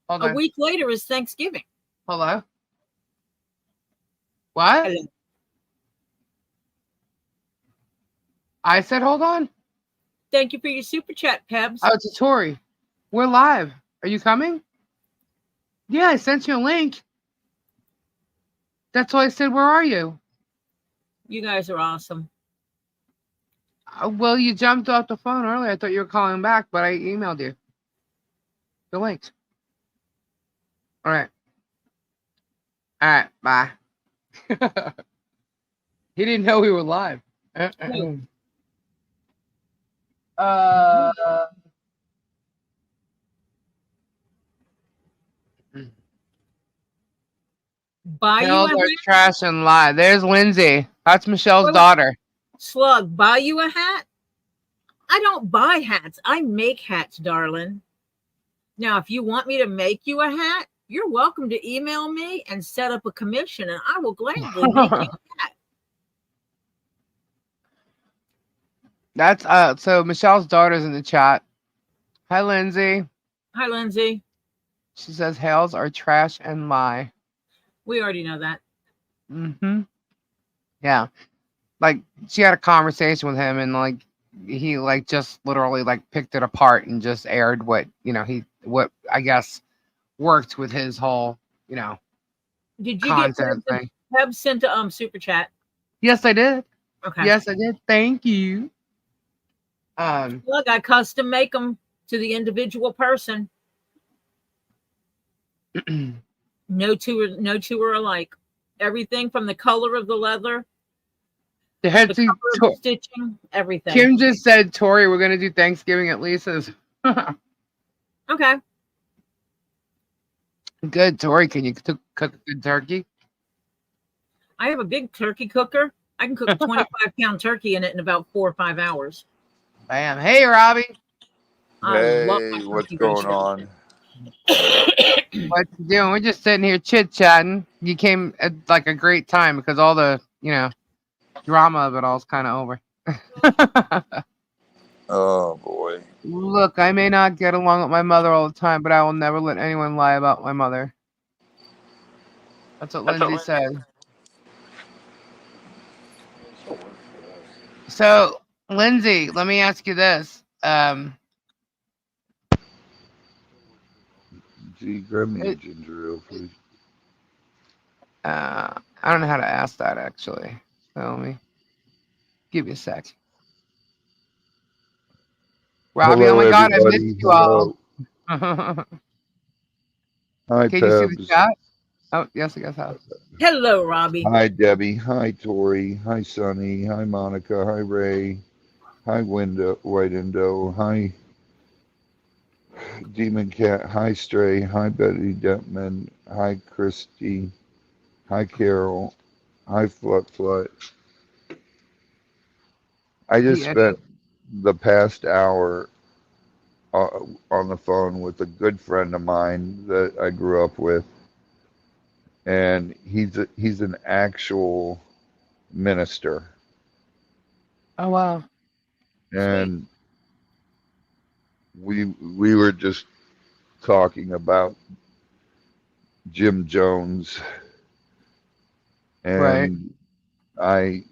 hold A on. week later is Thanksgiving. Hello. What? Hello. I said hold on. Thank you for your super chat, Pebs. Oh, it's a Tori. We're live. Are you coming? Yeah, I sent you a link. That's why I said, where are you? You guys are awesome. Well, you jumped off the phone earlier. I thought you were calling back, but I emailed you the link. All right. All right. Bye. He didn't know we were live. Who? uh, Buy you Hills a are hat, trash and live. There's Lindsay. That's Michelle's daughter. Slug. Buy you a hat. I don't buy hats. I make hats, darling. Now, if you want me to make you a hat, you're welcome to email me and set up a commission, and I will gladly make you a hat. That's so Michelle's daughter's in the chat. Hi Lindsay. Hi, Lindsay. She says hails are trash and lie. We already know that. Mm-hmm. Yeah. Like she had a conversation with him and like he like just literally like picked it apart and just aired what, he what I guess worked with his whole, Did you get content thing. Peb sent a super chat? Yes, I did. Okay. Yes, I did. Thank you. Look, I custom make them to the individual person. No two are alike. Everything from the color of the leather, the the head color of the stitching, everything. Kim just said, Tori, we're gonna do Thanksgiving at Lisa's. Okay. Good, Tori. Can you cook a good turkey? I have a big turkey cooker. I can cook a 25-pound turkey in it in about 4 or 5 hours. Bam. Hey, Robbie. I love my Hey, what's turkey going vegetables. on? What you doing? We're just sitting here chit chatting. You came at like a great time because all the drama of it all's kind of over. Oh boy. Look, I may not get along with my mother all the time, but I will never let anyone lie about my mother. That's what Lindsay said. So, Lindsay, let me ask you this. Gee, grab me a ginger ale, please. I don't know how to ask that actually. So let me give you a sec. Robbie, oh Hello, my God, I missed everybody. you all. Hello. Hi, Can you see the Pebs. chat? Oh, yes, I guess so. Hello, Robbie. Hi, Debbie. Hi, Tori. Hi, Sunny. Hi, Monica. Hi, Ray. Hi, White Indo. Hi, Demon Cat. Hi, Stray. Hi, Betty Detman. Hi, Christy. Hi, Carol. Hi, Flut. I just He ended. spent the past hour on the phone with a good friend of mine that I grew up with, and he's an actual minister, Oh wow. Sweet. and we were just talking about Jim Jones, Right. and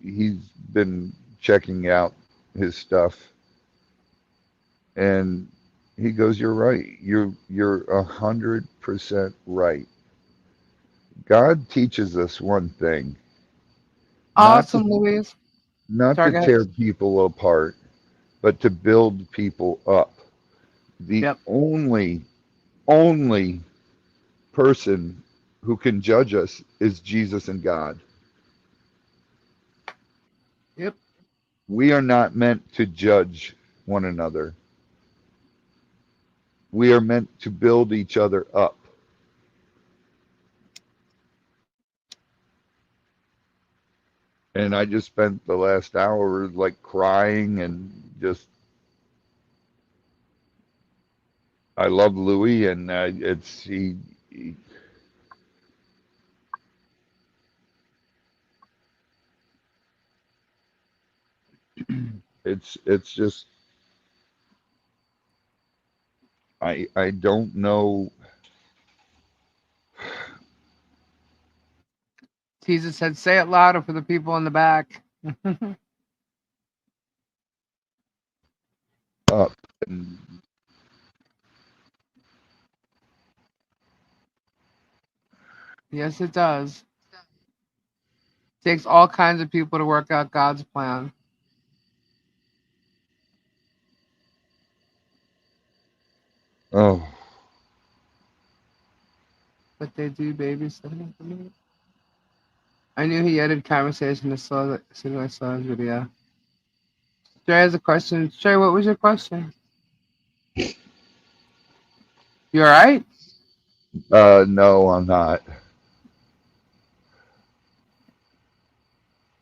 he's been checking out his stuff, and he goes, "You're right. You're 100% right. God teaches us one thing, not to Awesome, Louise. not Sorry, to go ahead. tear people apart, but to build people up. The Yep. only person who can judge us is Jesus and God. Yep. We are not meant to judge one another. We are meant to build each other up. And I just spent the last hour like crying and just I love Louis, and it's just I don't know. Jesus said, "Say it louder for the people in the back." Up and Yes, it does. Takes all kinds of people to work out God's plan, oh but they do babysitting for me. I knew he edited conversation as soon as I saw his video. Trey has a question. Trey, what was your question? You all right? no, I'm not.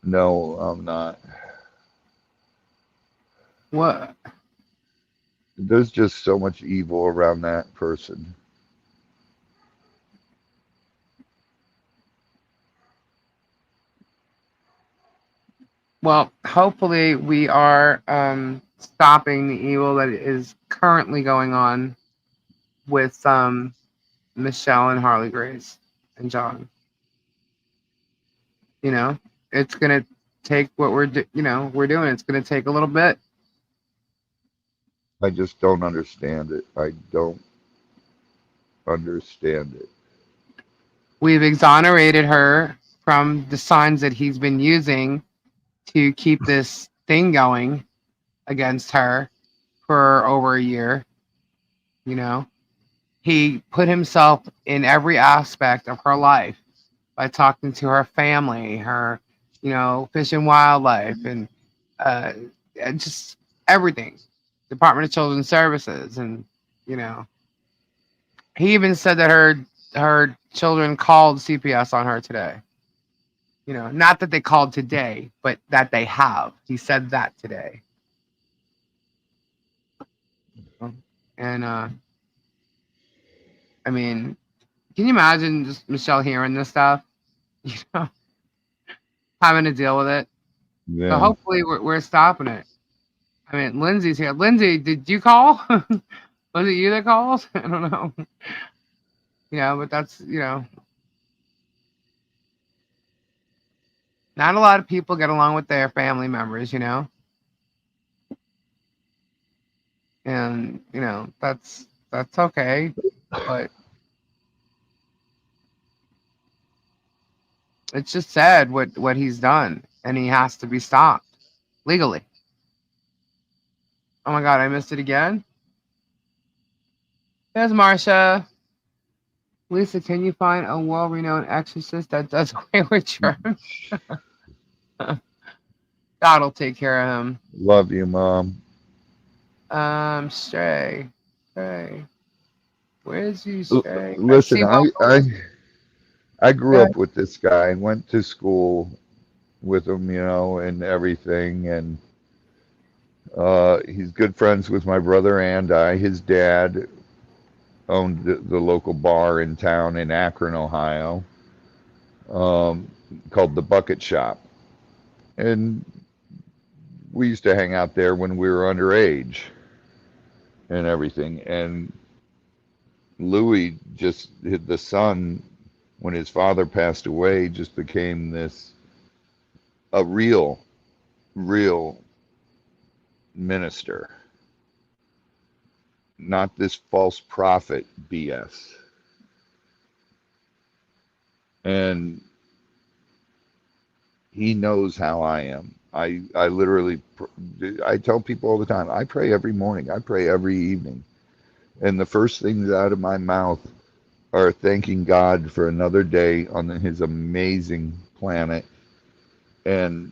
No, I'm not. What? there's just so much evil around that person. Well, hopefully we are stopping the evil that is currently going on with Michelle and Harley Grace and John. You know, it's gonna take what we're doing. It's gonna take a little bit. I just don't understand it. I don't understand it. We've exonerated her from the signs that he's been using to keep this thing going against her for over a year. You know, he put himself in every aspect of her life by talking to her family, her, fish and wildlife, uh, and just everything. Department of Children's Services, and you know, he even said that her children called CPS on her today. Not that they called today, but that they have. He said that today. And I mean, can you imagine just Michelle hearing this stuff? You know, having to deal with it. So Yeah. hopefully we're stopping it. I mean, Lindsay's here. Lindsay, did you call? Was it you that called? I don't know. But that's not a lot of people get along with their family members. And that's okay, but it's just sad what he's done, and he has to be stopped legally. Oh my God, I missed it again. There's Marsha. Lisa, can you find a well-renowned exorcist that does away with germs? God'll take care of him. Love you, Mom. Stray. Where's you, Stray? I Listen, see Welcome. I grew Yeah. up with this guy and went to school with him, and everything. And he's good friends with my brother and I. His dad owned the local bar in town in Akron, Ohio, um, called the Bucket Shop. And we used to hang out there when we were underage and everything. And Louis the son, when his father passed away, just became a real minister, not this false prophet BS. And he knows how I am. I literally, I tell people all the time, I pray every morning, I pray every evening. And the first things out of my mouth are thanking God for another day on his amazing planet, and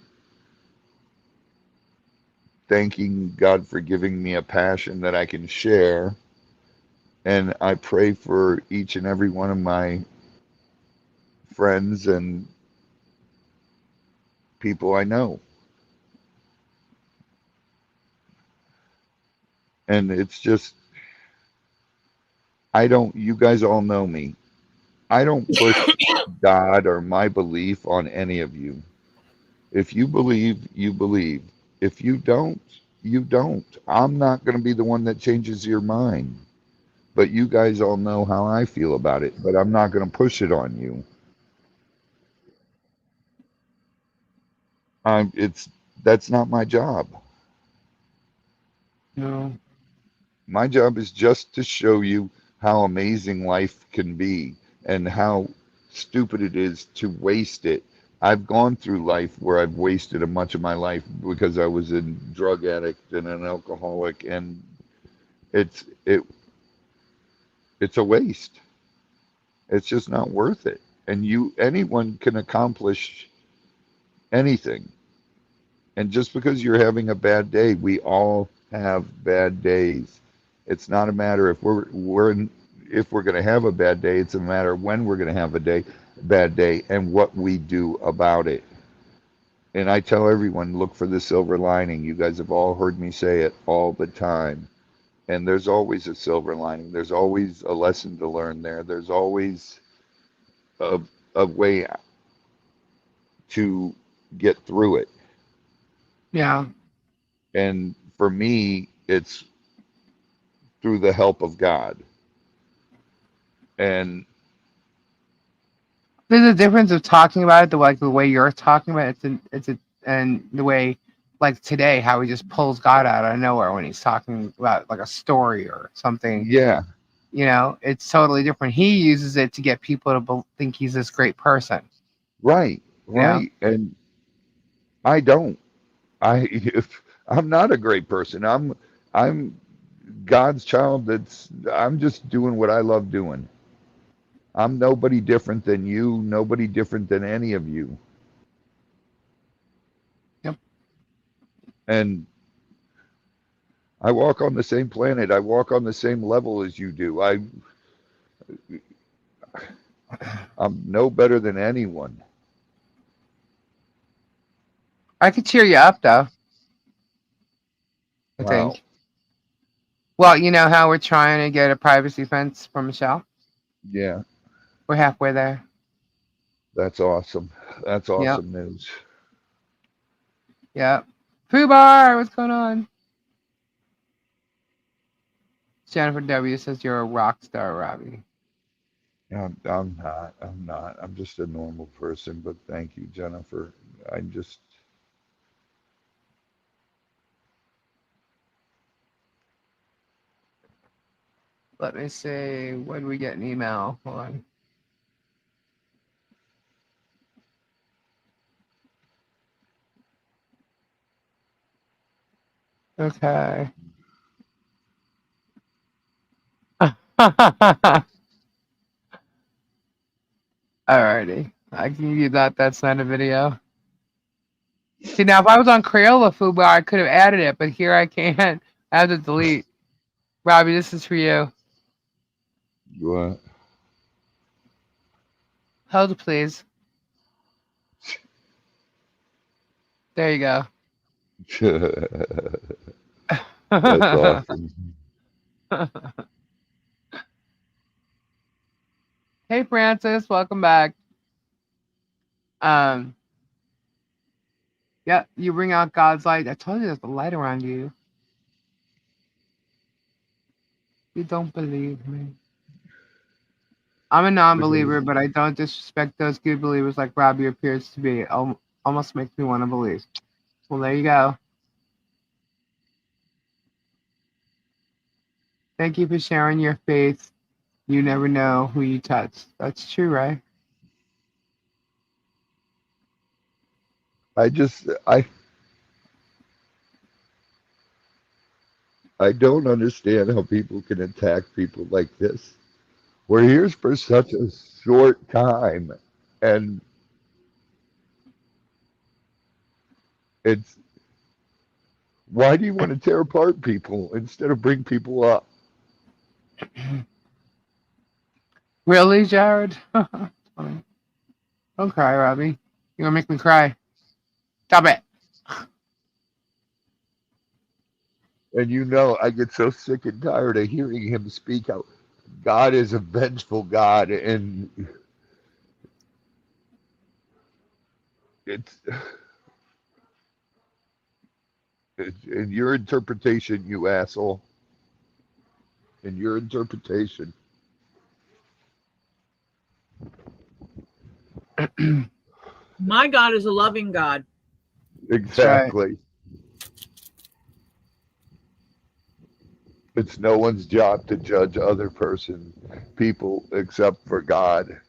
thanking God for giving me a passion that I can share. And I pray for each and every one of my friends and people I know. And it's just, you guys all know me. I don't push God or my belief on any of you. If you believe, you believe. If you don't, you don't. I'm not going to be the one that changes your mind. But you guys all know how I feel about it, but I'm not going to push it on you. That's not my job. No. My job is just to show you how amazing life can be and how stupid it is to waste it. I've gone through life where I've wasted a much of my life because I was a drug addict and an alcoholic, and it's it it's a waste. It's just not worth it. And anyone can accomplish anything. And just because you're having a bad day, we all have bad days. It's not a matter if we're going to have a bad day. It's a matter of when we're going to have bad day, and what we do about it. And I tell everyone, look for the silver lining. You guys have all heard me say it all the time. And there's always a silver lining. There's always a lesson to learn there. There's always a, a way to get through it. Yeah. And for me, it's through the help of God. And There's a difference of talking about it, the way you're talking about it. And the way, like today, how he just pulls God out of nowhere when he's talking about like a story or something. yeah, You know, it's totally different. He uses it to get people to think he's this great person. right, You know, right. And I don't. If I'm not a great person. I'm God's child. I'm just doing what I love doing. I'm nobody different than you, nobody different than any of you. Yep. And I walk on the same planet. I walk on the same level as you do. I'm no better than anyone. I could cheer you up though. I Wow. think. Well, you know how we're trying to get a privacy fence for Michelle. Yeah, We're halfway there. that's awesome. That's Yep. awesome news. Yep. Pooh Bar, what's going on? Jennifer W says you're a rock star, Robbie. I'm not. I'm not. I'm just a normal person, but thank you, Jennifer. I just Let me see. When we get an email? Hold on. Okay. Alrighty. I can give you that. That's not a video. See, now if I was on Crayola Fubar, I could have added it, but here I can't. I have to delete. Robbie, this is for you. what? Hold, please. There you go. That's awesome. Hey, Francis, welcome back. Yeah, you bring out God's light. I told you there's a light around you. You don't believe me. I'm a non-believer, but I don't disrespect those good believers like Robbie appears to be. It almost makes me want to believe. Well, there you go. Thank you for sharing your faith. You never know who you touch. That's true, right? I just I don't understand how people can attack people like this. We're here for such a short time, and it's why do you want to tear apart people instead of bring people up? Really, Jared? Don't cry, Robbie. You're gonna make me cry. Stop it. And you know, I get so sick and tired of hearing him speak out. God is a vengeful God, and it's in your interpretation, you asshole. In your interpretation. My God is a loving God. That's right. Exactly. It's no one's job to judge other people except for God.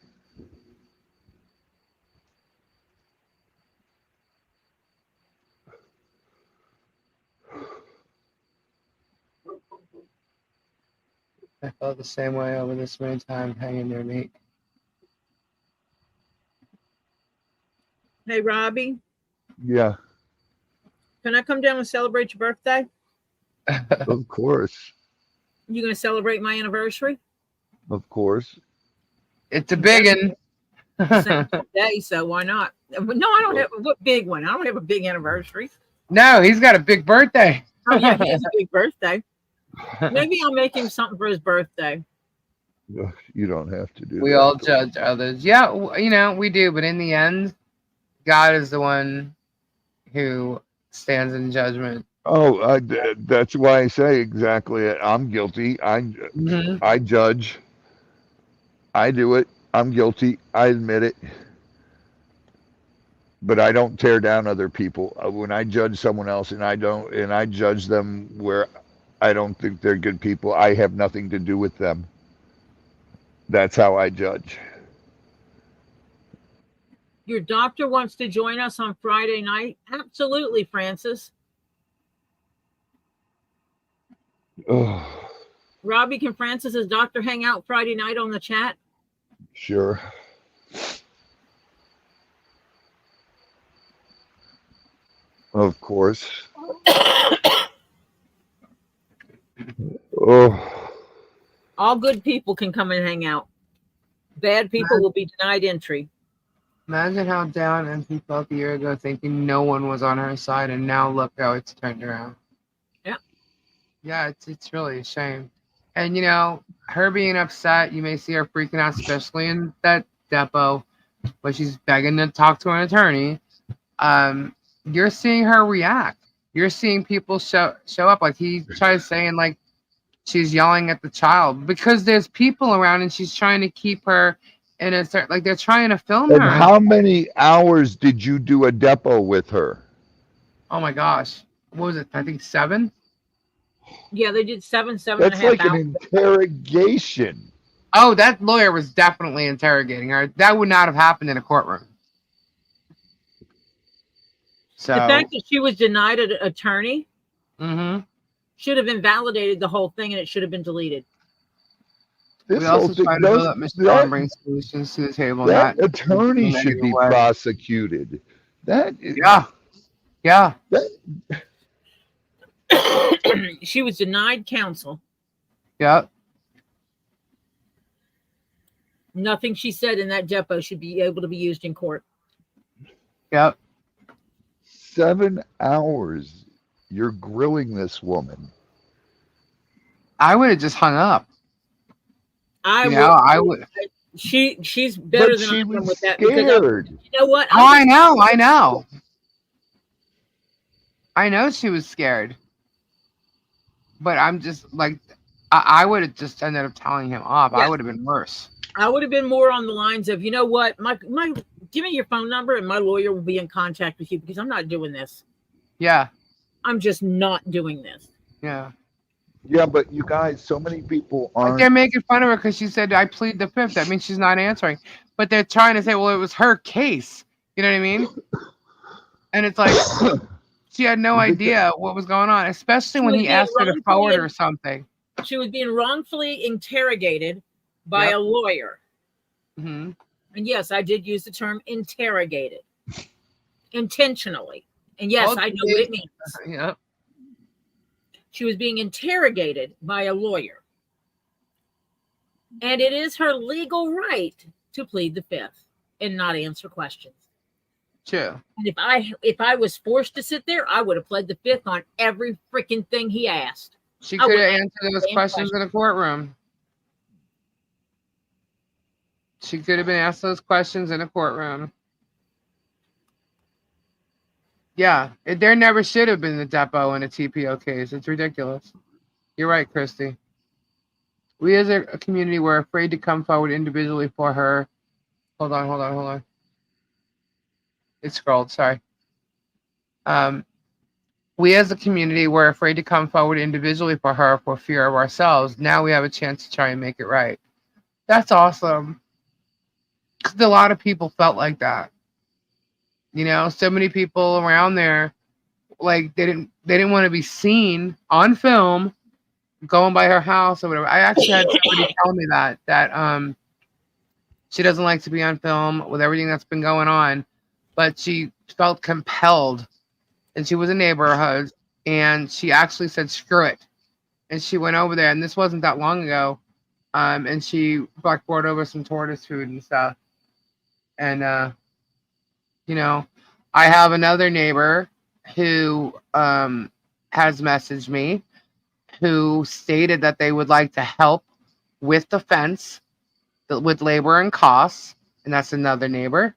I felt the same way over this many times hanging there, Nate. Hey, Robbie, Yeah, can I come down and celebrate your birthday? of course. You going to celebrate my anniversary? Of course. It's a big Same one. day, so why not? No, I don't have a big one. I don't have a big anniversary. No, he's got a big birthday. Oh yeah, he has a big birthday. Maybe I'll make him something for his birthday. You don't have to do We that. all judge others. Yeah, we do, but in the end, God is the one who stands in judgment. Oh, that's why I say exactly. I'm guilty. Hmm. I judge. I do it. I'm guilty. I admit it. But I don't tear down other people. When I judge someone else and I judge them where I don't think they're good people, I have nothing to do with them. That's how I judge. Your doctor wants to join us on Friday night? Absolutely, Francis. Oh, Robbie, can Francis's doctor hang out Friday night on the chat? sure. Of course. Oh, All good people can come and hang out. Bad people will be denied entry. Imagine how down MP felt a year ago, thinking no one was on her side, and now look how it's turned around. Yeah. Yeah, it's really a shame. And her being upset, you may see her freaking out, especially in that depot where she's begging to talk to an attorney. You're seeing her react. You're seeing people show up. Like he tries saying, like she's yelling at the child because there's people around, and she's trying to keep her in a certain, like they're trying to film and her. how many hours did you do a depot with her? Oh my gosh, what was it? I think 7. Yeah, they did seven and a That's half like hours. an interrogation. Oh, that lawyer was definitely interrogating her. That would not have happened in a courtroom. So The fact that she was denied an attorney mhm. should have invalidated the whole thing, and it should have been deleted. We This whole also try thing to build does up Michelle and bring solutions to the table, that not attorney in a should negative be way. prosecuted. That Yeah. She was denied counsel. Yeah. Nothing she said in that depot should be able to be used in court. Yep. 7 hours. You're grilling this woman. I would have just hung up. I would. She's better But than she I am was with that scared. you know what? Oh, I know. I know she was scared. But I'm just like, I would have just ended up telling him off. Yes. I would have been worse. I would have been more on the lines of, you know what, my give me your phone number and my lawyer will be in contact with you because I'm not doing this. Yeah. I'm just not doing this. Yeah. Yeah, but you guys, so many people Like aren't. they're making fun of her because she said, I plead the fifth. That means she's not answering. But they're trying to say, well, it was her case. You know what I mean? And it's like, she had no idea what was going on, especially when he asked her to forward her something. She was being wrongfully interrogated by a lawyer. Mm-hmm. And yes, I did use the term interrogated intentionally. And yes, I know what it means. Yep. She was being interrogated by a lawyer. And it is her legal right to plead the fifth and not answer questions. True. And if I was forced to sit there, I would have pled the fifth on every freaking thing he asked. She could have answered those questions in a courtroom. She could have been asked those questions in a courtroom. Yeah, there never should have been a depot in a TPO case. It's ridiculous. You're right, Christy. We as a community were afraid to come forward individually for her. Hold on. It scrolled, sorry. We as a community were afraid to come forward individually for her for fear of ourselves. Now we have a chance to try and make it right. That's awesome. Because a lot of people felt like that. So many people around there, like they didn't want to be seen on film going by her house or whatever. I actually had somebody tell me that she doesn't like to be on film with everything that's been going on, but she felt compelled, and she was a neighborhood, and she actually said screw it, and she went over there, and this wasn't that long ago, and she brought over some tortoise food and stuff, and I have another neighbor who has messaged me, who stated that they would like to help with the fence, with labor and costs, and that's another neighbor.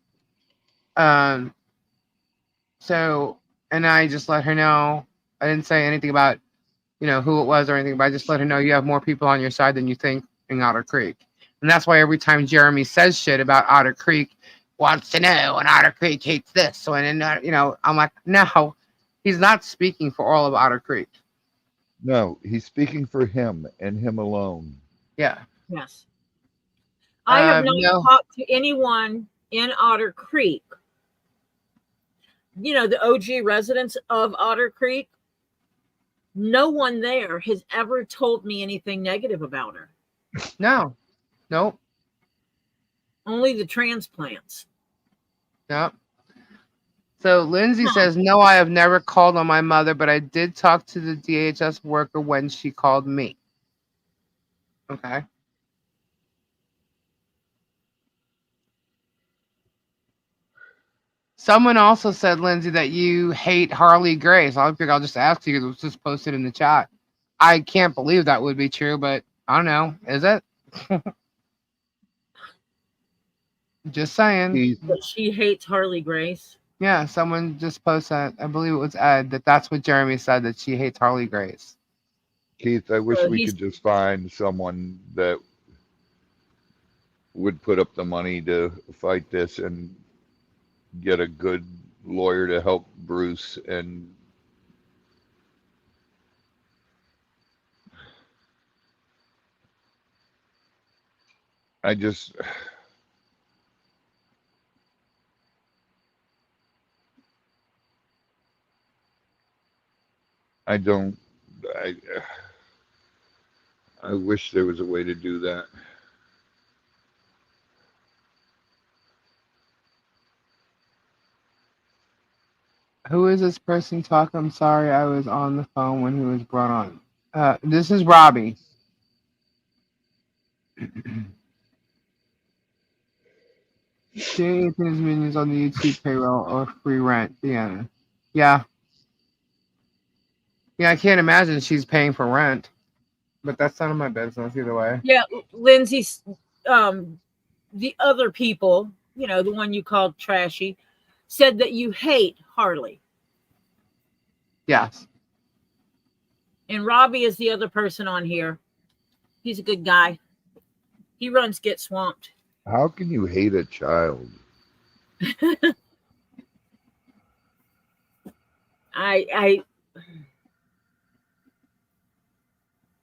Um, so, and I just let her know. I didn't say anything about, who it was or anything, but I just let her know you have more people on your side than you think in Otter Creek. And that's why every time Jeremy says shit about Otter Creek, wants to know, and Otter Creek hates this. So, and then, I'm like, no, he's not speaking for all of Otter Creek. No, he's speaking for him and him alone. Yeah. Yes. I have not No. talked to anyone in Otter Creek. The OG residents of Otter Creek. No one there has ever told me anything negative about her. No. Nope. Only the transplants. Yep. So Lindsay says, no, I have never called on my mother, but I did talk to the DHS worker when she called me. Okay. Someone also said, Lindsay, that you hate Harley Grace. I think I'll just ask you because it was just posted in the chat. I can't believe that would be true, but I don't know. Is it? Just saying. But she hates Harley Grace. Yeah, someone just posted, I believe it was Ed, that's what Jeremy said, that she hates Harley Grace. Keith, I wish we could just find someone that would put up the money to fight this and get a good lawyer to help Bruce. And I just, I don't, I wish there was a way to do that. Who is this person talking? I'm sorry, I was on the phone when he was brought on. This is Robbie. Jay and his minions on the YouTube payroll or free rent. Yeah. Yeah. Yeah, I can't imagine she's paying for rent. But that's none of my business either way. Yeah, Lindsay's the other people, the one you called trashy, said that you hate Harley. Yes. And Robbie is the other person on here. He's a good guy. He runs Get Swamped. How can you hate a child?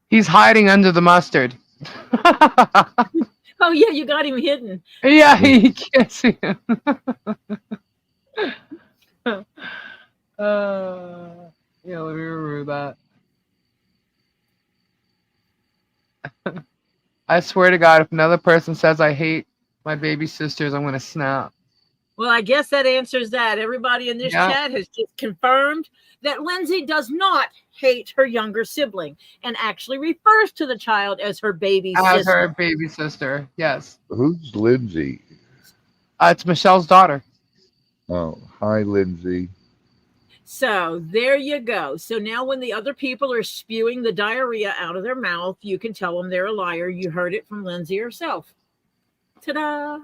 He's hiding under the mustard. Oh yeah, you got him hidden. Yeah, you can't see him. Yeah, let me remove that. I swear to God, if another person says I hate my baby sisters, I'm gonna snap. Well, I guess that answers that. Everybody in this chat has just confirmed that Lindsay does not hate her younger sibling and actually refers to the child as her baby sister. As her baby sister, yes. Who's Lindsay? It's Michelle's daughter. Oh, hi, Lindsay. So there you go. So now when the other people are spewing the diarrhea out of their mouth, you can tell them they're a liar. You heard it from Lindsay herself. Ta-da!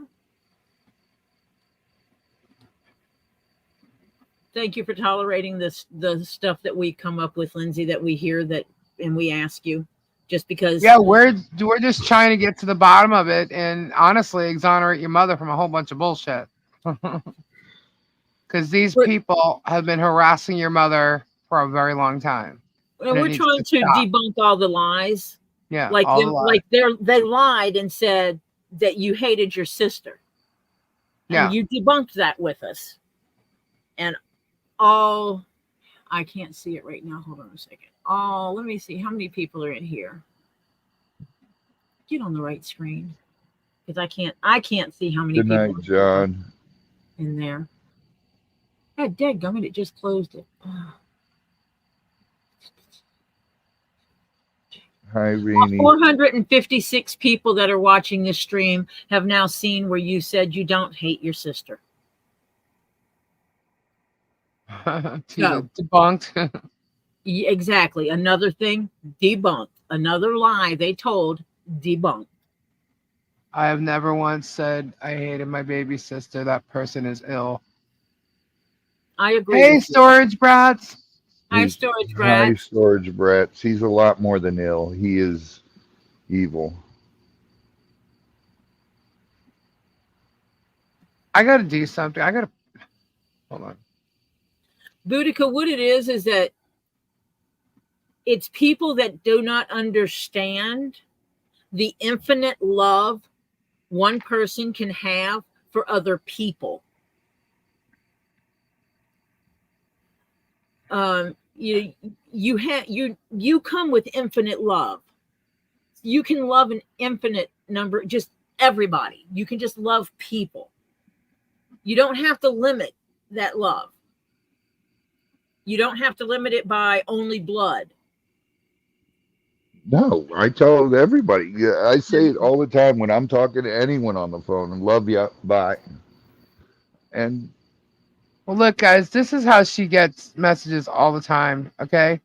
Thank you for tolerating the stuff that we come up with, Lindsay, that we hear and we ask you, just because. Yeah, we're just trying to get to the bottom of it and honestly exonerate your mother from a whole bunch of bullshit. Because these people have been harassing your mother for a very long time. Well, we're trying to debunk all the lies. Yeah, like they lied and said that you hated your sister. Yeah, and you debunked that with us. And I can't see it right now. Hold on a second. Let me see how many people are in here. Get on the right screen, because I can't see how many people. Good night, John. In there. God dadgummit, it just closed it. Hi, Rini. 456 people that are watching this stream have now seen where you said you don't hate your sister. Debunked. Exactly. Another thing, debunked. Another lie they told, debunked. I have never once said I hated my baby sister. That person is ill. I agree Hey, with you. storage brats. High He's storage high brats. storage brats. He's a lot more than ill. He is evil. I gotta do something. I gotta hold on. Boudica, what it is that it's people that do not understand the infinite love one person can have for other people. You come with infinite love. You can love an infinite number, just everybody. You can just love people. You don't have to limit that love. You don't have to limit it by only blood. No, I tell everybody. Yeah, I say it all the time when I'm talking to anyone on the phone. And love you, bye. And Well, look, guys, this is how she gets messages all the time. Okay,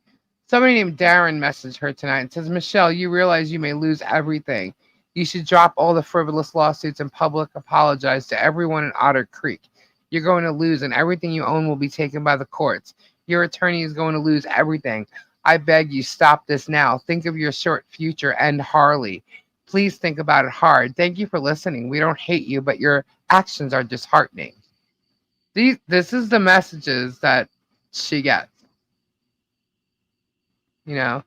somebody named Darren messaged her tonight and says, "Michelle, you realize you may lose everything. You should drop all the frivolous lawsuits and public apologize to everyone in Otter Creek. You're going to lose, and everything you own will be taken by the courts. Your attorney is going to lose everything. I beg you, stop this now. Think of your short future and Harley. Please think about it hard. Thank you for listening. We don't hate you, but your actions are disheartening." This is the messages that she gets. You know,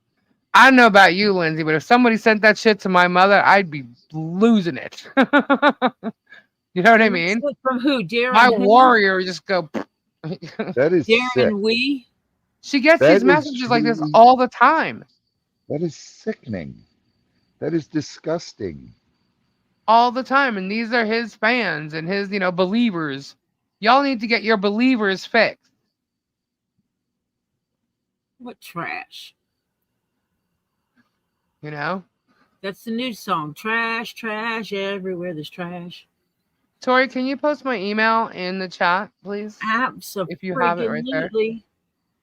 I don't know about you, Lindsay, but if somebody sent that shit to my mother, I'd be losing it. You know what I mean? From who? My Darren who? warrior would just go. that is sick. Darren we? She gets That these is messages like this truly, all the time. that is sickening. That is disgusting. All the time. And these are his fans and his, believers. Y'all need to get your believers fixed. What trash? You know? That's the new song. Trash, trash, everywhere there's trash. Tori, can you post my email in the chat, please? If you have it right there. Absolutely.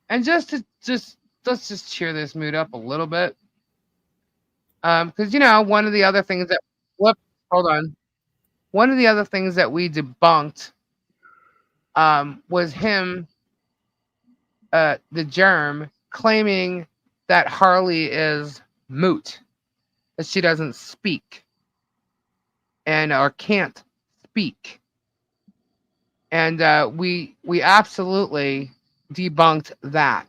And let's just cheer this mood up a little bit. Because one of the other things that hold on. One of the other things that we debunked was him, the germ, claiming that Harley is moot, that she doesn't speak and or can't speak. And we absolutely debunked that.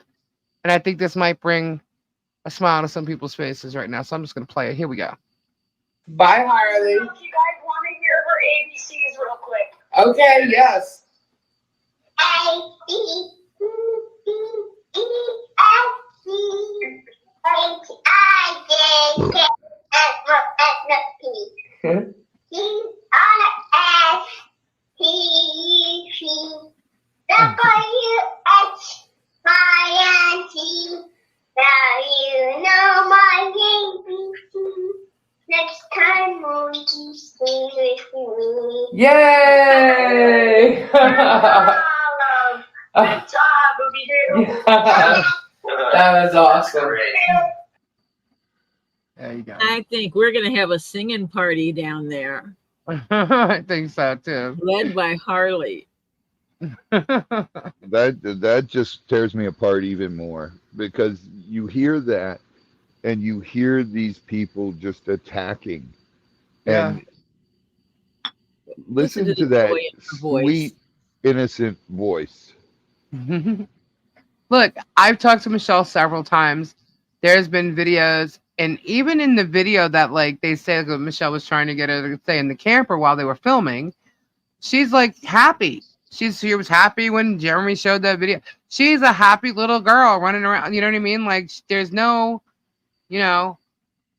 And I think this might bring a smile to some people's faces right now. So I'm just going to play it. Here we go. Bye, Harley. If you guys want to hear her ABCs real quick. Okay, yes. A, B, C, D, E, F, G, H, I, J, K, L, M, N, P. Q, R, S, T, U, V, W, X, Y, and Z. Now you know my ABC. Next time, won't you stay with me? Yay! Good job, Booby Doo. Yeah. That was awesome. There you go. I think we're going to have a singing party down there, I think so too. led by Harley. That just tears me apart even more because you hear that and you hear these people just attacking. Yeah. And listen to to the that joy in her voice. sweet, innocent voice. Look, I've talked to Michelle several times. There's been videos, and even in the video that they said that Michelle was trying to get her to stay in the camper while they were filming, she's like happy. She was happy when Jeremy showed that video. She's a happy little girl running around. You know what I mean? Like there's no,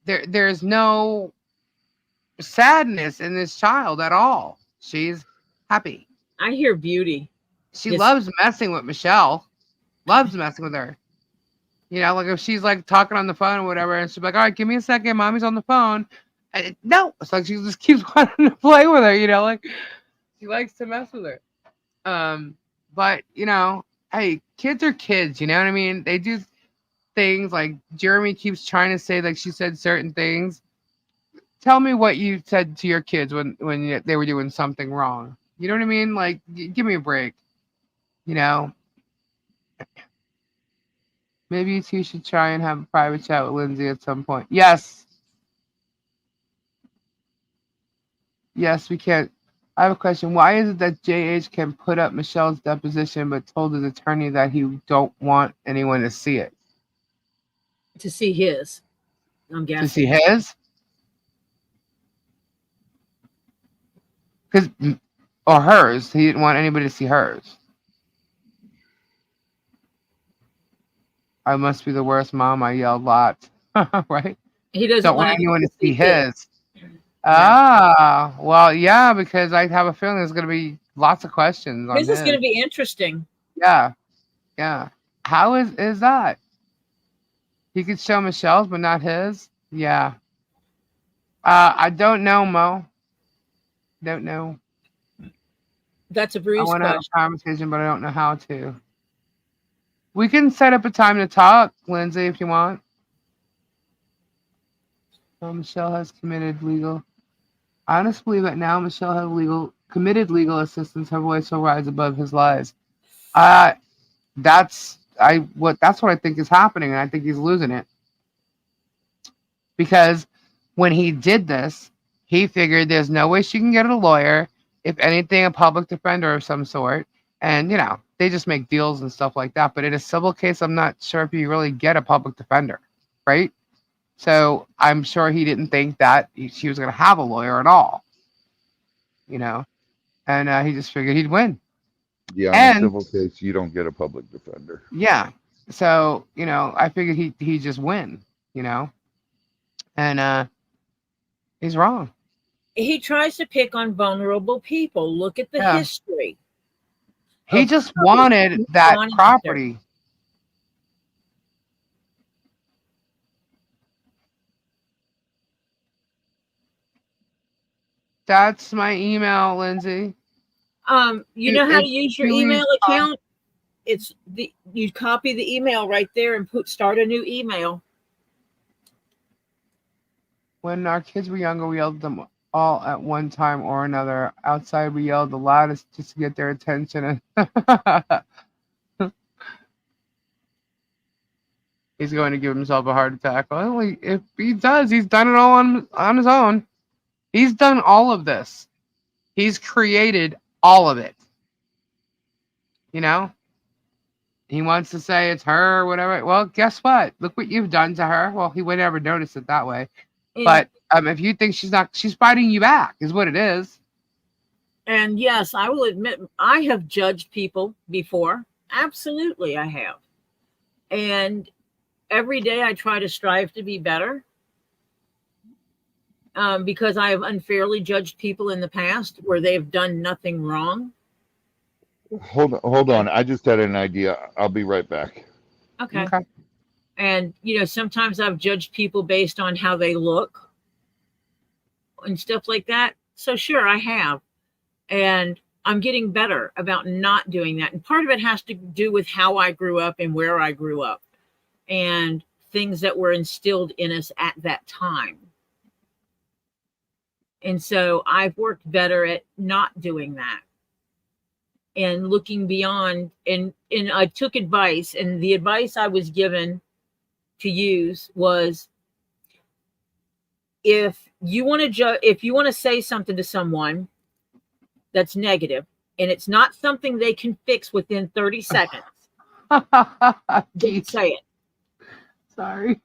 there's no sadness in this child at all. She's happy. I hear beauty. She Yes. loves messing with Michelle. Loves messing with her. Like if she's like talking on the phone or whatever, and she's like, "All right, give me a second, mommy's on the phone." No, it's like she just keeps wanting to play with her. Like she likes to mess with her. But hey, kids are kids. You know what I mean? They do. things. Like Jeremy keeps trying to say like she said certain things. Tell me what you said to your kids when they were doing something wrong. You know what I mean? Like, give me a break. You know, maybe you two should try and have a private chat with Lindsay at some point. Yes, yes, we can. I have a question. Why is it that JH can put up Michelle's deposition but told his attorney that he don't want anyone to see it? To see his, I'm To see guessing. his? Because or hers. He didn't want anybody to see hers. I must be the worst mom. I yelled lots. Right? He doesn't Don't want want anyone to see his. his. Ah, well, yeah, because I have a feeling there's going to be lots of questions on His is going his. to be interesting. Yeah, yeah. How is that? He could show Michelle's, but not his? Yeah. I don't know, Mo. Don't know. That's a I Bruce want to have question. a conversation, but I don't know how to. We can set up a time to talk, Lindsay, if you want. Oh, Michelle has committed legal. I honestly believe that now Michelle has committed legal assistance. Her voice will rise above his lies. That's what I think is happening, and I think he's losing it. Because when he did this, he figured there's no way she can get a lawyer, if anything, a public defender of some sort. And they just make deals and stuff like that. But in a civil case, I'm not sure if you really get a public defender, right? So I'm sure he didn't think that she was going to have a lawyer at all, and he just figured he'd win. Yeah, in a And civil case, you don't get a public defender. yeah, so I figured he just win, and he's wrong. He tries to pick on vulnerable people. Look at the Yeah. history. He of just how wanted he's that gone after. property. That's my email, Lindsay. You know how to It's use your Julie's email account? It's you copy the email right there and start a new email. When our kids were younger, we yelled at them all at one time or another. Outside, we yelled the loudest just to get their attention. He's going to give himself a heart attack. Well, if he does, he's done it all on his own. He's done all of this. He's created all of it. He wants to say it's her or whatever. Well, guess what? Look what you've done to her. Well, he would never notice it that way. But if you think she's fighting you back, is what it is. And yes, I will admit I have judged people before. Absolutely, I have. And every day I try to strive to be better. Because I have unfairly judged people in the past where they've done nothing wrong. Hold on. I just had an idea. I'll be right back. Okay. And sometimes I've judged people based on how they look and stuff like that. So sure, I have. And I'm getting better about not doing that. And part of it has to do with how I grew up and where I grew up and things that were instilled in us at that time. And so I've worked better at not doing that and looking beyond. And I took advice, and the advice I was given to use was, if you want to say something to someone that's negative and it's not something they can fix within 30 seconds, don't say it. Sorry.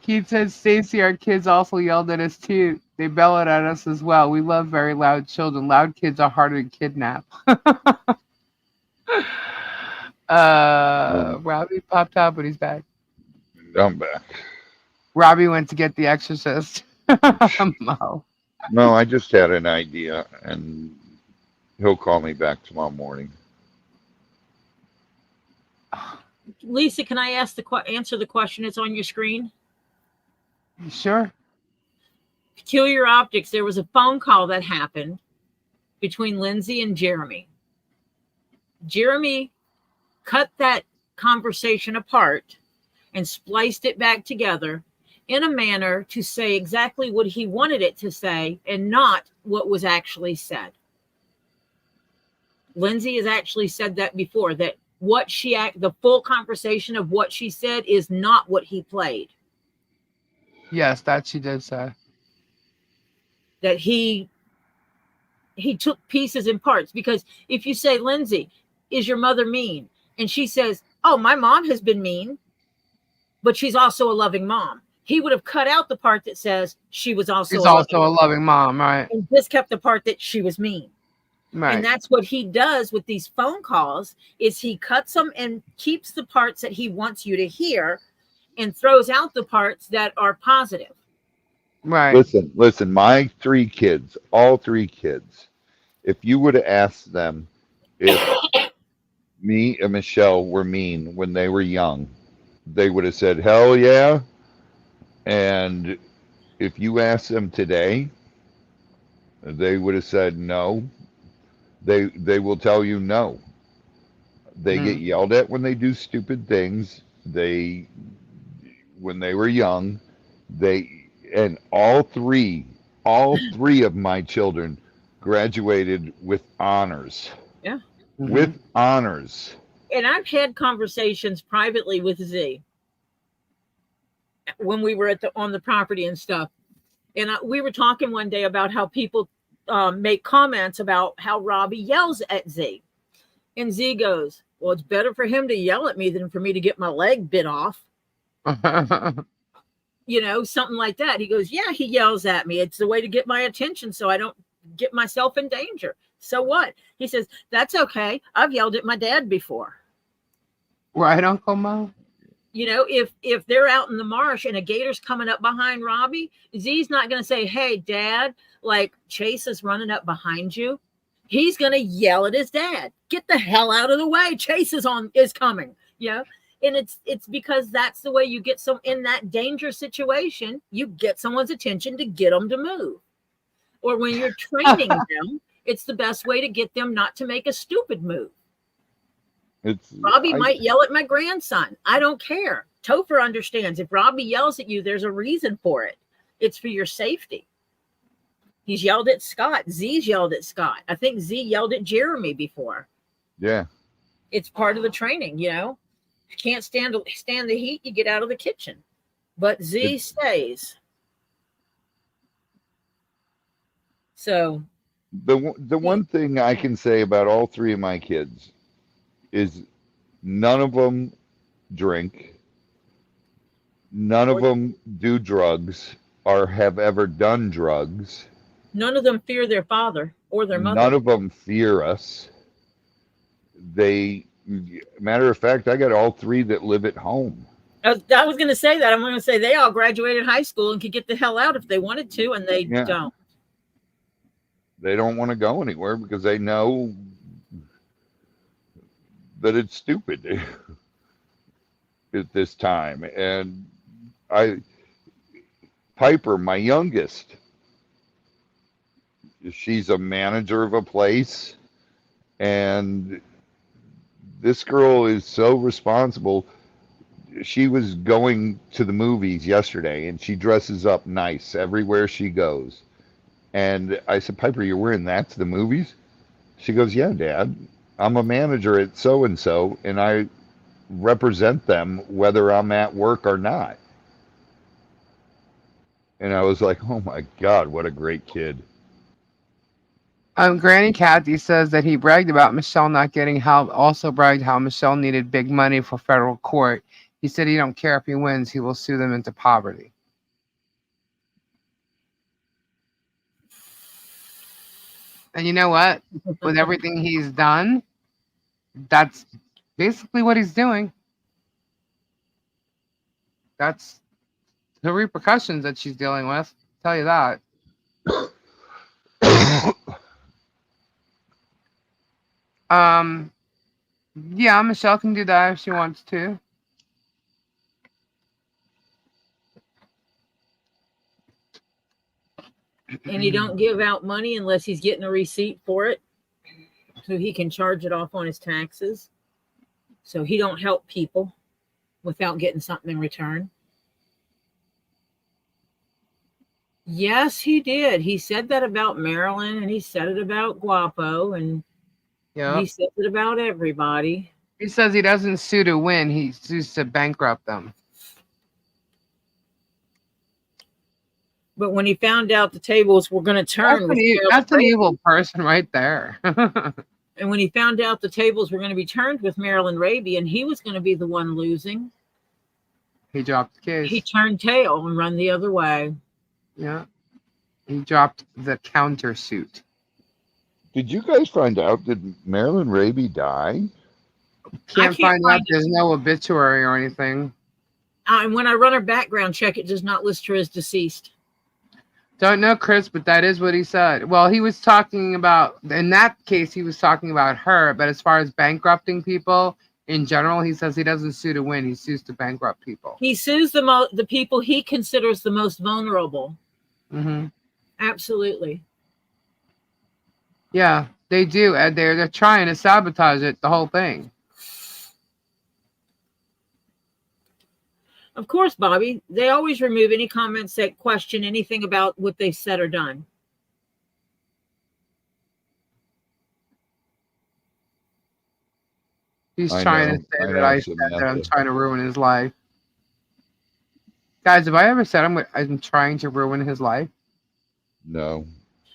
Keith says, Stacy, our kids also yelled at us too. They bellowed at us as well. We love very loud children. Loud kids are harder to kidnap. Robbie popped out, but he's back. I'm back. Robbie went to get The Exorcist. Mo. No, I just had an idea, and he'll call me back tomorrow morning. Lisa, can I answer the question that's on your screen? Sure. Peculiar Optics, there was a phone call that happened between Lindsay and Jeremy. Jeremy cut conversation apart and spliced it back together in a manner to say exactly what he wanted it to say and not what was actually said. Lindsay has actually said that before, that the full conversation of what she said is not what he played. Yes, that she did say. That he took pieces and parts, because if you say, Lindsay, is your mother mean? And she says, oh, my mom has been mean, but she's also a loving mom. He would have cut out the part that says she was also She's also a loving mom, right? and just kept the part that she was mean. Right. And that's what he does with these phone calls, is he cuts them and keeps the parts that he wants you to hear and throws out the parts that are positive. Right. Listen, my 3 kids, all 3 kids, if you would have asked them if me and Michelle were mean when they were young, they would have said, hell yeah. And if you ask them today, they would have said no. They will tell you no. They get yelled at when they do stupid things. When they were young, and all three of my children graduated with honors. Yeah. With honors. And I've had conversations privately with Z when we were on the property and stuff. And we were talking one day about how people make comments about how Robbie yells at Z. And Z goes, well, it's better for him to yell at me than for me to get my leg bit off. You know, something like that. He goes, yeah, he yells at me. It's the way to get my attention so I don't get myself in danger. So what? He says, that's okay. I've yelled at my dad before. Right, Uncle Mo? You know, if they're out in the marsh and a gator's coming up behind Robbie, Z's not going to say, hey, Dad, like Chase is running up behind you. He's going to yell at his dad. Get the hell out of the way. Chase is coming. You know, and it's because that's the way you get in that danger situation. You get someone's attention to get them to move. Or when you're training them, it's the best way to get them not to make a stupid move. Robbie might yell at my grandson. I don't care. Topher understands. If Robbie yells at you, there's a reason for it. It's for your safety. He's yelled at Scott. Z's yelled at Scott. I think Z yelled at Jeremy before. Yeah. It's part of the training, you know. If you can't stand the heat, you get out of the kitchen. But Z stays. So the one thing I can say about all 3 of my kids is none of them drink, none of them do drugs or have ever done drugs. None of them fear their father or their mother. None of them fear us. Matter of fact, I got all 3 that live at home. I was going to say that. I'm going to say they all graduated high school and could get the hell out if they wanted to, and they don't. They don't want to go anywhere because they know that it's stupid at this time. And Piper, my youngest, she's a manager of a place, and this girl is so responsible. She was going to the movies yesterday, and she dresses up nice everywhere she goes. And I said, Piper, you're wearing that to the movies? She goes, yeah, Dad. I'm a manager at so-and-so, and I represent them whether I'm at work or not. And I was like, oh, my God, what a great kid. Granny Kathy says that he bragged about Michelle not getting help, also bragged how Michelle needed big money for federal court. He said he don't care if he wins, he will sue them into poverty. And you know what? With everything he's done, that's basically what he's doing. That's the repercussions that she's dealing with. I'll tell you that. Yeah, Michelle can do that if she wants to. And he don't give out money unless he's getting a receipt for it, so he can charge it off on his taxes. So he don't help people without getting something in return. Yes, he did. He said that about Marilyn, and he said it about Guapo, and he Yep. says it about everybody. He says he doesn't sue to win. He sues to bankrupt them. But when he found out the tables were going to turn with Marilyn That's an Raby, evil person right there. and when he found out the tables were going to be turned with Marilyn Raby, and he was going to be the one losing, He dropped the case. he turned tail and run the other way. Yeah. He dropped the countersuit. Did you guys find out? Did Marilyn Raby die? Can't find out. There's no obituary or anything. And when I run her background check, it does not list her as deceased. Don't know, Chris, but that is what he said. Well, he was talking about, in that case, he was talking about her. But as far as bankrupting people in general, he says he doesn't sue to win. He sues to bankrupt people. He sues the people he considers the most vulnerable. Mm-hmm. Absolutely. Yeah, they do. And they're trying to sabotage it, the whole thing. Of course, Bobby. They always remove any comments that question anything about what they said or done. He's trying to say that I said that I'm trying to ruin his life. Guys, have I ever said I'm trying to ruin his life? No.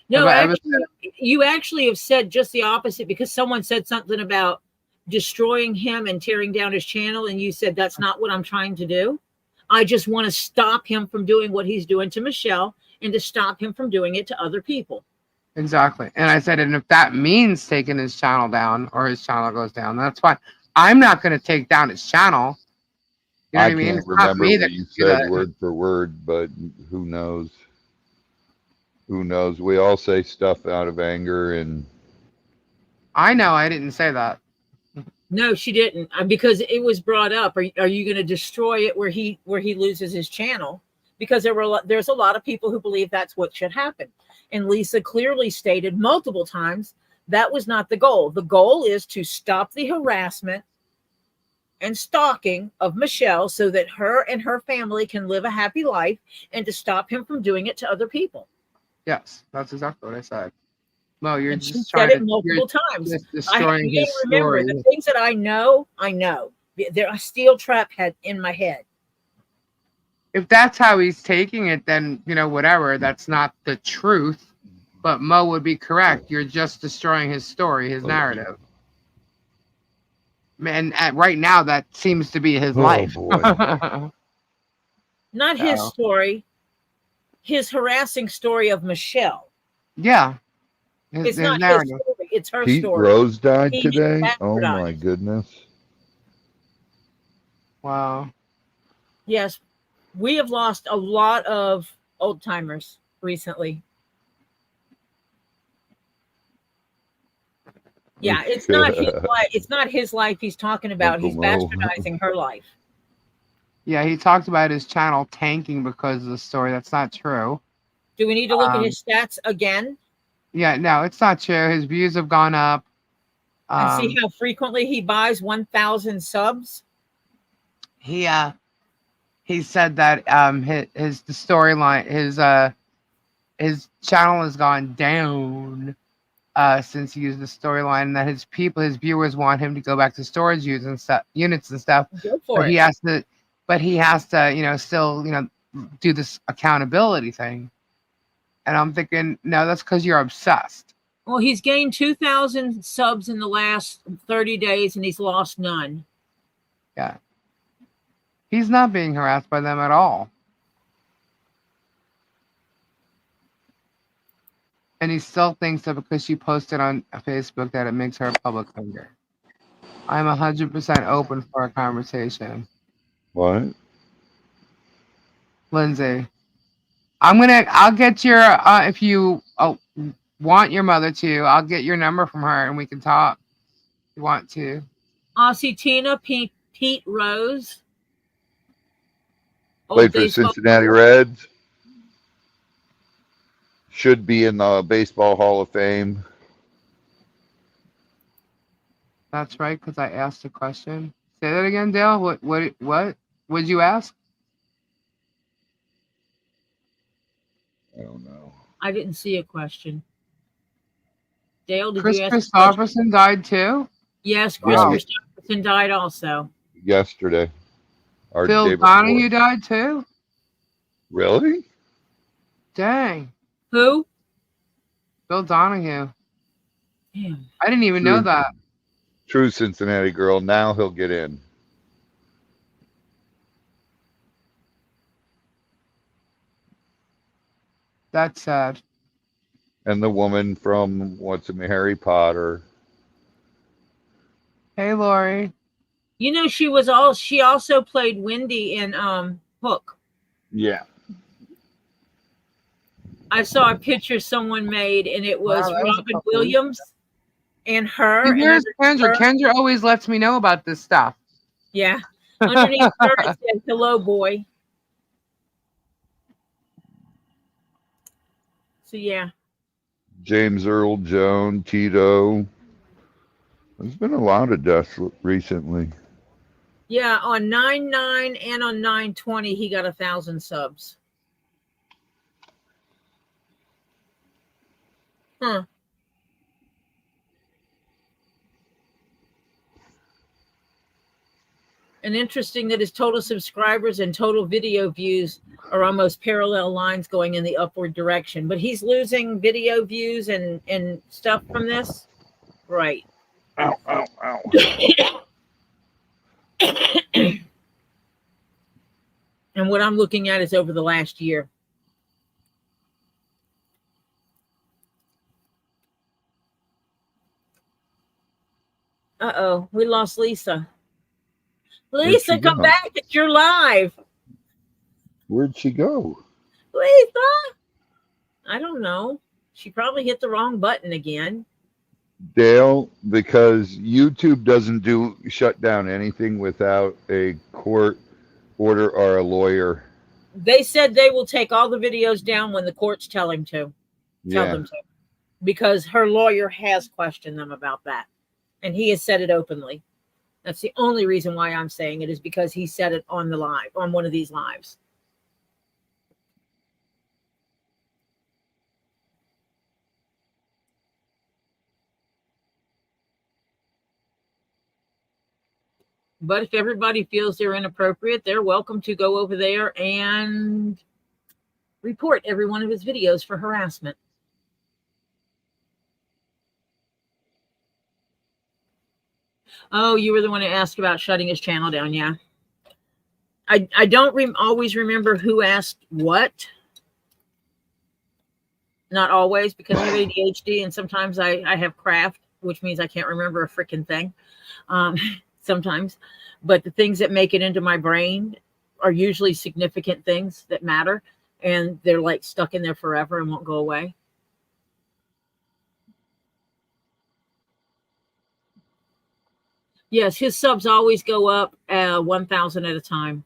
No, actually, you actually have said just the opposite, because someone said something about destroying him and tearing down his channel, and you said that's not what I'm trying to do. I just want to stop him from doing what he's doing to Michelle and to stop him from doing it to other people. Exactly. And I said, and if that means taking his channel down or his channel goes down, that's fine. I'm not going to take down his channel. You know what I mean? Can't remember what you said word for word, but who knows? Who knows? We all say stuff out of anger, and I know I didn't say that. No, she didn't, because it was brought up. Are you going to destroy it where he loses his channel? Because there's a lot of people who believe that's what should happen. And Lisa clearly stated multiple times that was not the goal. The goal is to stop the harassment and stalking of Michelle so that her and her family can live a happy life, and to stop him from doing it to other people. Yes, that's exactly what I said. No, you're just trying to multiple times. Destroying his remember story. The things that I know. There's a steel trap head in my head. If that's how he's taking it, then whatever. That's not the truth. But Mo would be correct. You're just destroying his story, his narrative. And right now, that seems to be his life. Boy. Not his story. His harassing story of Michelle. Yeah. It's not narrative. His story. It's her Pete story. Rose died today? Oh, my goodness. Wow. Yes. We have lost a lot of old timers recently. Yeah, it's not his life. It's not his life he's talking about. He's bastardizing her life. Yeah, he talked about his channel tanking because of the story. That's not true. Do we need to look at his stats again? Yeah, no, it's not true. His views have gone up. And see how frequently he buys 1,000 subs? He said that the storyline, his channel has gone down since he used the storyline, and that his viewers want him to go back to storage units and stuff. Go for it. He has to, still, do this accountability thing. And I'm thinking, no, that's because you're obsessed. Well, he's gained 2,000 subs in the last 30 days, and he's lost none. Yeah. He's not being harassed by them at all. And he still thinks that because she posted on Facebook that it makes her a public figure. I'm 100% open for a conversation. What? Lindsay, I'll get your, if you want your mother to, I'll get your number from her and we can talk if you want to. Aussie Tina, Pete Rose. Played for the Cincinnati Reds. Should be in the Baseball Hall of Fame. That's right, because I asked a question. Say that again, Dale. What would you ask? I don't know. I didn't see a question. Dale, did Chris you ask a question? Christopherson died too? Yes, Chris Wow. Christopherson died also. Yesterday or Phil day before. Donahue died too? Really? Dang. Who? Phil Donahue. Damn. I didn't even know that. True Cincinnati girl. Now he'll get in. That's sad. And the woman from what's it, Harry Potter. Hey, Lori. You know, she also played Wendy in Hook. Yeah. I saw a picture someone made, and it was Wow, that was a Robin couple Williams and her. See, And where's underneath Kendra? her, Kendra always lets me know about this stuff. yeah, underneath her it said "Hello, boy." So yeah, James Earl Jones, Tito. There's been a lot of deaths recently. yeah. On 9/9 and on 9/20, he got 1,000 subs. Huh. And interesting that his total subscribers and total video views are almost parallel lines going in the upward direction. But he's losing video views and stuff from this. Right. Ow, ow, ow. And what I'm looking at is over the last year. Uh-oh, we lost Lisa. Lisa, come back. It's your live. Where'd she go? Lisa. I don't know. She probably hit the wrong button again. Dale, because YouTube doesn't shut down anything without a court order or a lawyer. They said they will take all the videos down when the courts tell them to. Because her lawyer has questioned them about that. And he has said it openly. That's the only reason why I'm saying it, is because he said it on the live, on one of these lives. But if everybody feels they're inappropriate, they're welcome to go over there and report every one of his videos for harassment. Oh, you were the one who asked about shutting his channel down. Yeah. I don't always remember who asked what. Not always, because I have ADHD and sometimes I have craft, which means I can't remember a freaking thing. Sometimes. But the things that make it into my brain are usually significant things that matter. And they're like stuck in there forever and won't go away. Yes, his subs always go up 1,000 at a time.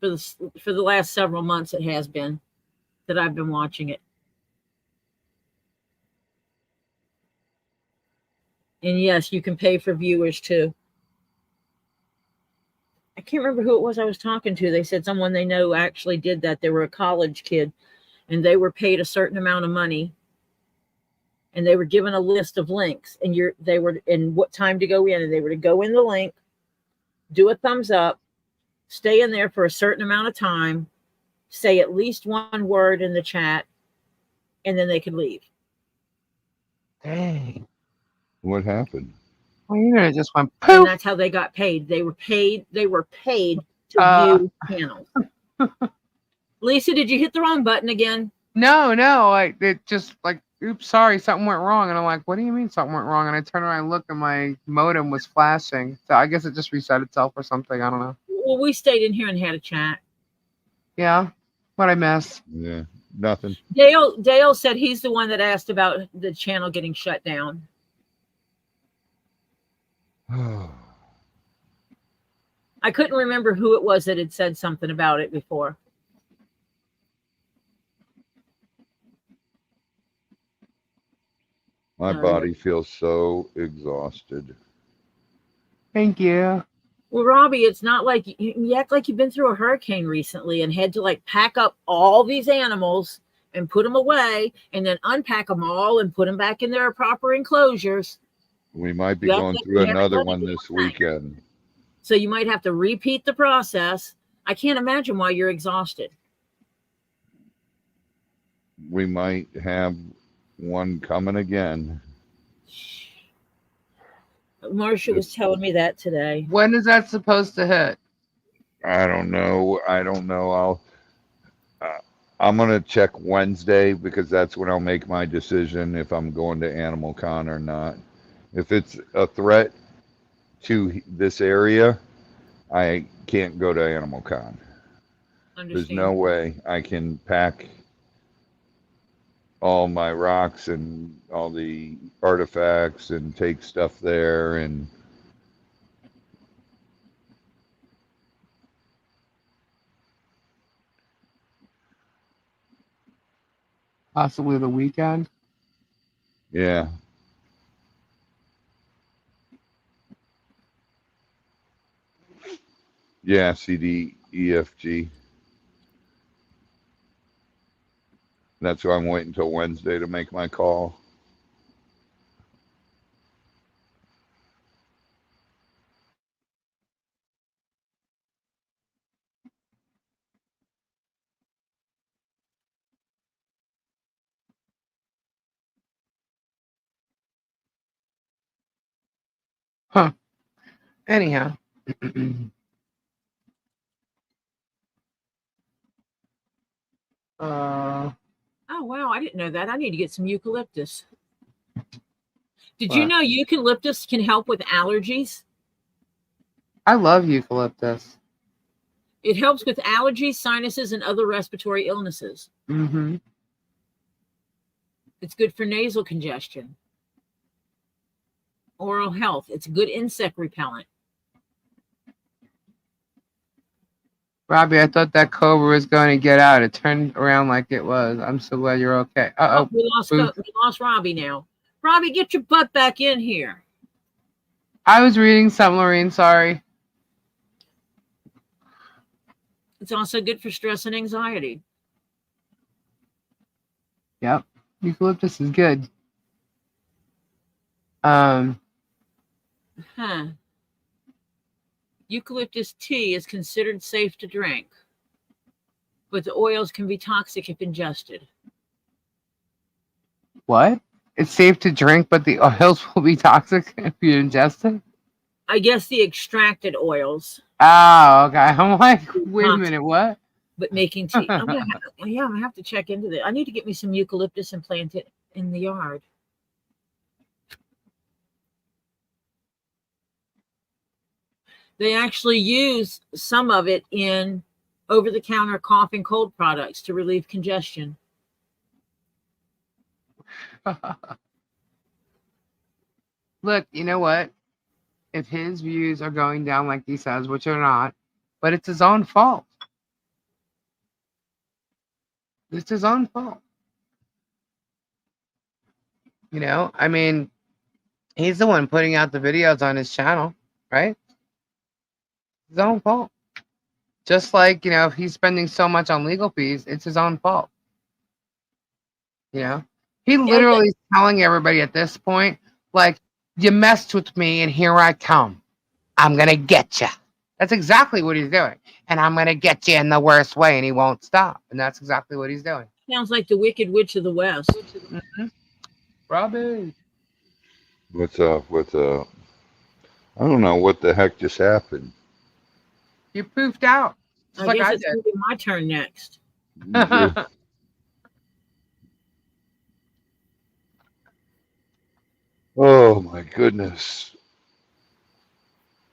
For the last several months, it has been that I've been watching it. And yes, you can pay for viewers too. I can't remember who it was I was talking to. They said someone they know actually did that. They were a college kid and they were paid a certain amount of money. And they were given a list of links, and they were in what time to go in, and they were to go in the link, do a thumbs up, stay in there for a certain amount of time, say at least one word in the chat, and then they could leave. Dang. What happened? Well, you know, it just went poof. And that's how they got paid. They were paid to view channels. Lisa, did you hit the wrong button again? No, it just like, oops, sorry, something went wrong. And I'm like, what do you mean something went wrong? And I turn around and look, and my modem was flashing. So I guess it just reset itself or something. I don't know. Well, we stayed in here and had a chat. Yeah. What'd I miss? Yeah, nothing. Dale said he's the one that asked about the channel getting shut down. I couldn't remember who it was that had said something about it before. My body feels so exhausted. Thank you. Well, Robbie, it's not like you act like you've been through a hurricane recently and had to like pack up all these animals and put them away and then unpack them all and put them back in their proper enclosures. We might be You act going like through you haven't another done one it this yet. weekend. So you might have to repeat the process. I can't imagine why you're exhausted. We might have one coming again. Marcia was telling me that today. When is that supposed to hit? I don't know. I'm gonna check Wednesday because that's when I'll make my decision if I'm going to Animal Con or not. If it's a threat to this area, I can't go to Animal Con. There's no way I can pack all my rocks and all the artifacts and take stuff there and Possibly the weekend. yeah. Yeah, CD, EFG. That's why I'm waiting until Wednesday to make my call. Huh. Anyhow. Oh, wow. I didn't know that. I need to get some eucalyptus. Did What? you know eucalyptus can help with allergies? I love eucalyptus. It helps with allergies, sinuses, and other respiratory illnesses. Mm-hmm. It's good for nasal congestion, oral health. It's a good insect repellent. Robbie, I thought that cobra was going to get out. It turned around like it was. I'm so glad you're okay. Oh, Uh-oh. we lost Robbie now. Robbie, get your butt back in here. I was reading some, Lorene. Sorry. It's also good for stress and anxiety. Yep. Eucalyptus is good. Eucalyptus tea is considered safe to drink, but the oils can be toxic if ingested. What? It's safe to drink, but the oils will be toxic if you ingest it? I guess the extracted oils. Oh, okay. I'm like, wait a minute, what? But making tea. I'm gonna have to check into that. I need to get me some eucalyptus and plant it in the yard. They actually use some of it in over-the-counter cough and cold products to relieve congestion. Look, you know what? If his views are going down like he says, which are not, but it's his own fault. It's his own fault. You know, I mean, he's the one putting out the videos on his channel, right? His own fault. Just like, you know, if he's spending so much on legal fees, it's his own fault. You know, he literally is telling everybody at this point, like, you messed with me and here I come. I'm going to get you. That's exactly what he's doing. And I'm going to get you in the worst way and he won't stop. And that's exactly what he's doing. Sounds like the Wicked Witch of the West. Mm-hmm. Robbie. What's up? I don't know what the heck just happened. You poofed out. Just I guess it's going to be my turn next. Oh my goodness.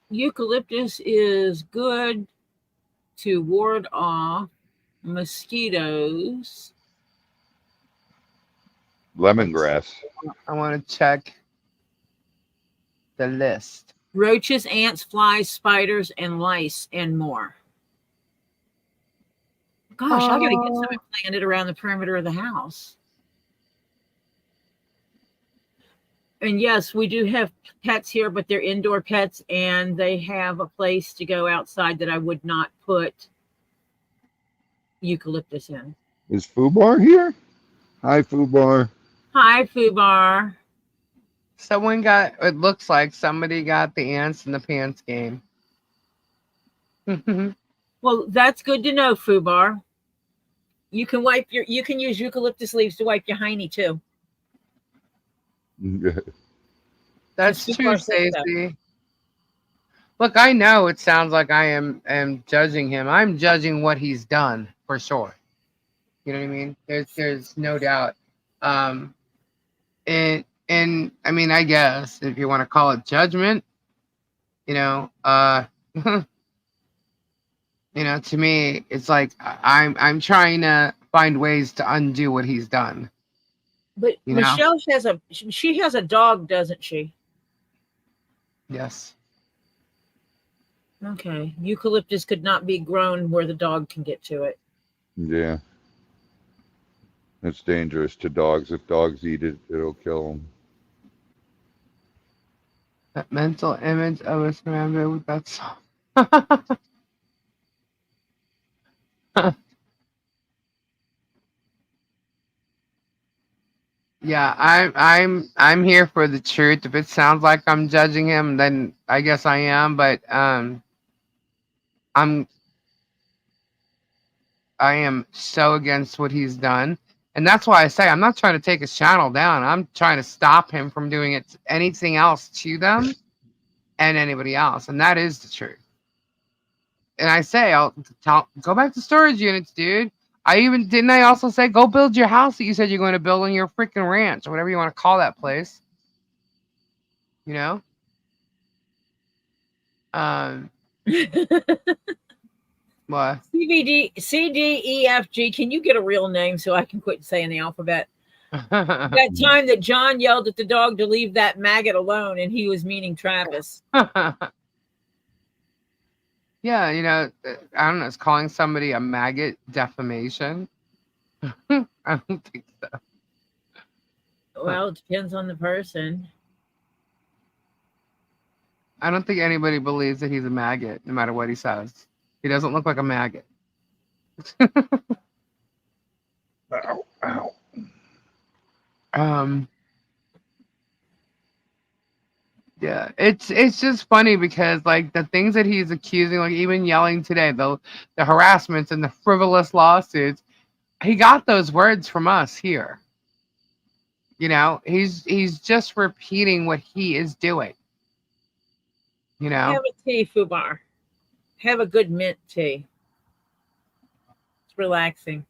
Eucalyptus is good to ward off mosquitoes. Lemongrass. I want to check the list. Roaches, ants, flies, spiders, and lice, and more. Gosh, I gotta get some planted around the perimeter of the house. And yes, we do have pets here, but they're indoor pets, and they have a place to go outside that I would not put eucalyptus in. Is Fubar here? Hi, Fubar. Hi, Fubar. Someone got. It looks like somebody got the ants in the pants game. Well, that's good to know, Fubar. You can use eucalyptus leaves to wipe your hiney too. That's Just true, Fubar said so. Stacy. Look, I know it sounds like I am judging him. I'm judging what he's done for sure. You know what I mean? There's no doubt. Um, and I mean, I guess if you want to call it judgment, you know, you know, to me, it's like I'm trying to find ways to undo what he's done. But You know? Michelle she has a dog, doesn't she? Yes. Okay. Eucalyptus could not be grown where the dog can get to it. Yeah. It's dangerous to dogs. If dogs eat it, it'll kill them. That mental image of a surrounded with that song. Yeah, I'm here for the truth. If it sounds like I'm judging him, then I guess I am. But I'm I am so against what he's done, and that's why I say I'm not trying to take his channel down. I'm trying to stop him from doing it anything else to them and anybody else, and that is the truth. And I say go back to storage units, dude. I also say go build your house that you said you're going to build on your freaking ranch or whatever you want to call that place. You know. What? CDEFG. Can you get a real name so I can quit saying the alphabet? That time that John yelled at the dog to leave that maggot alone, and he was meaning Travis. Yeah, you know, I don't know. Is calling somebody a maggot defamation? I don't think so. Well, it depends on the person. I don't think anybody believes that he's a maggot, no matter what he says. He doesn't look like a maggot. Ow, ow. Yeah, it's just funny because like the things that he's accusing, like even yelling today, the harassments and the frivolous lawsuits, he got those words from us here. You know, he's just repeating what he is doing. You know, Have a tea, Fubar. Have a good mint tea. It's relaxing.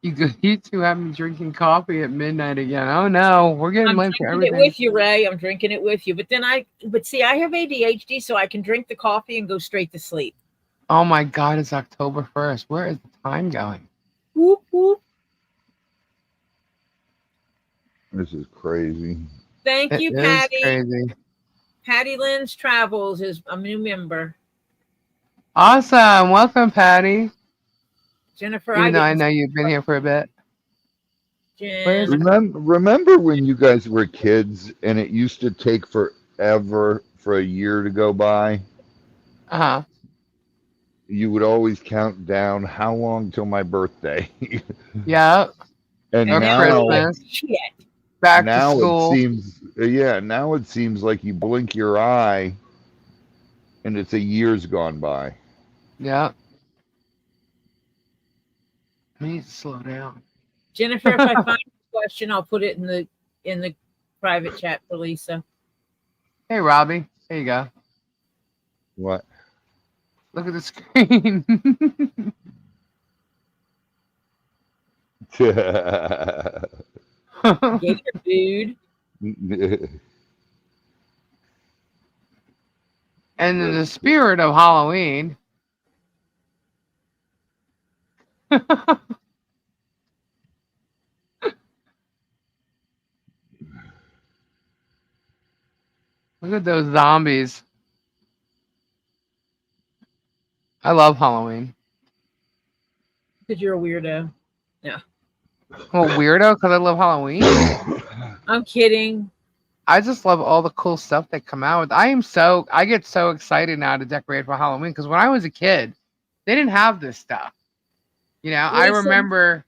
you two have me drinking coffee at midnight again. Oh no, we're getting I'm late for drinking it everything. with you, Ray. I'm drinking it with you. But see, I have ADHD, so I can drink the coffee and go straight to sleep. Oh my God, it's October 1st. Where is the time going? Whoop, whoop. This is crazy. Thank It you, is Patty. crazy. Patty Lynn's Travels is a new member. Awesome. Welcome, Patty. Jennifer, Even though I know you've been here for a bit. Where's Remember when you guys were kids and it used to take forever for a year to go by? Uh-huh. You would always count down how long till my birthday. Yeah. And Or now we're like, Christmas. shit. Back to now it school. seems like you blink your eye and it's a year's gone by. Yeah. I need to slow down. Jennifer, if I find a question, I'll put it in the private chat for Lisa. Hey, Robbie. There you go. What? Look at the screen. Gator food. And in the spirit of Halloween. Look at those zombies. I love Halloween. Because you're a weirdo. Yeah. I'm a weirdo because I love Halloween. I'm kidding. I just love all the cool stuff they come out with. I get so excited now to decorate for Halloween because when I was a kid, they didn't have this stuff. I Lisa, remember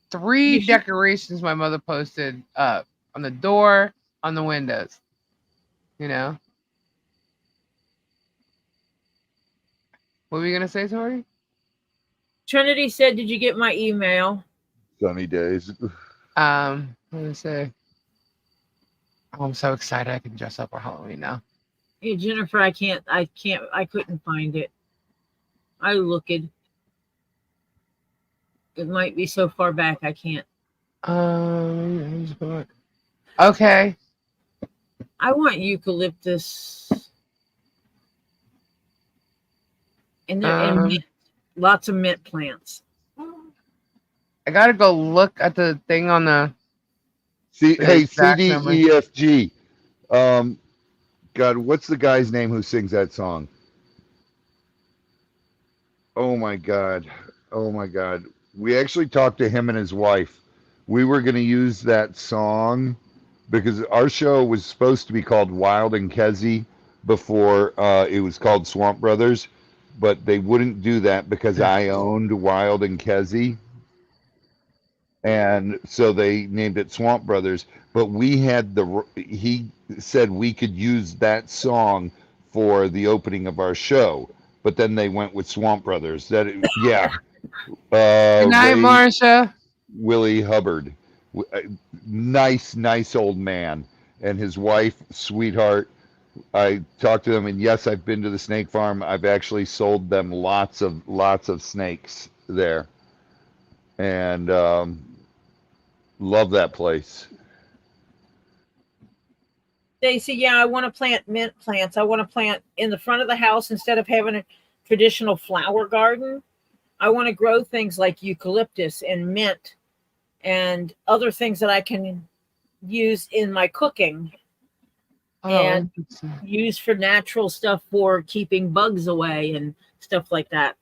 three you should decorations my mother posted up on the door, on the windows. You know, what were you gonna say, Tori? Trinity said, "Did you get my email?" Sunny days. What did I say? Oh, I'm so excited I can dress up for Halloween now. Hey, Jennifer, I couldn't find it. I looked. It might be so far back I can't. Okay. I want eucalyptus and mint. Lots of mint plants. I gotta go look at the thing on the Hey, exact number. CDEFG. God, what's the guy's name who sings that song? Oh my God. Oh my God. We actually talked to him and his wife. We were going to use that song because our show was supposed to be called Wild and Kezzy before it was called Swamp Brothers, but they wouldn't do that because I owned Wild and Kezzy. And so they named it Swamp Brothers. But he said we could use that song for the opening of our show. But then they went with Swamp Brothers. Yeah. Good night, Ray Marcia. Willie Hubbard, nice old man, and his wife, sweetheart. I talked to them, and yes, I've been to the snake farm. I've actually sold them lots of snakes there, and love that place. Stacy, yeah, I want to plant mint plants. I want to plant in the front of the house instead of having a traditional flower garden. I want to grow things like eucalyptus and mint and other things that I can use in my cooking and use for natural stuff for keeping bugs away and stuff like that.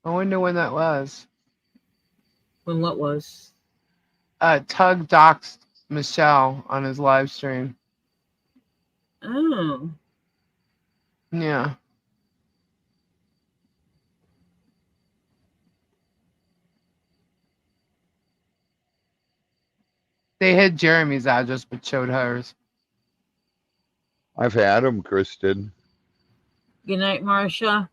I wonder when that was. When what was? Tug doxed Michelle on his live stream. Oh. Yeah. They hid Jeremy's address but showed hers. I've had them, Kristen. Good night, Marcia.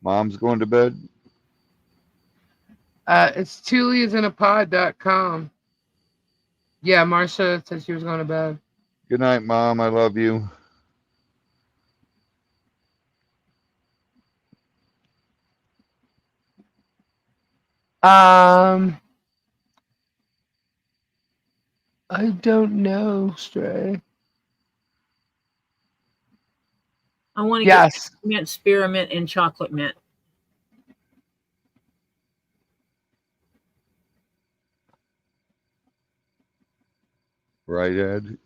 Mom's going to bed. It's TwoLeadsInAPod.com. Yeah, Marcia said she was going to bed. Good night, Mom. I love you. I don't know, Stray. I want to get mint, spearmint, and chocolate mint. Right, Ed?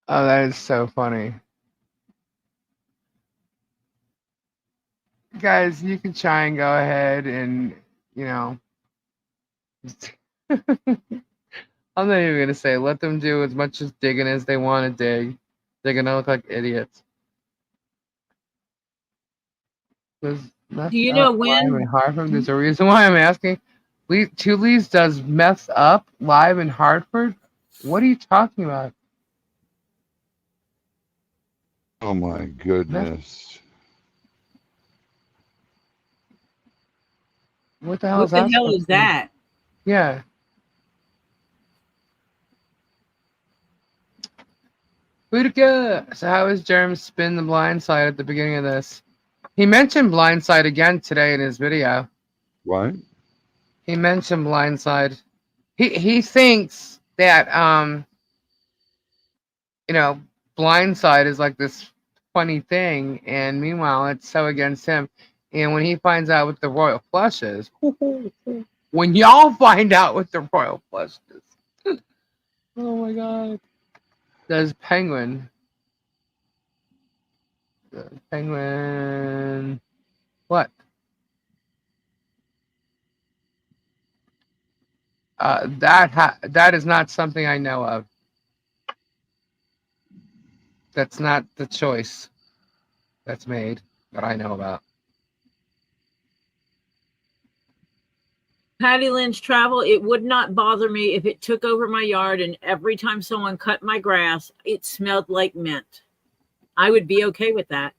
Oh, that is so funny. Guys, you can try and go ahead and, I'm not even going to say, let them do as much as digging as they want to dig. They're going to look like idiots. Do you know when? Hartford? There's a reason why I'm asking. Two Leads does mess up live in Hartford? What are you talking about? Oh my goodness. What the hell is that? Yeah. Boudica! So how is Jerem spin the blind side at the beginning of this? He mentioned blindside again today in his video. What? He mentioned blindside. He thinks that blindside is like this funny thing, and meanwhile it's so against him. And when he finds out what the royal flush is, when y'all find out what the royal flush is, oh my god. Does Penguin. What? That is not something I know of. That's not the choice that's made that I know about. Patty Lynn's travel, it would not bother me if it took over my yard and every time someone cut my grass, it smelled like mint. I would be okay with that.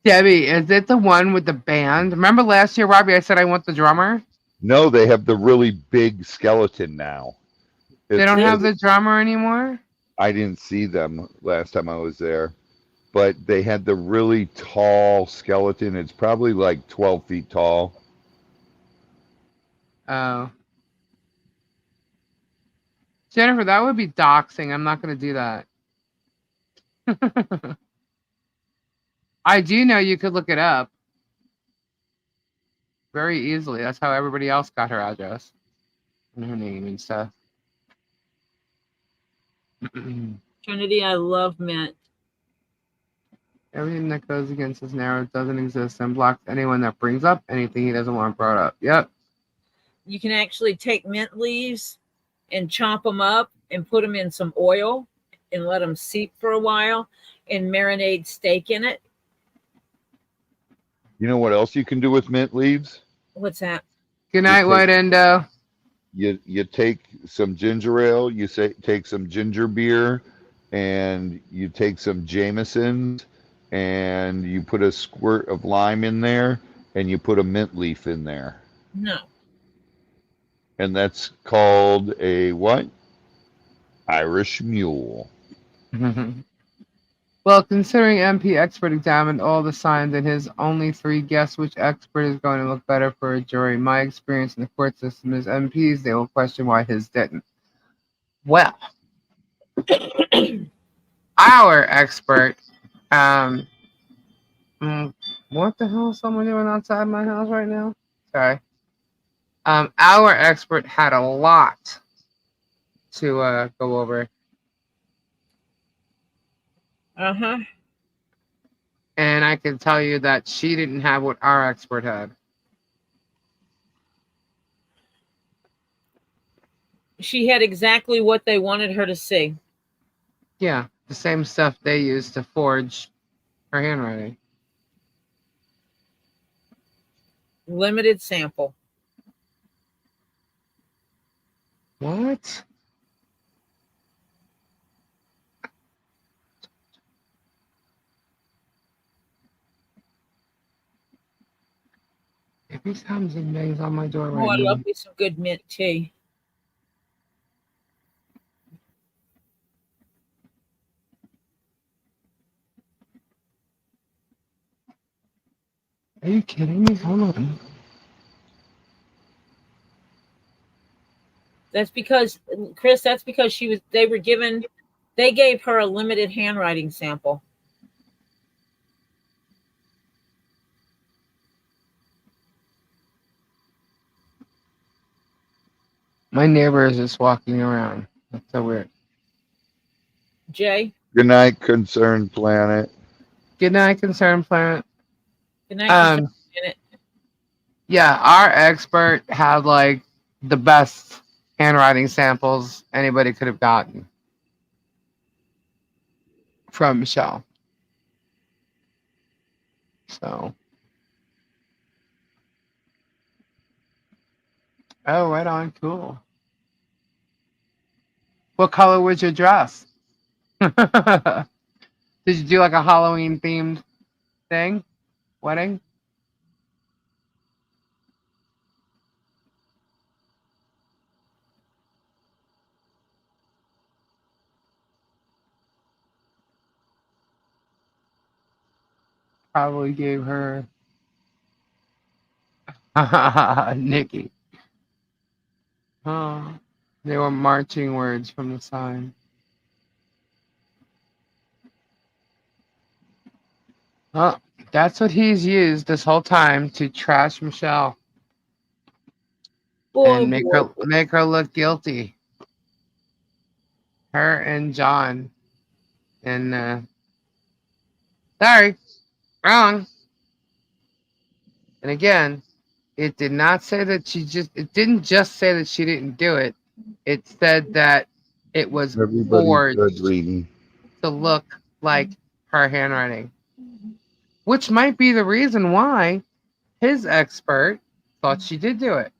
Debbie, is it the one with the band? Remember last year, Robbie, I said I want the drummer? No, they have the really big skeleton now. They don't have the drummer anymore? I didn't see them last time I was there, but they had the really tall skeleton. It's probably like 12 feet tall. Oh. Jennifer, that would be doxing. I'm not going to do that. I do know you could look it up very easily. That's how everybody else got her address and her name and stuff. Trinity, I love mint. Everything that goes against his narrow doesn't exist and blocks anyone that brings up anything he doesn't want brought up. Yep. You can actually take mint leaves and chop them up and put them in some oil and let them seep for a while and marinate steak in it. You know what else you can do with mint leaves? What's that? Good night, White Endo. You take some ginger ale, take some ginger beer, and you take some Jameson's, and you put a squirt of lime in there, and you put a mint leaf in there. No. And that's called a what? Irish mule. Well, considering MP expert examined all the signs and his only 3 guess which expert is going to look better for a jury. My experience in the court system is MPs, they will question why his didn't. Well, our expert, what the hell is someone doing outside my house right now? Sorry. Our expert had a lot to go over. Uh-huh. And I can tell you that she didn't have what our expert had. She had exactly what they wanted her to see. Yeah, the same stuff they used to forge her handwriting. Limited sample. What? Every time some bangs on my door Oh, right I now. love me some good mint tea. Are you kidding me? Hold on. That's because, Chris, they gave her a limited handwriting sample. My neighbor is just walking around. That's so weird. Jay? Good night, Concerned Planet. Good night, Concerned Planet. Good night. Yeah, our expert had like the best handwriting samples anybody could have gotten from Michelle. So. Oh, right on. Cool. What color was your dress? Did you do like a Halloween themed thing? Wedding? Probably gave her Nikki. Oh, they were marching words from the sign. Oh, That's what he's used this whole time to trash Michelle Boy, and boy. make her look guilty. Her and John. And sorry, wrong. And again, it did not say that it didn't just say that she didn't do it. It said that it was Everybody's forged good, Reedy. to look like her handwriting, which might be the reason why his expert thought she did do it.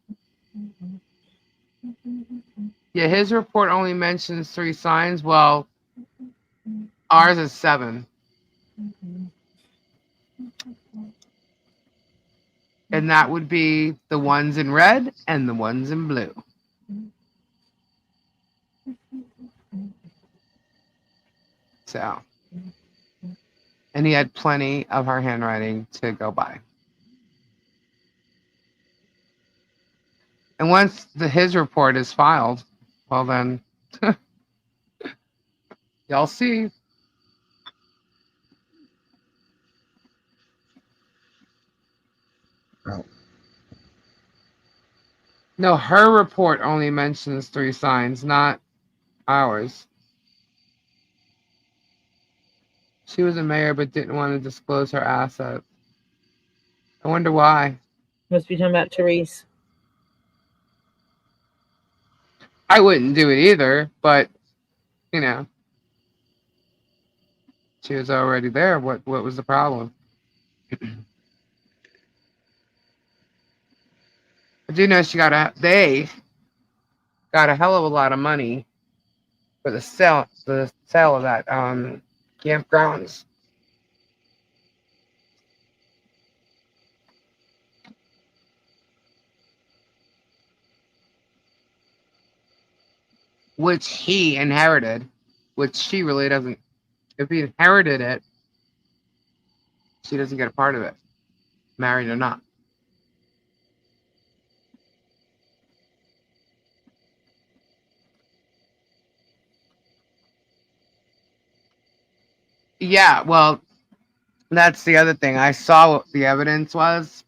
Yeah, his report only mentions 3 signs. Well, ours is 7. And that would be the ones in red and the ones in blue. So, and he had plenty of her handwriting to go by. And once his report is filed, well then, y'all see. Oh. No, her report only mentions 3 signs, not ours. She was a mayor but didn't want to disclose her assets. I wonder why. Must be talking about Therese. I wouldn't do it either, but you know, she was already there. What was the problem? I do know they got a hell of a lot of money for the sale of that campgrounds. Which he inherited, which she really doesn't. If he inherited it, she doesn't get a part of it, married or not. Yeah, well, that's the other thing. I saw what the evidence was.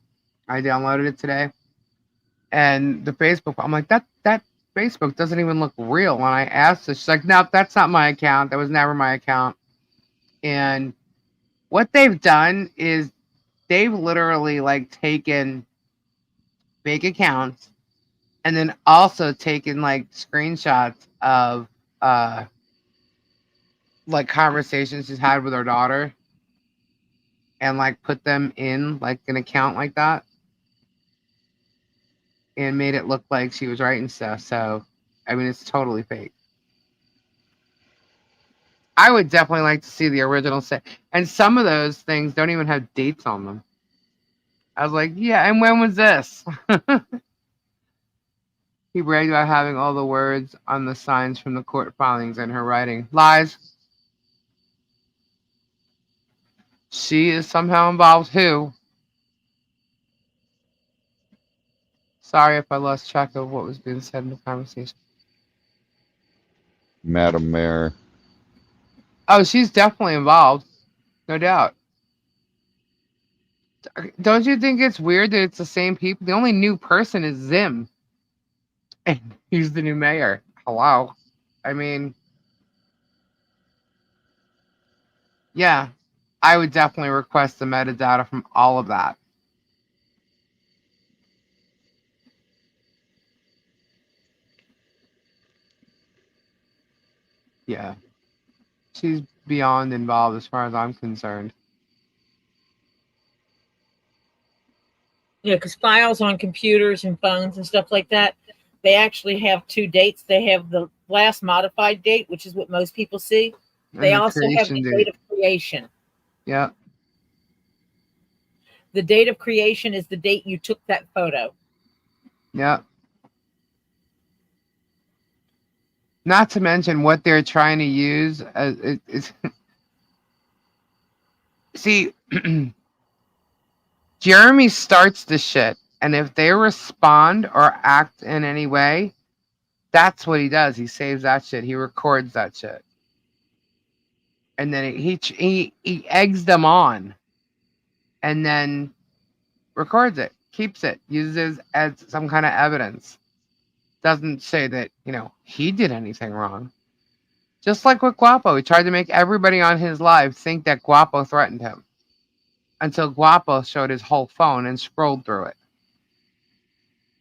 I downloaded it today, and the Facebook. I'm like, that Facebook doesn't even look real. When I asked her, she's like, "No, that's not my account. That was never my account." And what they've done is they've literally like taken fake accounts and then also taken like screenshots of like conversations she's had with her daughter and like put them in like an account like that and made it look like she was writing stuff. So I mean, it's totally fake. I would definitely like to see the original set, and some of those things don't even have dates on them. I was like, yeah, and when was this? He bragged about having all the words on the signs from the court filings in her writing. Lies. She is somehow involved. Who? Sorry if I lost track of what was being said in the conversation. Madam Mayor. Oh, she's definitely involved. No doubt. Don't you think it's weird that it's the same people? The only new person is Zim. And he's the new mayor. Hello. I mean, yeah, I would definitely request the metadata from all of that. Yeah. She's beyond involved as far as I'm concerned. Yeah, because files on computers and phones and stuff like that, they actually have 2 dates. They have the last modified date, which is what most people see. They And the also have the creation date date. of creation. Yeah. The date of creation is the date you took that photo. Yeah. Not to mention what they're trying to use as it's see Jeremy starts the shit, and if they respond or act in any way, that's what he does. He saves that shit. He records that shit, and then he eggs them on. and then records it, keeps it, uses it as some kind of evidence. Doesn't say that, he did anything wrong. Just like with Guapo, he tried to make everybody on his live think that Guapo threatened him until Guapo showed his whole phone and scrolled through it.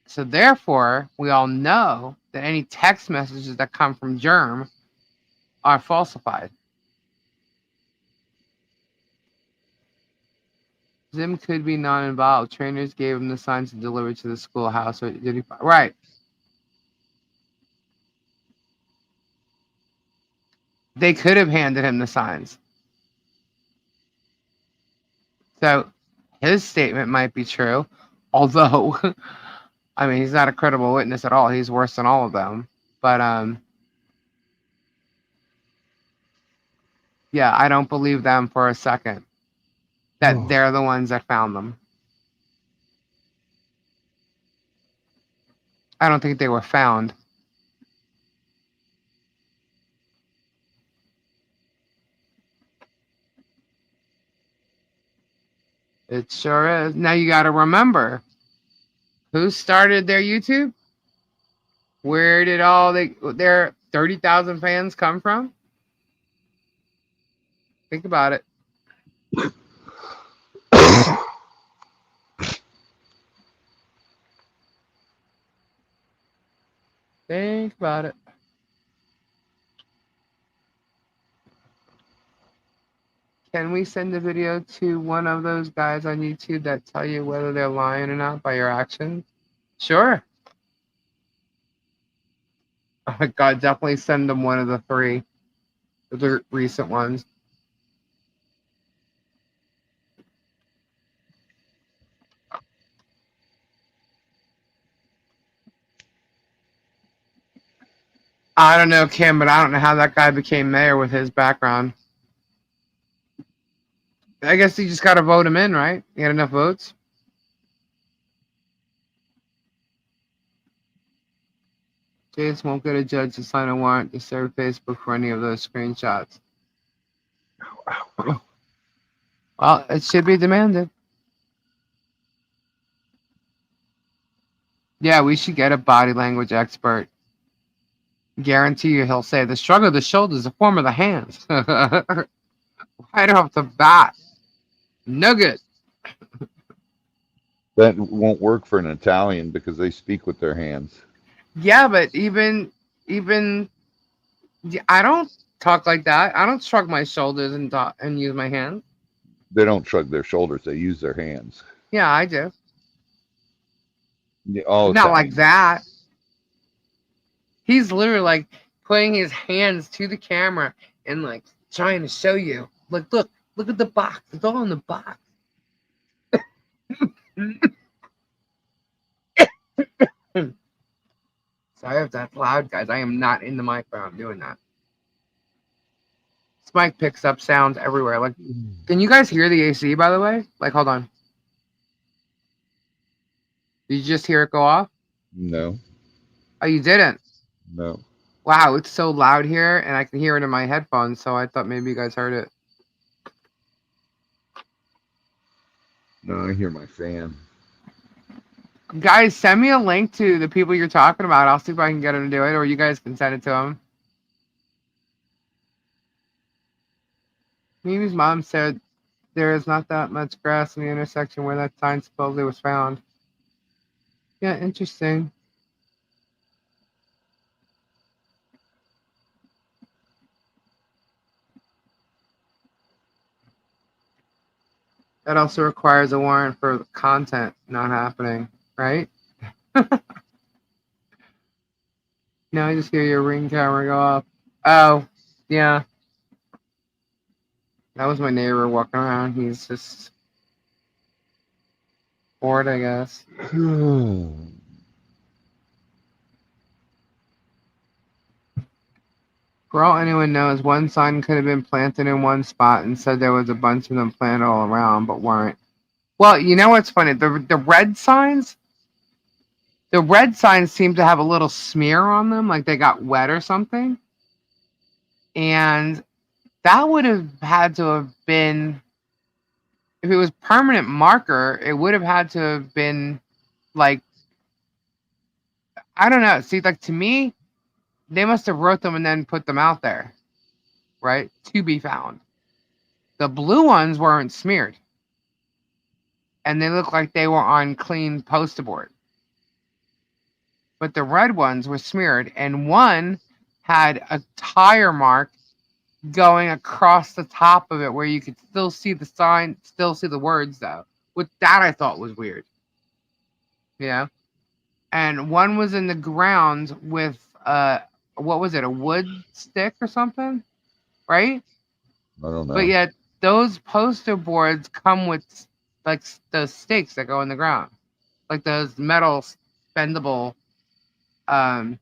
So therefore, we all know that any text messages that come from Germ are falsified. Zim could be non-involved. Trainers gave him the signs to deliver to the schoolhouse. Or did he? Right. They could have handed him the signs. So his statement might be true, although, I mean, he's not a credible witness at all. He's worse than all of them. But yeah, I don't believe them for a second that they're the ones that found them. I don't think they were found. It sure is. Now you got to remember, who started their YouTube? Where did all their 30,000 fans come from? Think about it. Think about it. Can we send a video to one of those guys on YouTube that tell you whether they're lying or not by your actions? Sure. Oh my God, definitely send them one of the three, the recent ones. I don't know, Kim, but I don't know how that guy became mayor with his background. I guess you just got to vote him in, right? He had enough votes. James won't get a judge to sign a warrant to serve Facebook for any of those screenshots. Well, it should be demanded. Yeah, we should get a body language expert. Guarantee you he'll say the shrug of the shoulders is a form of the hands. Right off the bat. No good. That won't work for an Italian because they speak with their hands. Yeah, but even I don't talk like that. I don't shrug my shoulders and use my hands. They don't shrug their shoulders. They use their hands. Yeah, I do. All Not Italians. like that. He's literally like putting his hands to the camera and like trying to show you. Like, look at the box. It's all in the box. Sorry if that's loud, guys. I am not in the microphone doing that. This mic picks up sounds everywhere. Like, can you guys hear the AC, by the way? Like, hold on. Did you just hear it go off? No. Oh, you didn't? No. Wow, it's so loud here, and I can hear it in my headphones, so I thought maybe you guys heard it. No, I hear my fan. Guys, send me a link to the people you're talking about. I'll see if I can get them to do it, or you guys can send it to them. Mimi's mom said there is not that much grass in the intersection where that sign supposedly was found. Yeah, interesting. That also requires a warrant for content not happening, right? No, I just hear your ring camera go off. Oh, yeah. That was my neighbor walking around. He's just bored, I guess. For all anyone knows, one sign could have been planted in one spot and said there was a bunch of them planted all around, but weren't. Well, you know what's funny? The red signs seem to have a little smear on them, like they got wet or something. And that would have had to have been if it was permanent marker, it would have had to have been like, I don't know. See, like to me, they must have wrote them and then put them out there, right? To be found. The blue ones weren't smeared, and they looked like they were on clean poster board. But the red ones were smeared, and one had a tire mark going across the top of it where you could still see the sign, still see the words though. With that, I thought was weird. Yeah. And one was in the ground with what was it, a wood stick or something, right? I don't But know. yet those poster boards come with like those stakes that go in the ground, like those metal bendable. Um,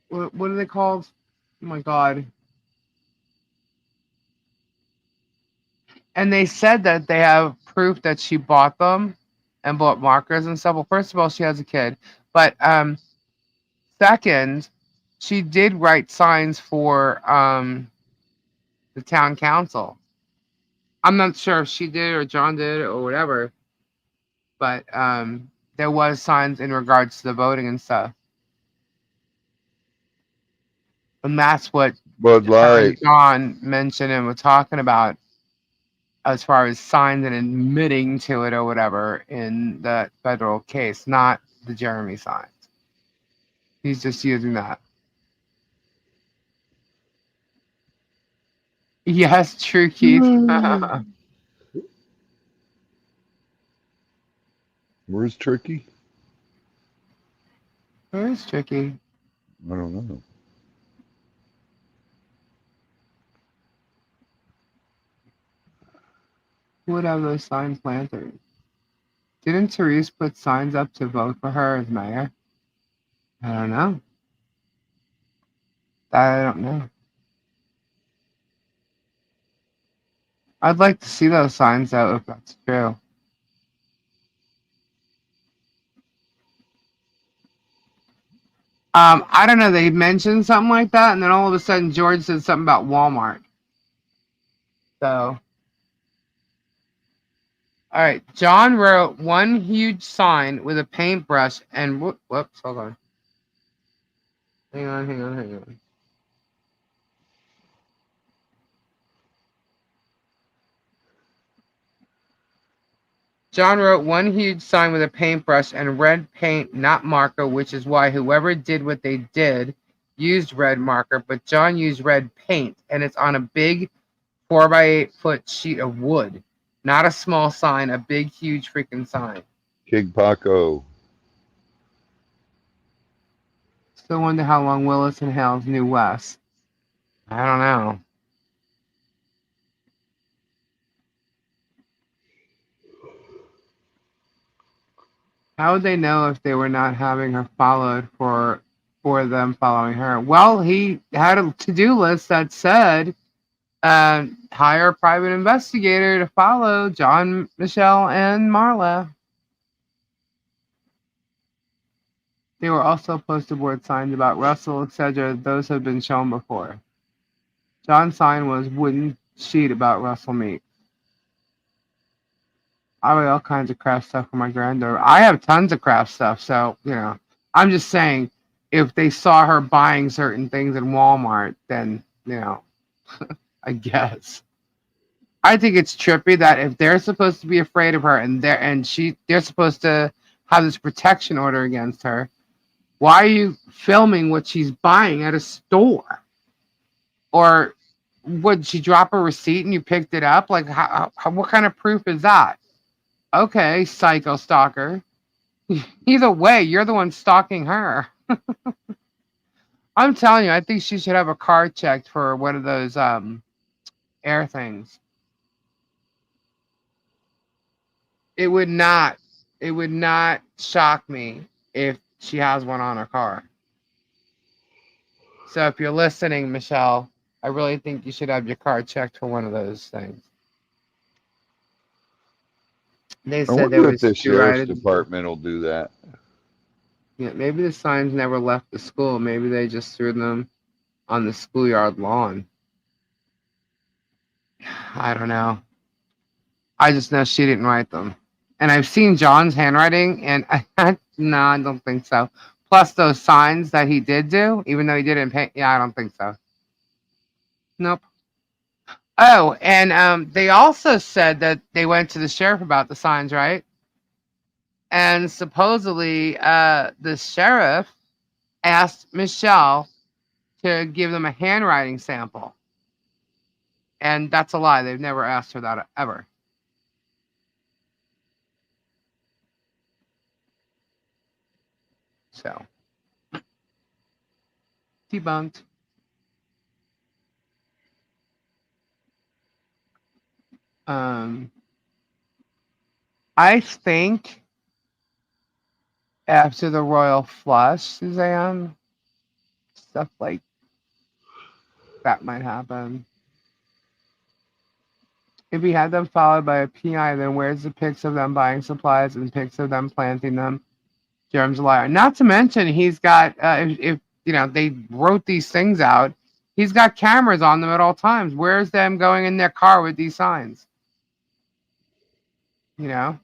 what are they called? Oh my god! And they said that they have proof that she bought them and bought markers and stuff. Well, first of all, she has a kid, but second, she did write signs for the town council. I'm not sure if she did or John did or whatever, but there was signs in regards to the voting and stuff, and that's what Bud her and Light. John mentioned and were talking about as far as signs and admitting to it or whatever in the federal case, not the Jeremy signs. He's just using that. Yes, true, Keith. Where's Turkey? It's tricky. I don't know. Who would have those signs planted? Didn't Therese put signs up to vote for her as mayor? I don't know. I don't know. I'd like to see those signs though, if that's true. I don't know. They mentioned something like that, and then all of a sudden George said something about Walmart. So, all right. John wrote one huge sign with a paintbrush and whoops, hold on. Hang on. John wrote one huge sign with a paintbrush and red paint, not marker, which is why whoever did what they did used red marker, but John used red paint, and it's on a big 4 by 8 foot sheet of wood. Not a small sign, a big, huge freaking sign. King Paco. Still wonder how long Willis and Hales knew Wes. I don't know. How would they know if they were not having her followed for them following her? Well, he had a to-do list that said hire a private investigator to follow John, Michelle, and Marla. There were also poster board signs about Russell, etc. Those have been shown before. John's sign was wooden sheet about Russell meat. I buy all kinds of craft stuff for my granddaughter. I have tons of craft stuff, so I'm just saying, if they saw her buying certain things in Walmart, then I guess. I think it's trippy that if they're supposed to be afraid of her and they're supposed to have this protection order against her, why are you filming what she's buying at a store? Or would she drop a receipt and you picked it up? Like, what kind of proof is that? Okay, psycho stalker. Either way, you're the one stalking her. I'm telling you, I think she should have a car checked for one of those air things. It would not shock me if she has one on her car. So if you're listening, Michelle, I really think you should have your car checked for one of those things. They I said they wonder would if the do sheriff's right. department will do that. Yeah, maybe the signs never left the school. Maybe they just threw them on the schoolyard lawn. I don't know. I just know she didn't write them. And I've seen John's handwriting, and no, I don't think so. Plus those signs that he did do, even though he didn't pay. Yeah, I don't think so. Nope. Oh, and they also said that they went to the sheriff about the signs, right? And supposedly, the sheriff asked Michelle to give them a handwriting sample, and that's a lie. They've never asked her that ever. So debunked. Um, I think after the royal flush, Suzanne, stuff like that might happen. If he had them followed by a PI, then where's the pics of them buying supplies and pics of them planting them? Jerem's a liar. Not to mention, he's got, if you know, they wrote these things out, he's got cameras on them at all times. Where's them going in their car with these signs? You know?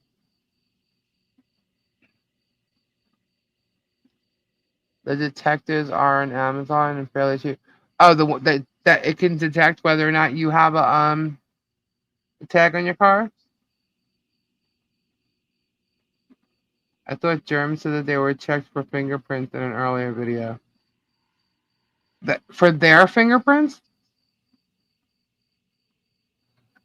The detectives are on Amazon and fairly cheap. Oh, that it can detect whether or not you have a tag on your car. I thought Germ said that they were checked for fingerprints in an earlier video. That for their fingerprints?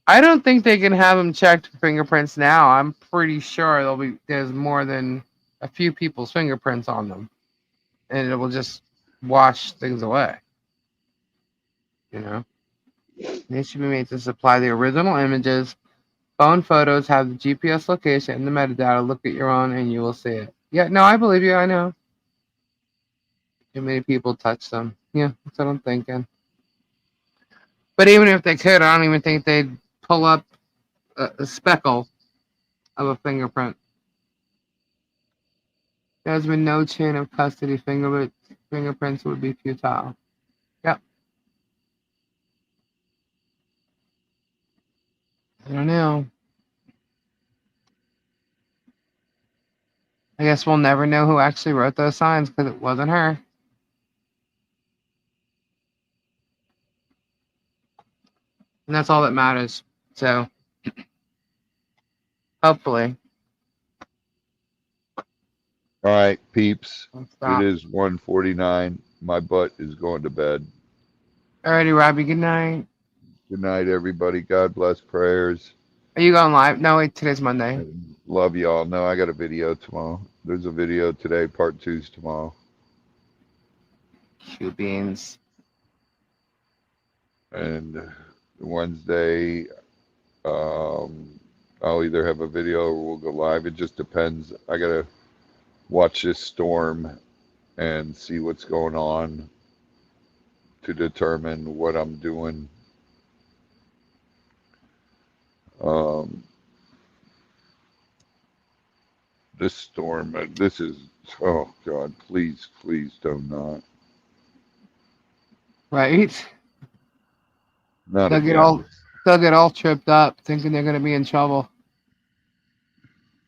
I don't think they can have them checked for fingerprints now. I'm pretty sure there's more than a few people's fingerprints on them, and it will just wash things away. You know, they should be made to supply the original images. Phone photos have the GPS location and the metadata. Look at your own, and you will see it. Yeah, no, I believe you. I know. Too many people touch them. Yeah, that's what I'm thinking. But even if they could, I don't even think they'd pull up a speckle of a fingerprint. There's been no chain of custody. Fingerprints would be futile. Yep. I don't know. I guess we'll never know who actually wrote those signs because it wasn't her. And that's all that matters. So, hopefully. All right, peeps. I'll It stop. is 1:49. My butt is going to bed. Alrighty, Robbie. Good night. Good night, everybody. God bless. Prayers. Are you going live? No, wait. Today's Monday. Love y'all. No, I got a video tomorrow. There's a video today. Part 2's tomorrow. Q beans. And Wednesday, I'll either have a video or we'll go live. It just depends. I gotta watch this storm and see what's going on to determine what I'm doing. This storm, this is, oh God, please do not. Right? Not They'll again. get all tripped up thinking they're gonna be in trouble.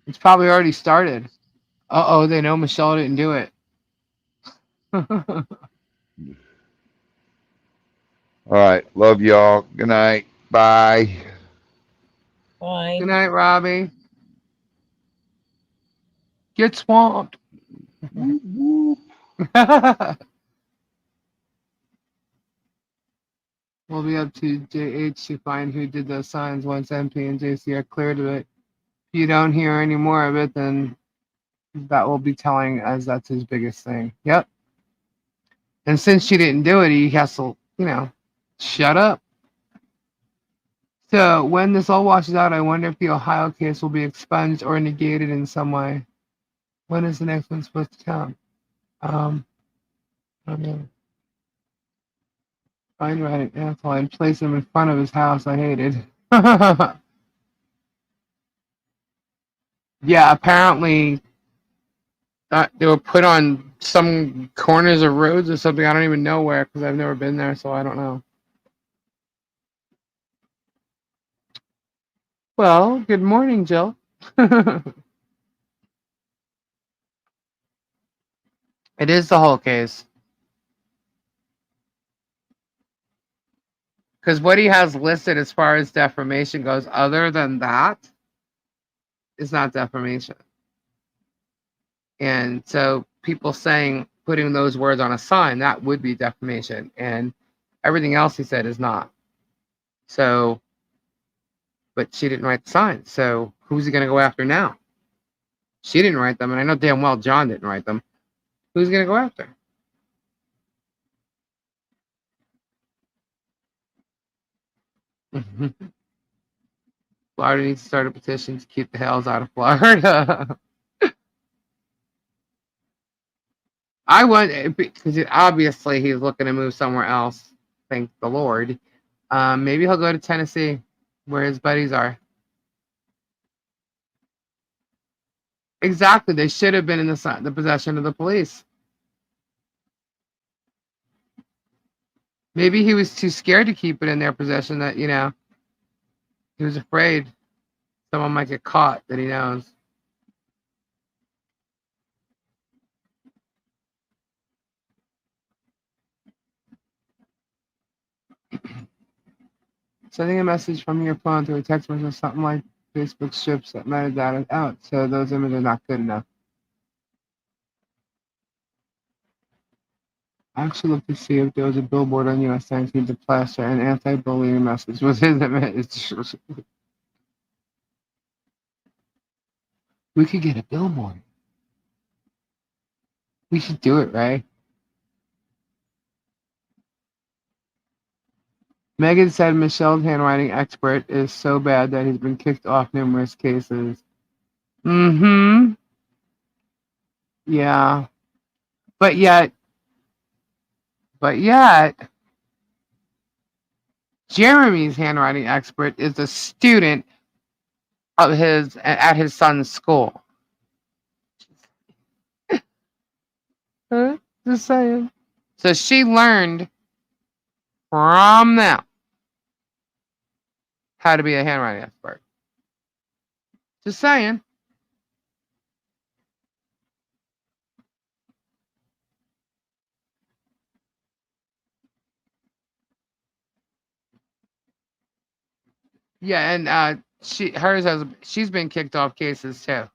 It's probably already started. Uh-oh, they know Michelle didn't do it. All right. Love y'all. Good night. Bye. Bye. Good night, Robbie. Get swamped. Whoop, whoop. We'll be up to JH to find who did those signs once MP and JC are cleared of it. If you don't hear any more of it, then that will be telling as that's his biggest thing. Yep. And since she didn't do it, he has to, shut up. So when this all washes out, I wonder if the Ohio case will be expunged or negated in some way. When is the next one supposed to come? I don't know. Find writing asshole and place him in front of his house. I hated. Yeah, apparently they were put on some corners of roads or something. I don't even know where because I've never been there, so I don't know. Well, good morning, Jill. It is the whole case. Because what he has listed as far as defamation goes, other than that, is not defamation. And so people saying, putting those words on a sign, that would be defamation. And everything else he said is not. So, but she didn't write the sign. So who's he going to go after now? She didn't write them. And I know damn well John didn't write them. Who's he going to go after? Florida needs to start a petition to keep the hells out of Florida. I want, because obviously he's looking to move somewhere else. Thank the Lord. Maybe he'll go to Tennessee, where his buddies are. Exactly, they should have been in the possession of the police. Maybe he was too scared to keep it in their possession. That he was afraid someone might get caught that he knows. Sending a message from your phone to a text message or something like Facebook strips that metadata out, so those images are not good enough. I actually looked to see if there was a billboard on US 19 to plaster an anti-bullying message within the image. We could get a billboard. We should do it, right? Megan said Michelle's handwriting expert is so bad that he's been kicked off numerous cases. Mm-hmm. Yeah. But yet, Jeremy's handwriting expert is a student of his at his son's school. Huh? Just saying. So she learned from them how to be a handwriting expert. Just saying. Yeah, and she's been kicked off cases too.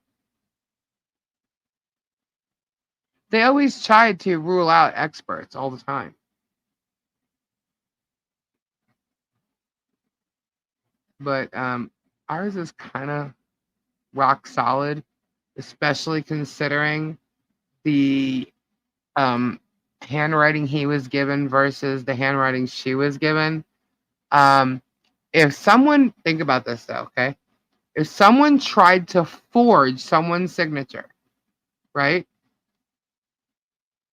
They always tried to rule out experts all the time. But ours is kind of rock solid, especially considering the handwriting he was given versus the handwriting she was given. If someone, think about this though, okay? If someone tried to forge someone's signature, right?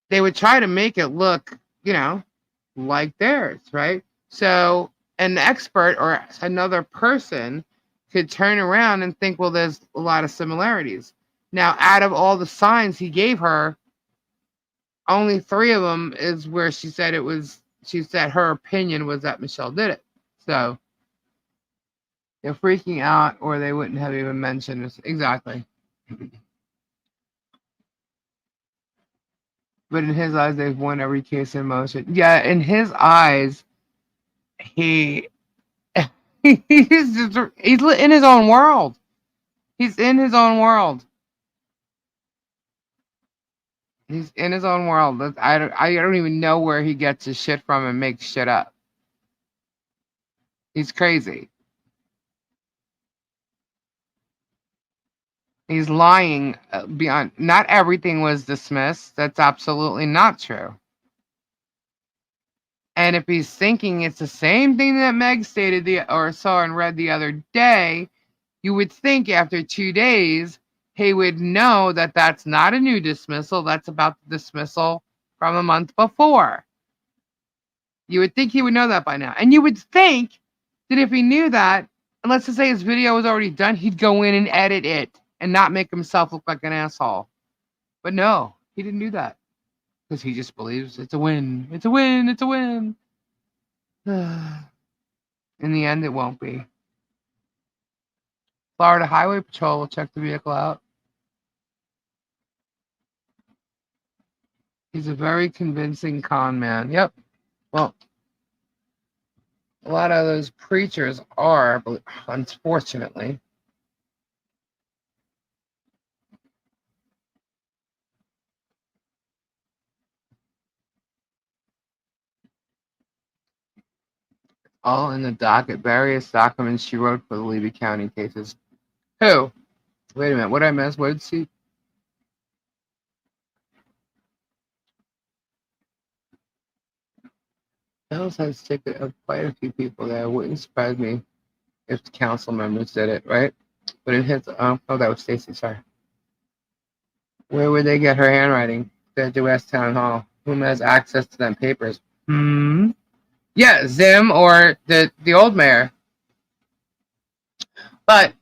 They would try to make it look, like theirs, right? So an expert or another person could turn around and think, well, there's a lot of similarities. Now, out of all the signs he gave her, only 3 of them is where she said her opinion was that Michelle did it. So they're freaking out, or they wouldn't have even mentioned this. Exactly. But in his eyes, they've won every case in motion. Yeah, in his eyes, he's in his own world. He's in his own world. He's in his own world. I don't even know where he gets his shit from and makes shit up. He's crazy. He's lying beyond. Not everything was dismissed. That's absolutely not true. And if he's thinking it's the same thing that Meg stated or saw and read the other day, you would think after 2 days he would know that that's not a new dismissal. That's about the dismissal from a month before. You would think he would know that by now. And you would think that if he knew that, and let's just say his video was already done, he'd go in and edit it and not make himself look like an asshole. But no, he didn't do that. Because he just believes it's a win. It's a win. It's a win. In the end, it won't be. Florida Highway Patrol will check the vehicle out. He's a very convincing con man. Yep. Well, a lot of those preachers are, but unfortunately. All in the docket. Various documents she wrote for the Levy County cases. Who? Wait a minute. What did I miss? What did she? Hills has ticket of quite a few people there. It wouldn't surprise me if the council members did it, right? But it hits. Oh, that was Stacy. Sorry. Where would they get her handwriting? The West Town Hall. Whom has access to them papers? Yeah, Zim or the old mayor. But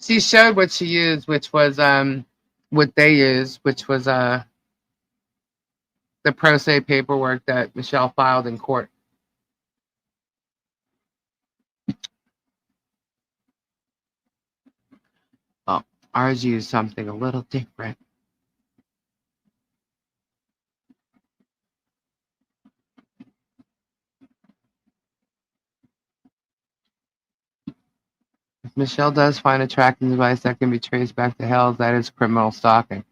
she showed what she used, which was what they used, which was the pro se paperwork that Michelle filed in court. Oh, ours used something a little different. If Michelle does find a tracking device that can be traced back to Hells, that is criminal stalking.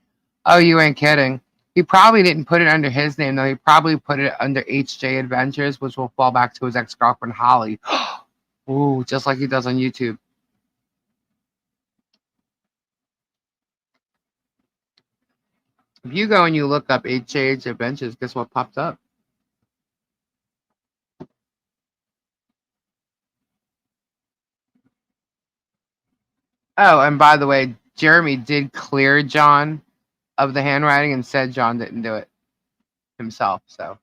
Oh, you ain't kidding. He probably didn't put it under his name, though. He probably put it under HJ Adventures, which will fall back to his ex-girlfriend, Holly. Ooh, just like he does on YouTube. If you go and you look up HJ Adventures, guess what pops up? Oh, and by the way, Jeremy did clear John of the handwriting and said John didn't do it himself, so.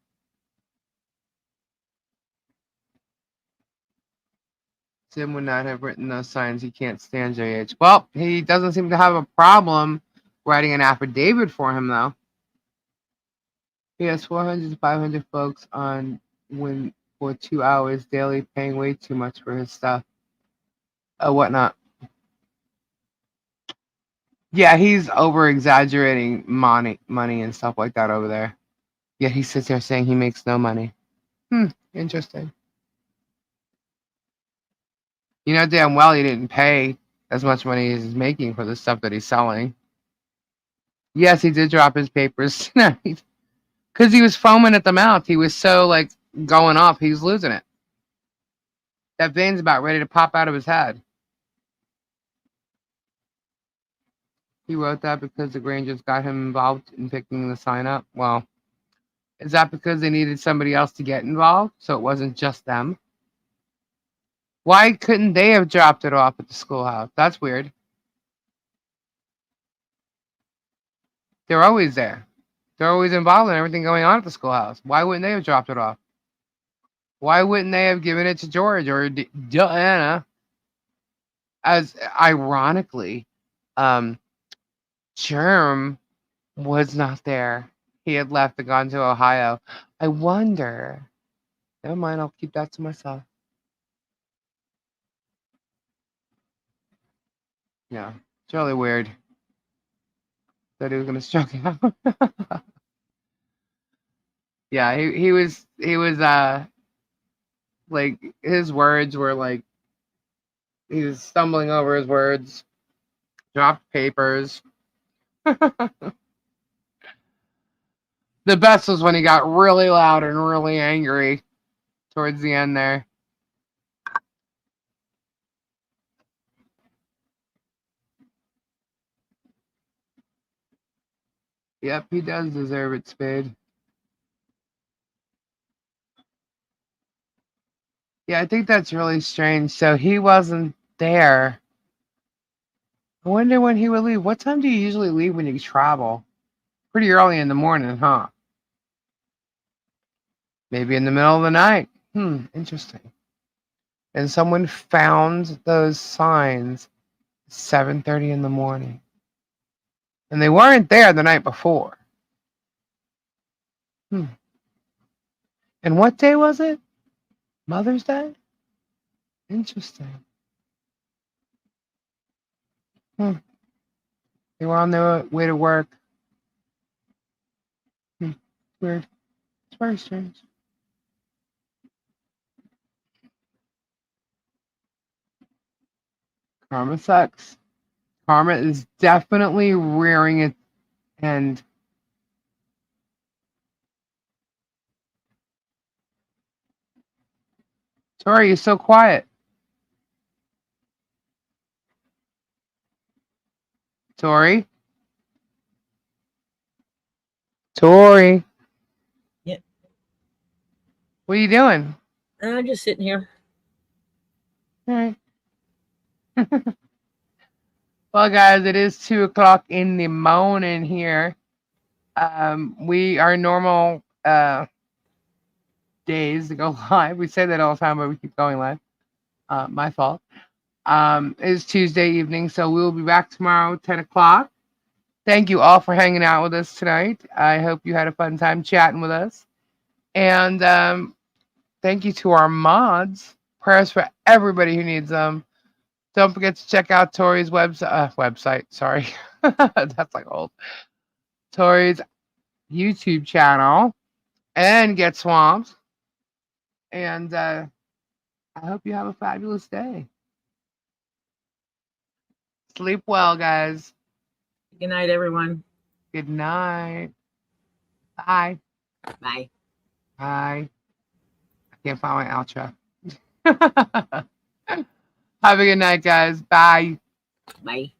Tim would not have written those signs. He can't stand JH. Well, he doesn't seem to have a problem writing an affidavit for him, though. He has 400 to 500 folks on when for 2 hours daily, paying way too much for his stuff. Whatnot. Yeah, he's over exaggerating money and stuff like that over there. Yet he sits there saying he makes no money. Interesting. You know damn well he didn't pay as much money as he's making for the stuff that he's selling. Yes, he did drop his papers tonight. Because he was foaming at the mouth. He was so, like, going off. He was losing it. That vein's about ready to pop out of his head. He wrote that because the Grangers got him involved in picking the sign up. Well, is that because they needed somebody else to get involved? So it wasn't just them? Why couldn't they have dropped it off at the schoolhouse? That's weird. They're always there. They're always involved in everything going on at the schoolhouse. Why wouldn't they have dropped it off? Why wouldn't they have given it to George or Diana? As ironically, Germ was not there. He had left and gone to Ohio. I wonder. Never mind, I'll keep that to myself. Yeah, it's really weird that he was gonna stroke out. Yeah, he was like his words were like he was stumbling over his words, dropped papers. The best was when he got really loud and really angry towards the end there. Yep, he does deserve it, Spade. Yeah, I think that's really strange. So he wasn't there. I wonder when he would leave. What time do you usually leave when you travel? Pretty early in the morning, huh? Maybe in the middle of the night. Interesting. And someone found those signs 7:30 in the morning. And they weren't there the night before. And what day was it? Mother's Day? Interesting. They were on their way to work. Weird. It's very strange. Karma sucks. Karma is definitely rearing its end. Tori, you're so quiet. Tori? Tori? Yeah. What are you doing? I'm just sitting here. All right. Well, guys, it is 2:00 in the morning here. We our normal days to go live. We say that all the time, but we keep going live. My fault. It's Tuesday evening, so we will be back tomorrow, 10:00. Thank you all for hanging out with us tonight. I hope you had a fun time chatting with us. And thank you to our mods. Prayers for everybody who needs them. Don't forget to check out Tori's website. Sorry, that's like old. Tori's YouTube channel and get swamped. And I hope you have a fabulous day. Sleep well, guys. Good night, everyone. Good night. Bye. Bye. Bye. I can't find my outro. Have a good night, guys. Bye. Bye.